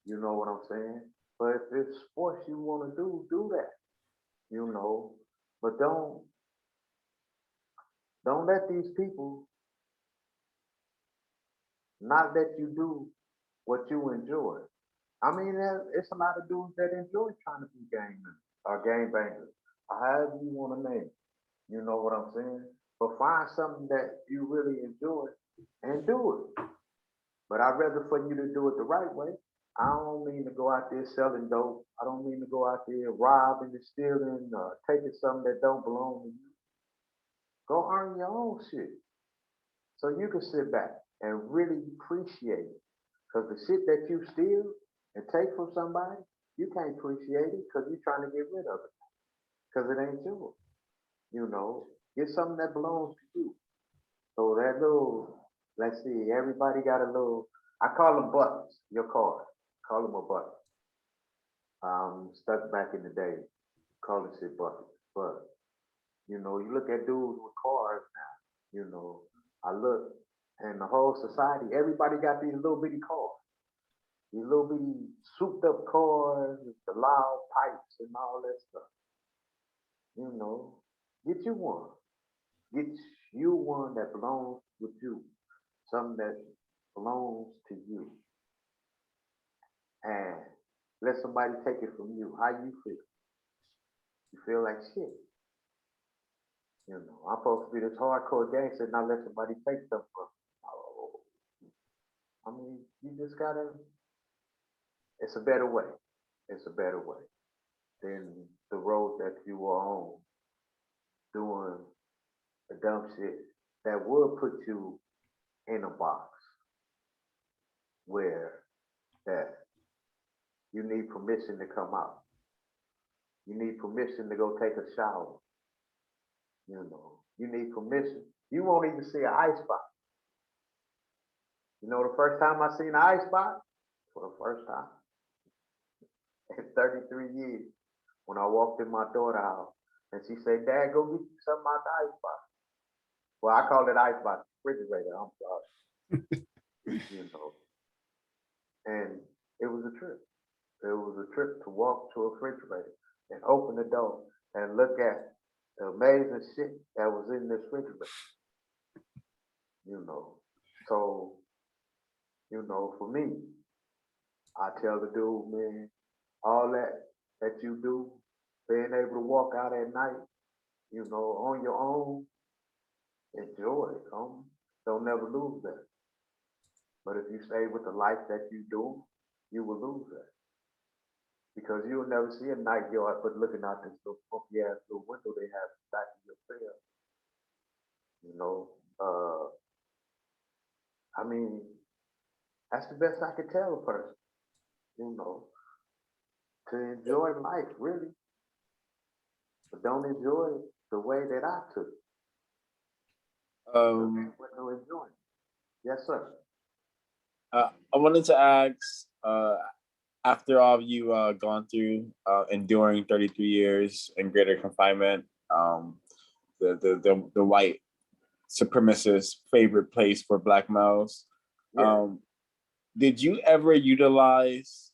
Speaker 3: You know what I'm saying? But if it's sports you want to do that. You know, but don't let these people not let you do what you enjoy. I mean, it's a lot of dudes that enjoy trying to be gamers or game bangers, or however you want to name it. You know what I'm saying? But find something that you really enjoy and do it. But I'd rather for you to do it the right way. I don't mean to go out there selling dope. I don't mean to go out there robbing and stealing, taking something that don't belong to you. Go earn your own shit. So you can sit back and really appreciate it. Because the shit that you steal and take from somebody, you can't appreciate it because you're trying to get rid of it. Because it ain't yours. You know, get something that belongs to you. So that little, let's see, everybody got a little, I call them buttons, your card. Call them a button. Stuck back in the day, calling shit buttons. But, you know, you look at dudes with cars now, you know, I look, and the whole society, everybody got these little bitty cars. These little bitty souped up cars with the loud pipes and all that stuff. You know, get you one. Get you one that belongs with you. Something that belongs to you. And let somebody take it from you. How you feel? You feel like shit. You know, I'm supposed to be this hardcore gangster, not let somebody take something from me. Oh, I mean, you just gotta, it's a better way. It's a better way than the road that you were on doing the dumb shit that would put you in a box where that you need permission to come out. You need permission to go take a shower. You know, you need permission. You won't even see an ice box. You know, the first time I seen an ice box, for the first time in 33 years, when I walked in my daughter's house, and she said, "Dad, go get you something out the ice box." Well, I call it ice box refrigerator. I'm sorry. You know, and it was a trip. It was a trip to walk to a refrigerator and open the door and look at the amazing shit that was in this refrigerator. You know, so, you know, for me, I tell the dude, man, all that you do, being able to walk out at night, you know, on your own, enjoy it. Don't never lose that. But if you stay with the life that you do, you will lose that. Because you'll never see a night yard but looking out this little funky ass little window they have back in your cell. You know, I mean, that's the best I could tell a person, you know, to enjoy life, really. But don't enjoy it the way that I took it. With no enjoyment. Yes, sir.
Speaker 6: I wanted to ask, after all you gone through, enduring 33 years in greater confinement, the white supremacist favorite place for Black males,
Speaker 3: Yeah.
Speaker 6: did you ever utilize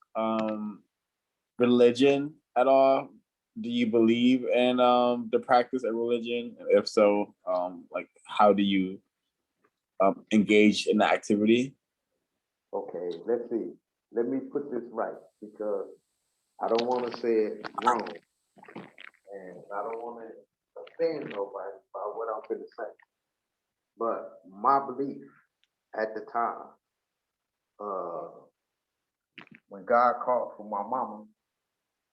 Speaker 6: religion at all? Do you believe in the practice of religion? If so, like how do you engage in the activity?
Speaker 3: Okay, let's see. Let me put this right because I don't want to say it wrong. And I don't want to offend nobody by what I'm going to say. But my belief at the time, when God called for my mama,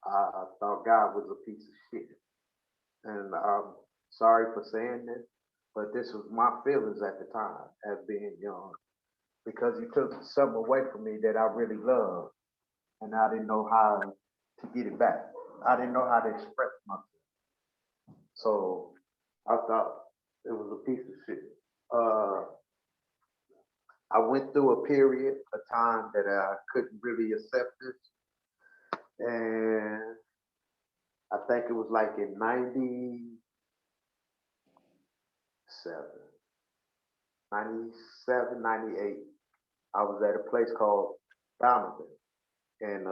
Speaker 3: I thought God was a piece of shit. And I'm sorry for saying this, but this was my feelings at the time as being young. Because he took something away from me that I really loved. And I didn't know how to get it back. I didn't know how to express myself. So I thought it was a piece of shit. I went through a period, a time that I couldn't really accept this. And I think it was like in 97. 97, 98. I was at a place called Donovan, and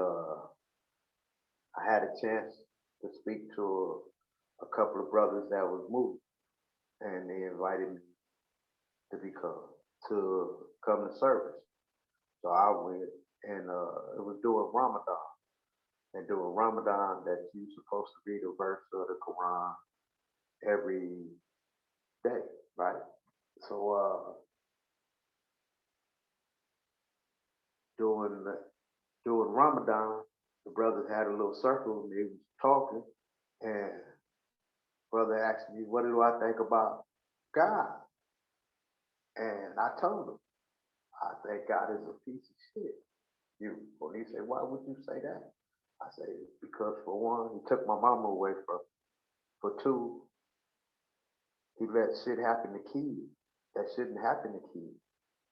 Speaker 3: I had a chance to speak to a couple of brothers that was moving, and they invited me to come to service. So I went, and it was during Ramadan. And during Ramadan, that you're supposed to read a verse of the Quran every day, right? So during Ramadan, the brothers had a little circle and they was talking, and brother asked me, "What do I think about God?" And I told him, "I think God is a piece of shit." He said, "Why would you say that?" I say, "Because for one, he took my mama away from me. For two, he let shit happen to kids that shouldn't happen to kids.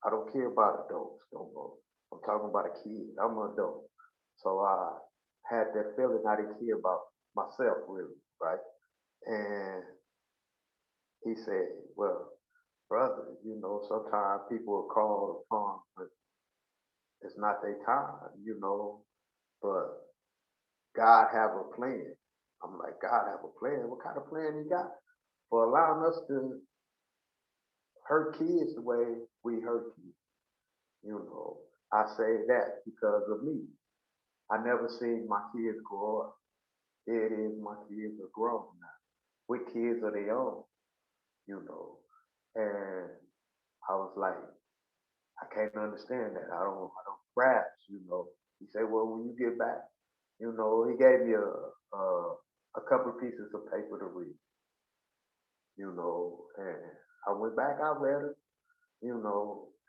Speaker 3: I don't care about adults no more. I'm talking about a kid. I'm an adult." So I had that feeling I didn't care about myself really, right? And he said, "Well, brother, sometimes people are called upon, but it's not their time, but God have a plan." I'm like, "God have a plan? What kind of plan he got for allowing us to hurt kids the way we hurt kids?" I say that because of me. I never seen my kids grow up. Here it is, my kids are grown now. With kids of their own, you know. And I was like, I can't understand that. I don't grasp. He said, "Well, when you get back, he gave me a couple of pieces of paper to read, and I went back, I read it, and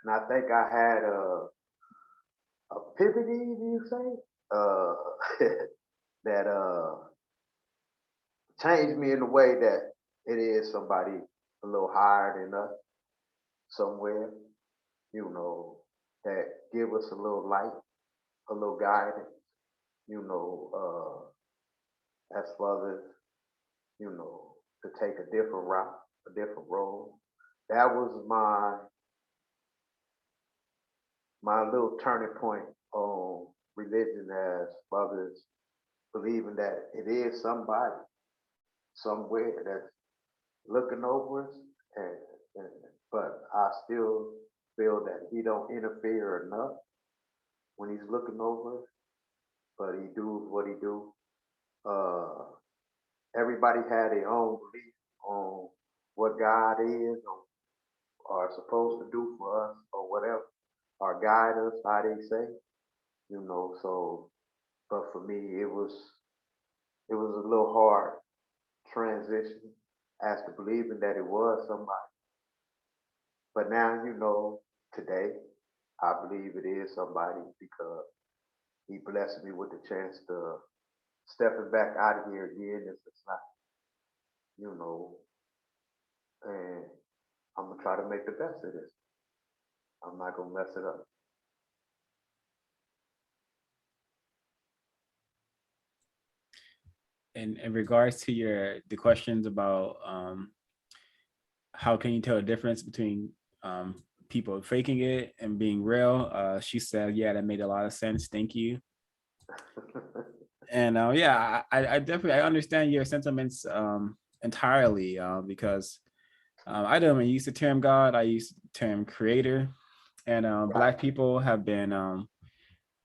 Speaker 3: I think I had a epiphany, do you say? Uh, that changed me in a way that it is somebody a little higher than us somewhere, you know, that give us a little light, a little guidance, you know, as brothers, to take a different route, a different road. That was my little turning point on religion, as brothers believing that it is somebody somewhere that's looking over us, and, and but I still feel that he don't interfere enough when he's looking over us, but he do what he do. Uh, Everybody had their own belief on what God is or supposed to do for us or whatever, or guide us, how they say. So, but for me, it was a little hard transition as to believing that it was somebody. But now, today, I believe it is somebody because he blessed me with the chance to stepping back out of here again in society, and I'm gonna try to make the best of this. I'm not gonna mess it up.
Speaker 1: In regards to the questions about how can you tell the difference between people faking it and being real, she said, yeah, that made a lot of sense. Thank you. And yeah, I definitely understand your sentiments entirely, because I don't even use the term God. I use the term creator, and Black people have been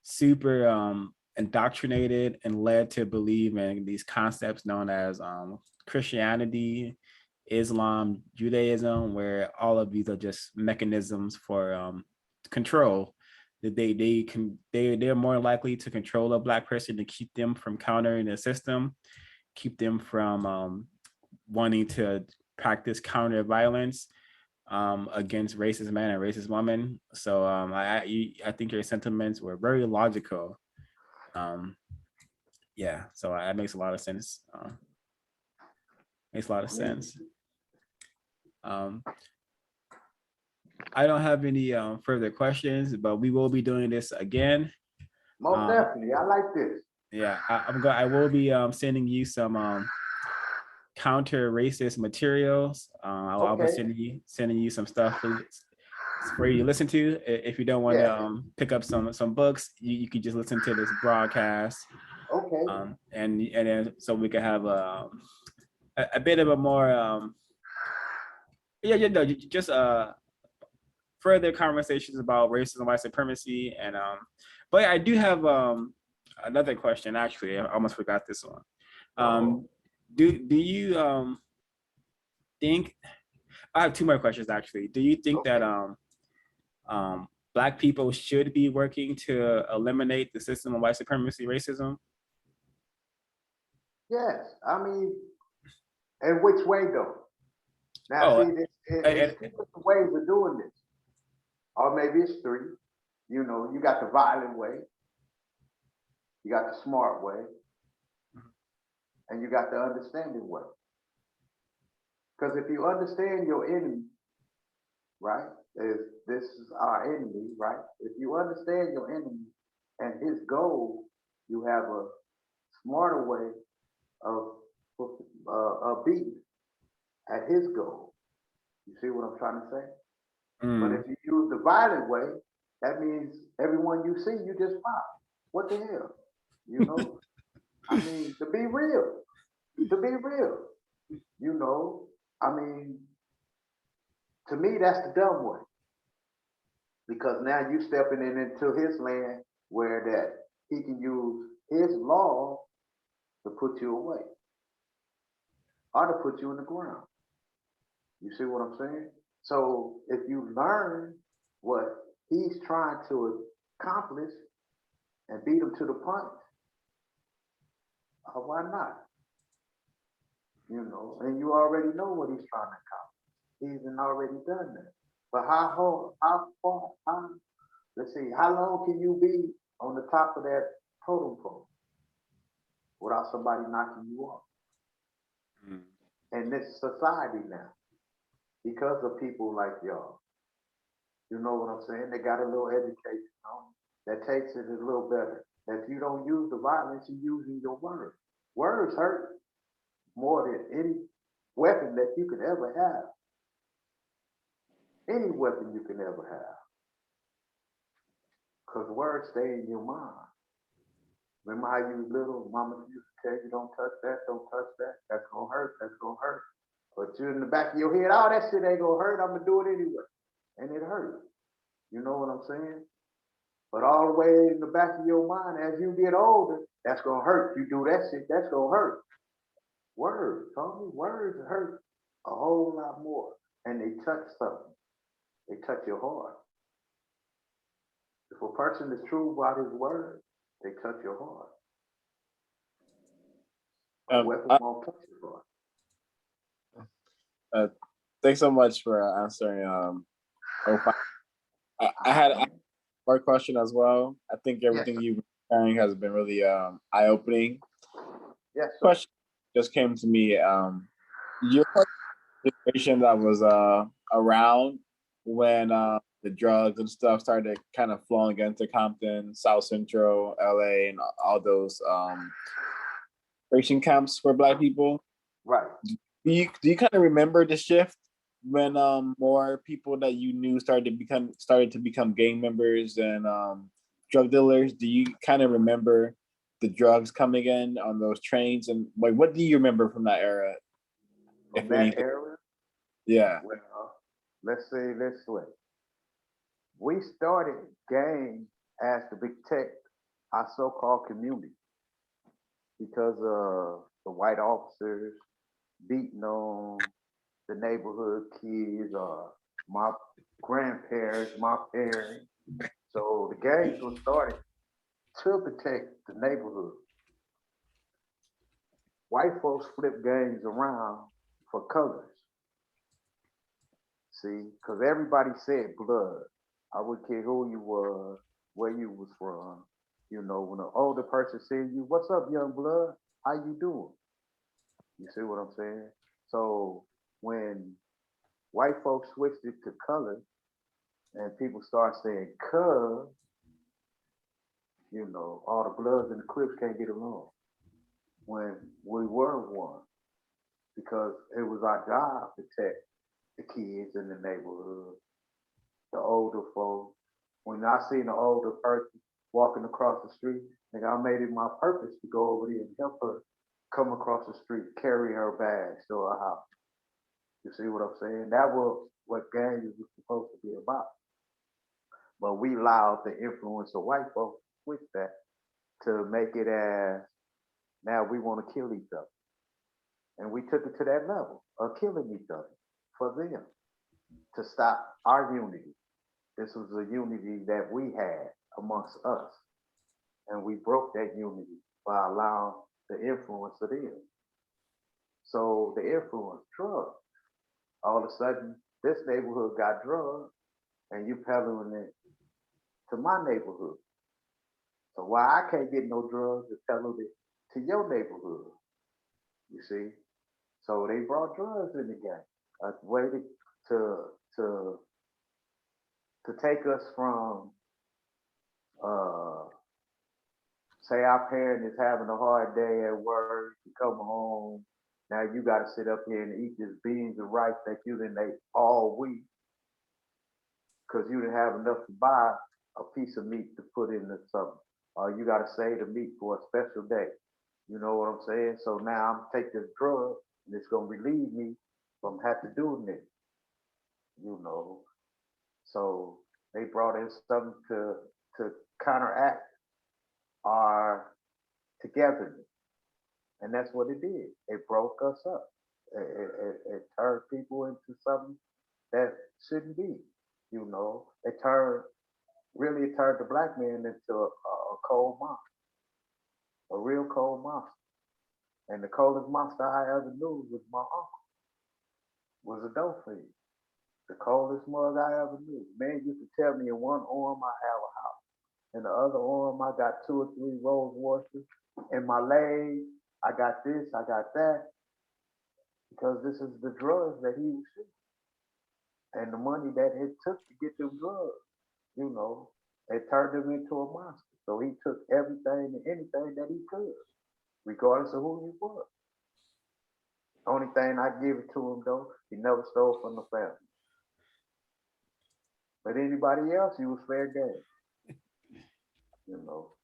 Speaker 1: super indoctrinated and led to believe in these concepts known as Christianity, Islam, Judaism, where all of these are just mechanisms for control. That they're more likely to control a Black person to keep them from countering the system, keep them from wanting to practice counter violence against racist men and racist women. So I think your sentiments were very logical. Yeah, so that makes a lot of sense. Makes a lot of sense. I don't have any further questions, but we will be doing this again.
Speaker 3: Most definitely, I like this.
Speaker 1: Yeah, I will be sending you some counter-racist materials. I'll be sending you some stuff for you to listen to. If you don't want to
Speaker 3: Yeah.
Speaker 1: pick up some books, you could just listen to this broadcast.
Speaker 3: Okay.
Speaker 1: And then so we can have a bit of a more just further conversations about racism, white supremacy, and but I do have another question. Actually, I almost forgot this one. Do you think, I have two more questions actually. Do you think that Black people should be working to eliminate the system of white supremacy racism?
Speaker 3: Yes. I mean, in which way though? Now,
Speaker 1: Oh,
Speaker 3: see, it's two different ways of doing this, or maybe it's three. You know, you got the violent way, you got the smart way, and you got the understanding way. Because if you understand your enemy, right? This is our enemy, right? If you understand your enemy and his goal, you have a smarter way of beating at his goal. You see what I'm trying to say? But if you use the violent way, that means everyone you see, you just pop. What the hell? You know? I mean, to be real, you know, I mean, to me, that's the dumb way. Because now you stepping into his land where that he can use his law to put you away or to put you in the ground. You see what I'm saying? So if you learn what he's trying to accomplish and beat him to the punch, why not? You know, and you already know what he's trying to accomplish. He's already done that. But how far, let's see, how long can you be on the top of that totem pole without somebody knocking you off? In this society now, because of people like y'all, you know what I'm saying? They got a little education on that takes it a little better. That if you don't use the violence, you're using your words. Words hurt more than any weapon that you could ever have. Any weapon you can ever have. Because words stay in your mind. Remember how you was little, mama used to tell you, don't touch that, that's gonna hurt, that's gonna hurt. But you're in the back of your head, oh, that shit ain't gonna hurt, I'm gonna do it anyway. And it hurt. You know what I'm saying? But all the way in the back of your mind, as you get older, that's gonna hurt. You do that shit, that's gonna hurt. Words, homie, words hurt a whole lot more. And they touch something. They touch your heart. If a person is true about his word, they touch your heart. A weapon won't touch your heart.
Speaker 6: Thanks so much for answering. I had one question as well. I think everything you've been sharing has been really eye-opening.
Speaker 3: Yes.
Speaker 6: Question just came to me. Your generation that was around when the drugs and stuff started kind of flowing into Compton, South Central, LA, and all those concentration camps for Black people.
Speaker 3: Right.
Speaker 6: Do you kind of remember the shift when more people that you knew started to become gang members and drug dealers? Do you kind of remember the drugs coming in on those trains? And like, what do you remember from that era?
Speaker 3: From that era?
Speaker 6: Yeah.
Speaker 3: Well, let's say this way. We started gang as to protect our so-called community because of the white officers beating on the neighborhood kids or my grandparents, my parents. So the gangs were started to protect the neighborhood. White folks flipped gangs around for colors. See, because everybody said blood. I wouldn't care who you were, where you was from. You know, when an older person said you, what's up, young blood? How you doing? You see what I'm saying? So when white folks switched it to color and people start saying cuz, you know, all the Bloods and the Crips can't get along when we were one because it was our job to protect the kids in the neighborhood the older folks. When I seen an older person walking across the street, nigga, I made it my purpose to go over there and help her come across the street, carry her bags to her house. You see what I'm saying? That was what gangs was supposed to be about. But we allowed the influence of white folks with that to make it as now we want to kill each other. And we took it to that level of killing each other for them to stop our unity. This was a unity that we had amongst us. And we broke that unity by allowing the influence of them. So the influence, drugs. All of a sudden, this neighborhood got drugs, and you peddling it to my neighborhood. So why I can't get no drugs to peddle it to your neighborhood? You see? So they brought drugs in the game, a way to take us from say our parent is having a hard day at work, you come home, now you got to sit up here and eat this beans and rice that you didn't ate all week because you didn't have enough to buy a piece of meat to put into something. Or you got to save the meat for a special day. You know what I'm saying? So now I'm take this drug and it's gonna relieve me from have to do this. You know. So they brought in something to counteract our togetherness. And that's what it did. It broke us up. It turned people into something that shouldn't be. You know, it turned the black man into a cold monster, a real cold monster. And the coldest monster I ever knew was my uncle, was a dope fiend. The coldest mug I ever knew. Man used to tell me in one arm I have a house. In the other arm I got 2 or 3 rose washers. In my leg, I got this, I got that. Because this is the drugs that he was shooting. And the money that it took to get them drugs, you know, it turned him into a monster. So he took everything and anything that he could, regardless of who he was. Only thing I give it to him though, he never stole from the family. But anybody else, he was fair game. You know.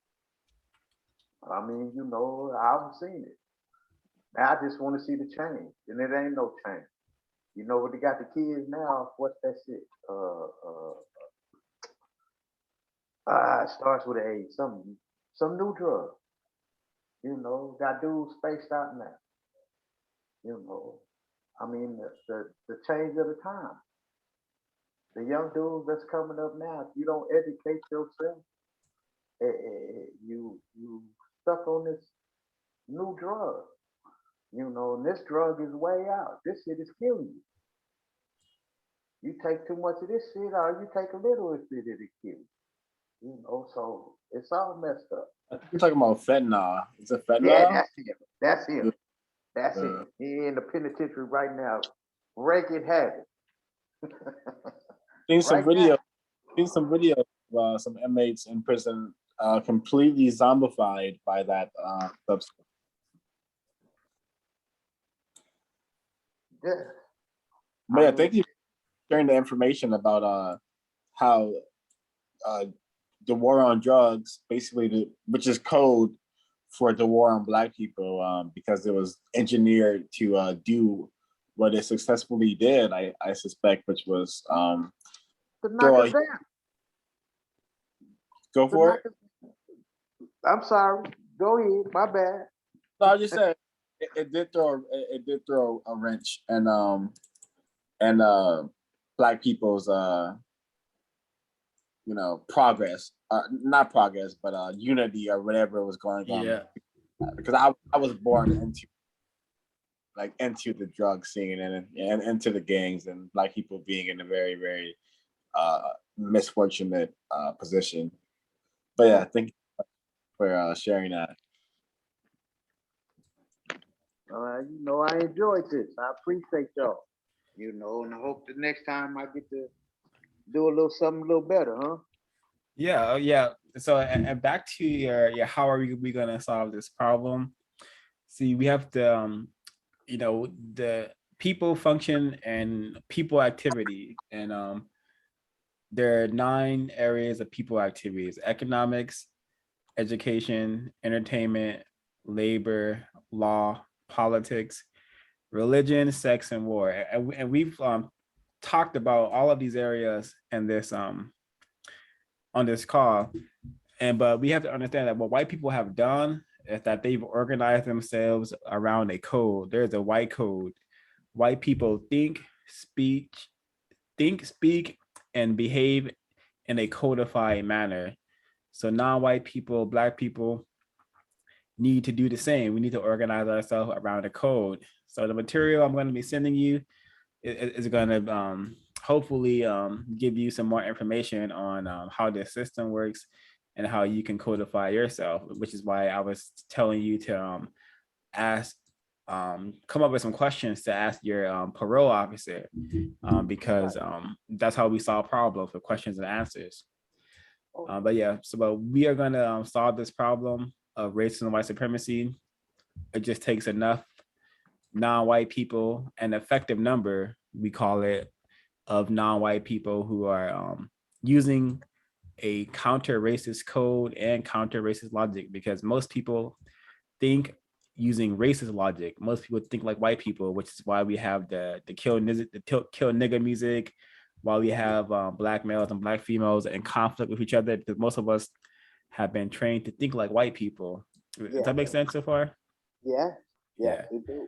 Speaker 3: I mean, you know, I've seen it. Now I just want to see the change. And it ain't no change. You know what they got the kids now? What's that shit? It starts with an A. Some new drug. You know, got dudes spaced out now. You know, I mean the change of the time. The young dudes that's coming up now, if you don't educate yourself, you stuck on this new drug. You know, and this drug is way out. This shit is killing you. You take too much of this shit, or you take a little of it, it'll kill you. You know, so it's all messed up.
Speaker 6: I think you're talking about fentanyl. Is it fentanyl?
Speaker 3: Yeah, that's him. That's him. That's it. He in the penitentiary right now, wreaking havoc.
Speaker 6: Seen some
Speaker 3: Right
Speaker 6: video.
Speaker 3: now.
Speaker 6: Seen some video of some inmates in prison completely zombified by that substance.
Speaker 3: Yeah.
Speaker 6: But yeah, thank you for sharing the information about how the war on drugs, basically, which is code for the war on Black people, because it was engineered to do what it successfully did, I suspect, which was
Speaker 3: to knock us down.
Speaker 6: Go for it.
Speaker 3: I'm sorry. Go ahead. My bad.
Speaker 6: No, I just said it did throw a wrench and Black people's progress, not progress, but unity or whatever was going on.
Speaker 1: Yeah.
Speaker 6: Because I was born into the drug scene and into the gangs, and Black people being in a very, very misfortunate position. But yeah, thank you for sharing that.
Speaker 3: You know, I enjoyed this. I appreciate y'all. You know, and I hope the next time I get to do a little something a little better, huh?
Speaker 1: Yeah, yeah. So and back to your how are we gonna solve this problem? See, we have the the people function and people activity, and there are 9 areas of people activities: economics, education, entertainment, labor, law, politics, religion, sex, and war. And we've talked about all of these areas in this on this call. But we have to understand that what white people have done is that they've organized themselves around a code. There's a white code. White people think, speak, and behave in a codified manner. So non-white people, Black people need to do the same. We need to organize ourselves around a code. So the material I'm going to be sending you is going to hopefully give you some more information on how this system works and how you can codify yourself, which is why I was telling you to ask, come up with some questions to ask your parole officer, because that's how we solve problems with questions and answers. But yeah, so we are going to solve this problem of racism and white supremacy. It just takes enough non-white people, an effective number, we call it, of non-white people who are using a counter-racist code and counter-racist logic, because most people think using racist logic. Most people think like white people, which is why we have the kill nigga music, why we have Black males and Black females in conflict with each other, because most of us have been trained to think like white people. Does that make sense so far?
Speaker 3: Yeah,
Speaker 1: Yeah.
Speaker 3: it do.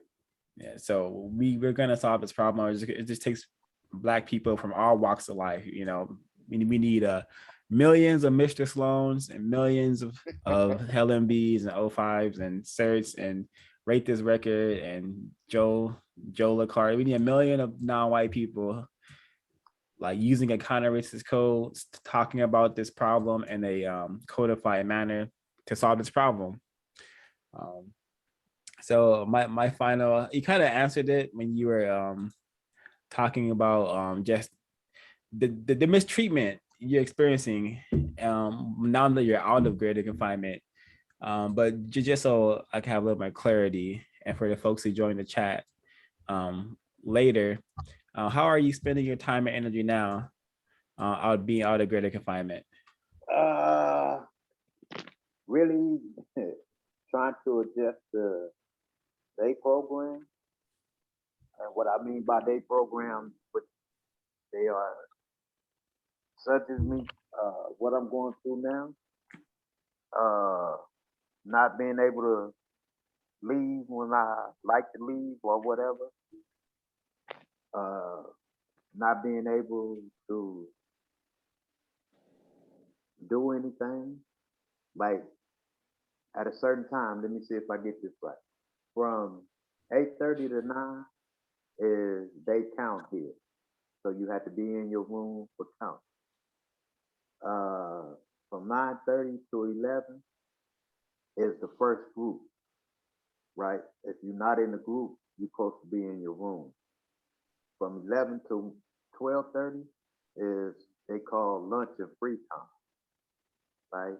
Speaker 1: Yeah, so we're gonna solve this problem. It just takes Black people from all walks of life. You know, we need millions of Mr. Sloans and millions of LMBs and O5s and certs and Rate This Record and Joe LaCard. We need a million of non-white people like using a counter-racist code, talking about this problem in a codified manner to solve this problem. So my final, you kind of answered it when you were talking about just the mistreatment you're experiencing now that you're out of greater confinement. But just so I can have a little more clarity, and for the folks who join the chat later, how are you spending your time and energy now being out of greater confinement?
Speaker 3: Really trying to adjust the day program. And what I mean by day program, but they are such as me, what I'm going through now, not being able to leave when I like to leave or whatever, not being able to do anything. Like at a certain time, let me see if I get this right. From 8:30 to 9 is they count here. So you have to be in your room for count. From 9:30 to 11 is the first group, right? If you're not in the group, you're supposed to be in your room. From 11 to 12:30 is they call lunch and free time, right?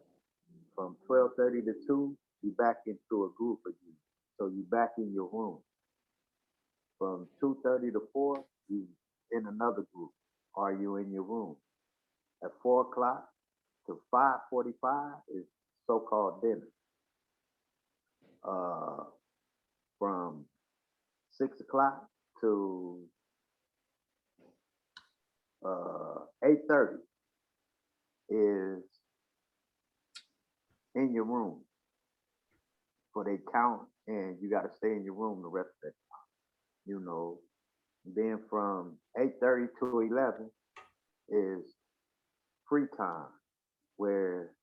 Speaker 3: From 12:30 to 2, you back into a group again. So you back in your room. From 2:30 to 4, you in another group. Are you in your room? At 4 o'clock to 5:45 is so-called dinner. From 6 o'clock to 8:30 is in your room. For they count, and you got to stay in your room the rest of the time. You know, then from 8:30 to 11 is free time, where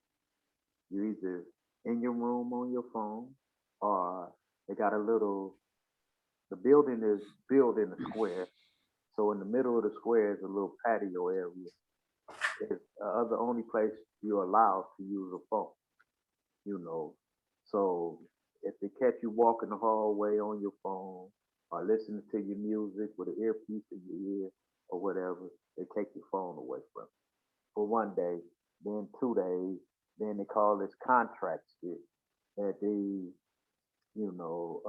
Speaker 3: you either in your room on your phone, or they got the building is built in a square. So in the middle of the square is a little patio area. It's the only place you're allowed to use a phone, you know. So if they catch you walking the hallway on your phone or listening to your music with an earpiece in your ear or whatever, they take your phone away from you for 1 day, then 2 days, then they call this contract shit that they, you know,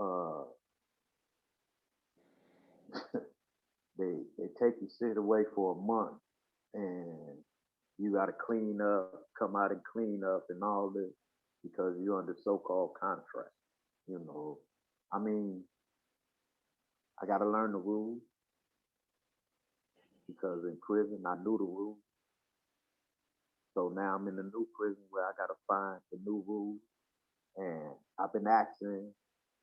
Speaker 3: they take your shit away for a month, and you got to clean up, come out and clean up and all this because you're under so-called contract. You know, I mean, I got to learn the rules because in prison I knew the rules. So now I'm in a new prison where I got to find the new rules. And I've been asking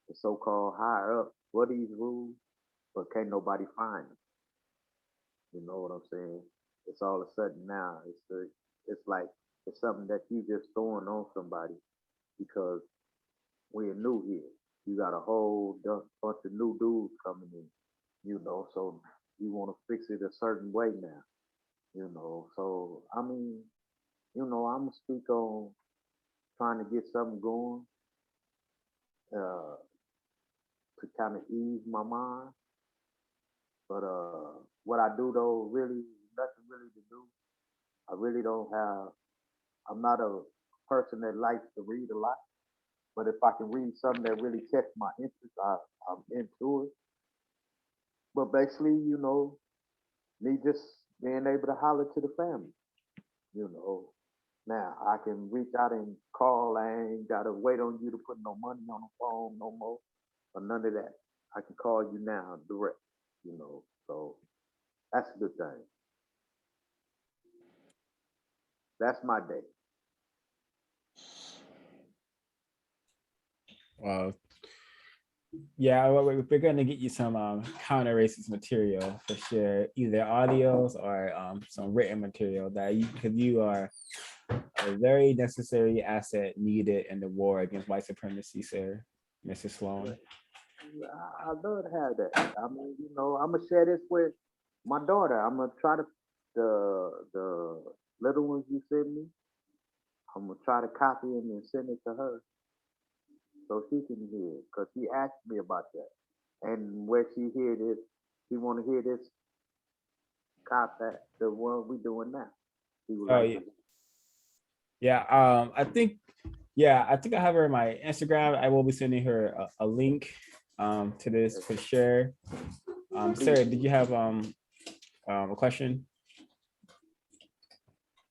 Speaker 3: the so-called higher up for these rules, but can't nobody find them. You know what I'm saying? It's all of a sudden now. It's like it's something that you just throwing on somebody because we're new here. You got a whole bunch of new dudes coming in, you know, so you want to fix it a certain way now, you know. So I mean, you know, I'm gonna speak on trying to get something going to kind of ease my mind. But what I do though, really nothing really to do. I really don't have. I'm not a person that likes to read a lot. But if I can read something that really catch my interest, I'm into it. But basically, you know, me just being able to holler to the family, you know. Now I can reach out and call. I ain't gotta wait on you to put no money on the phone no more or none of that. I can call you now direct, you know. So that's a good thing. That's my day.
Speaker 1: Well, yeah, we're going to get you some counter-racist material for sure, either audios or some written material that because you are a very necessary asset needed in the war against white supremacy, sir, Mr. Sloan.
Speaker 3: I love to have that. I mean, you know, I'm gonna share this with my daughter. I'm gonna try to the little ones you send me. I'm gonna try to copy them and send it to her so she can hear it because she asked me about that. And where she hear this, she want to hear this copy the one we doing now. She would
Speaker 1: Oh
Speaker 3: like
Speaker 1: yeah,
Speaker 3: to.
Speaker 1: yeah. I think I have her in my Instagram. I will be sending her a link to this for sure. Sir, did you have a question?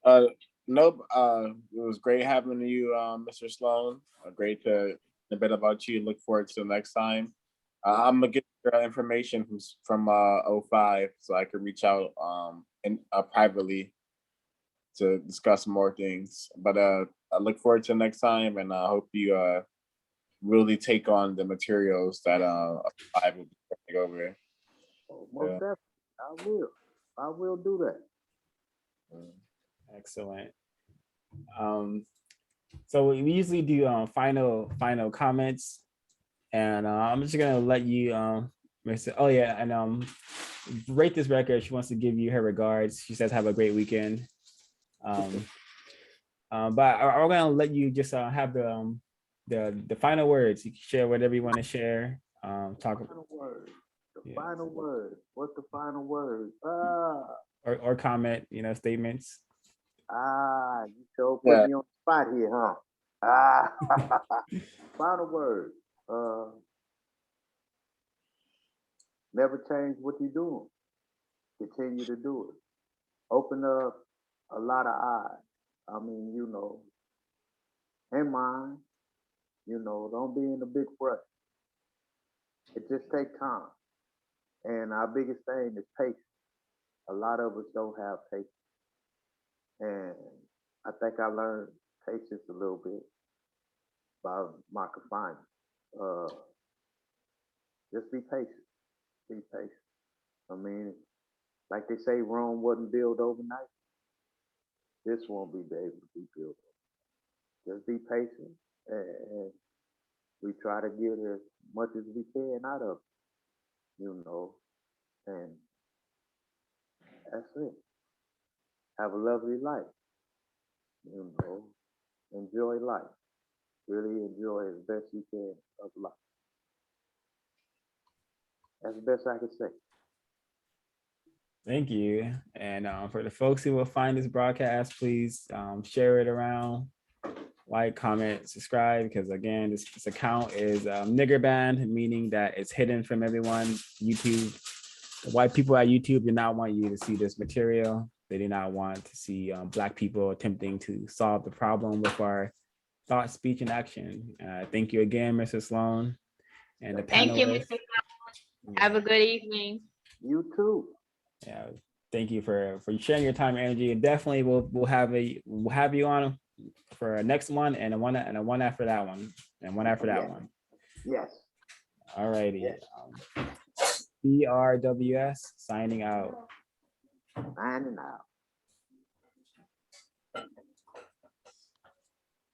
Speaker 6: Nope. It was great having you, Mr. Sloan. Great to a bit about you. Look forward to the next time. I'm gonna get your information from 05 so I can reach out privately to discuss more things. But I look forward to the next time, and I hope you really take on the materials that I will be putting over here.
Speaker 3: Oh, most definitely, I will do that.
Speaker 1: Excellent. So we usually do final comments, and I'm just gonna let you oh yeah, and rate this record. She wants to give you her regards. She says have a great weekend. But I'm gonna let you just have the final words. You can share whatever you want to share. Talk
Speaker 3: Final word. The final word. What's the final word?
Speaker 1: Or comment, statements.
Speaker 3: You sure put me on the spot here, huh? Final word. Never change what you're doing. Continue to do it. Open up a lot of eyes. I mean, and mind. Don't be in a big rush. It just takes time. And our biggest thing is patience. A lot of us don't have patience. And I think I learned patience a little bit by my confinement. Just be patient. Be patient. I mean, like they say, Rome wasn't built overnight. This won't be able to be built. Just be patient, and we try to get as much as we can out of it, and that's it. Have a lovely life, enjoy life. Really enjoy as best you can of life. That's the best I can say.
Speaker 1: Thank you. And for the folks who will find this broadcast, please share it around, like, comment, subscribe, because again, this account is nigger banned, meaning that it's hidden from everyone. YouTube, the white people at YouTube do not want you to see this material. They did not want to see Black people attempting to solve the problem with our thought, speech, and action. Thank you again, Mr. Sloan, and the
Speaker 5: Thank you,
Speaker 1: panelists.
Speaker 5: Have a good evening.
Speaker 3: You too.
Speaker 1: Yeah, thank you for sharing your time and energy, and definitely we'll have you on for a next one and a one after that one and one after that one.
Speaker 3: Yes.
Speaker 1: All righty.
Speaker 3: Yes.
Speaker 1: CRWS signing out.
Speaker 3: Signing out.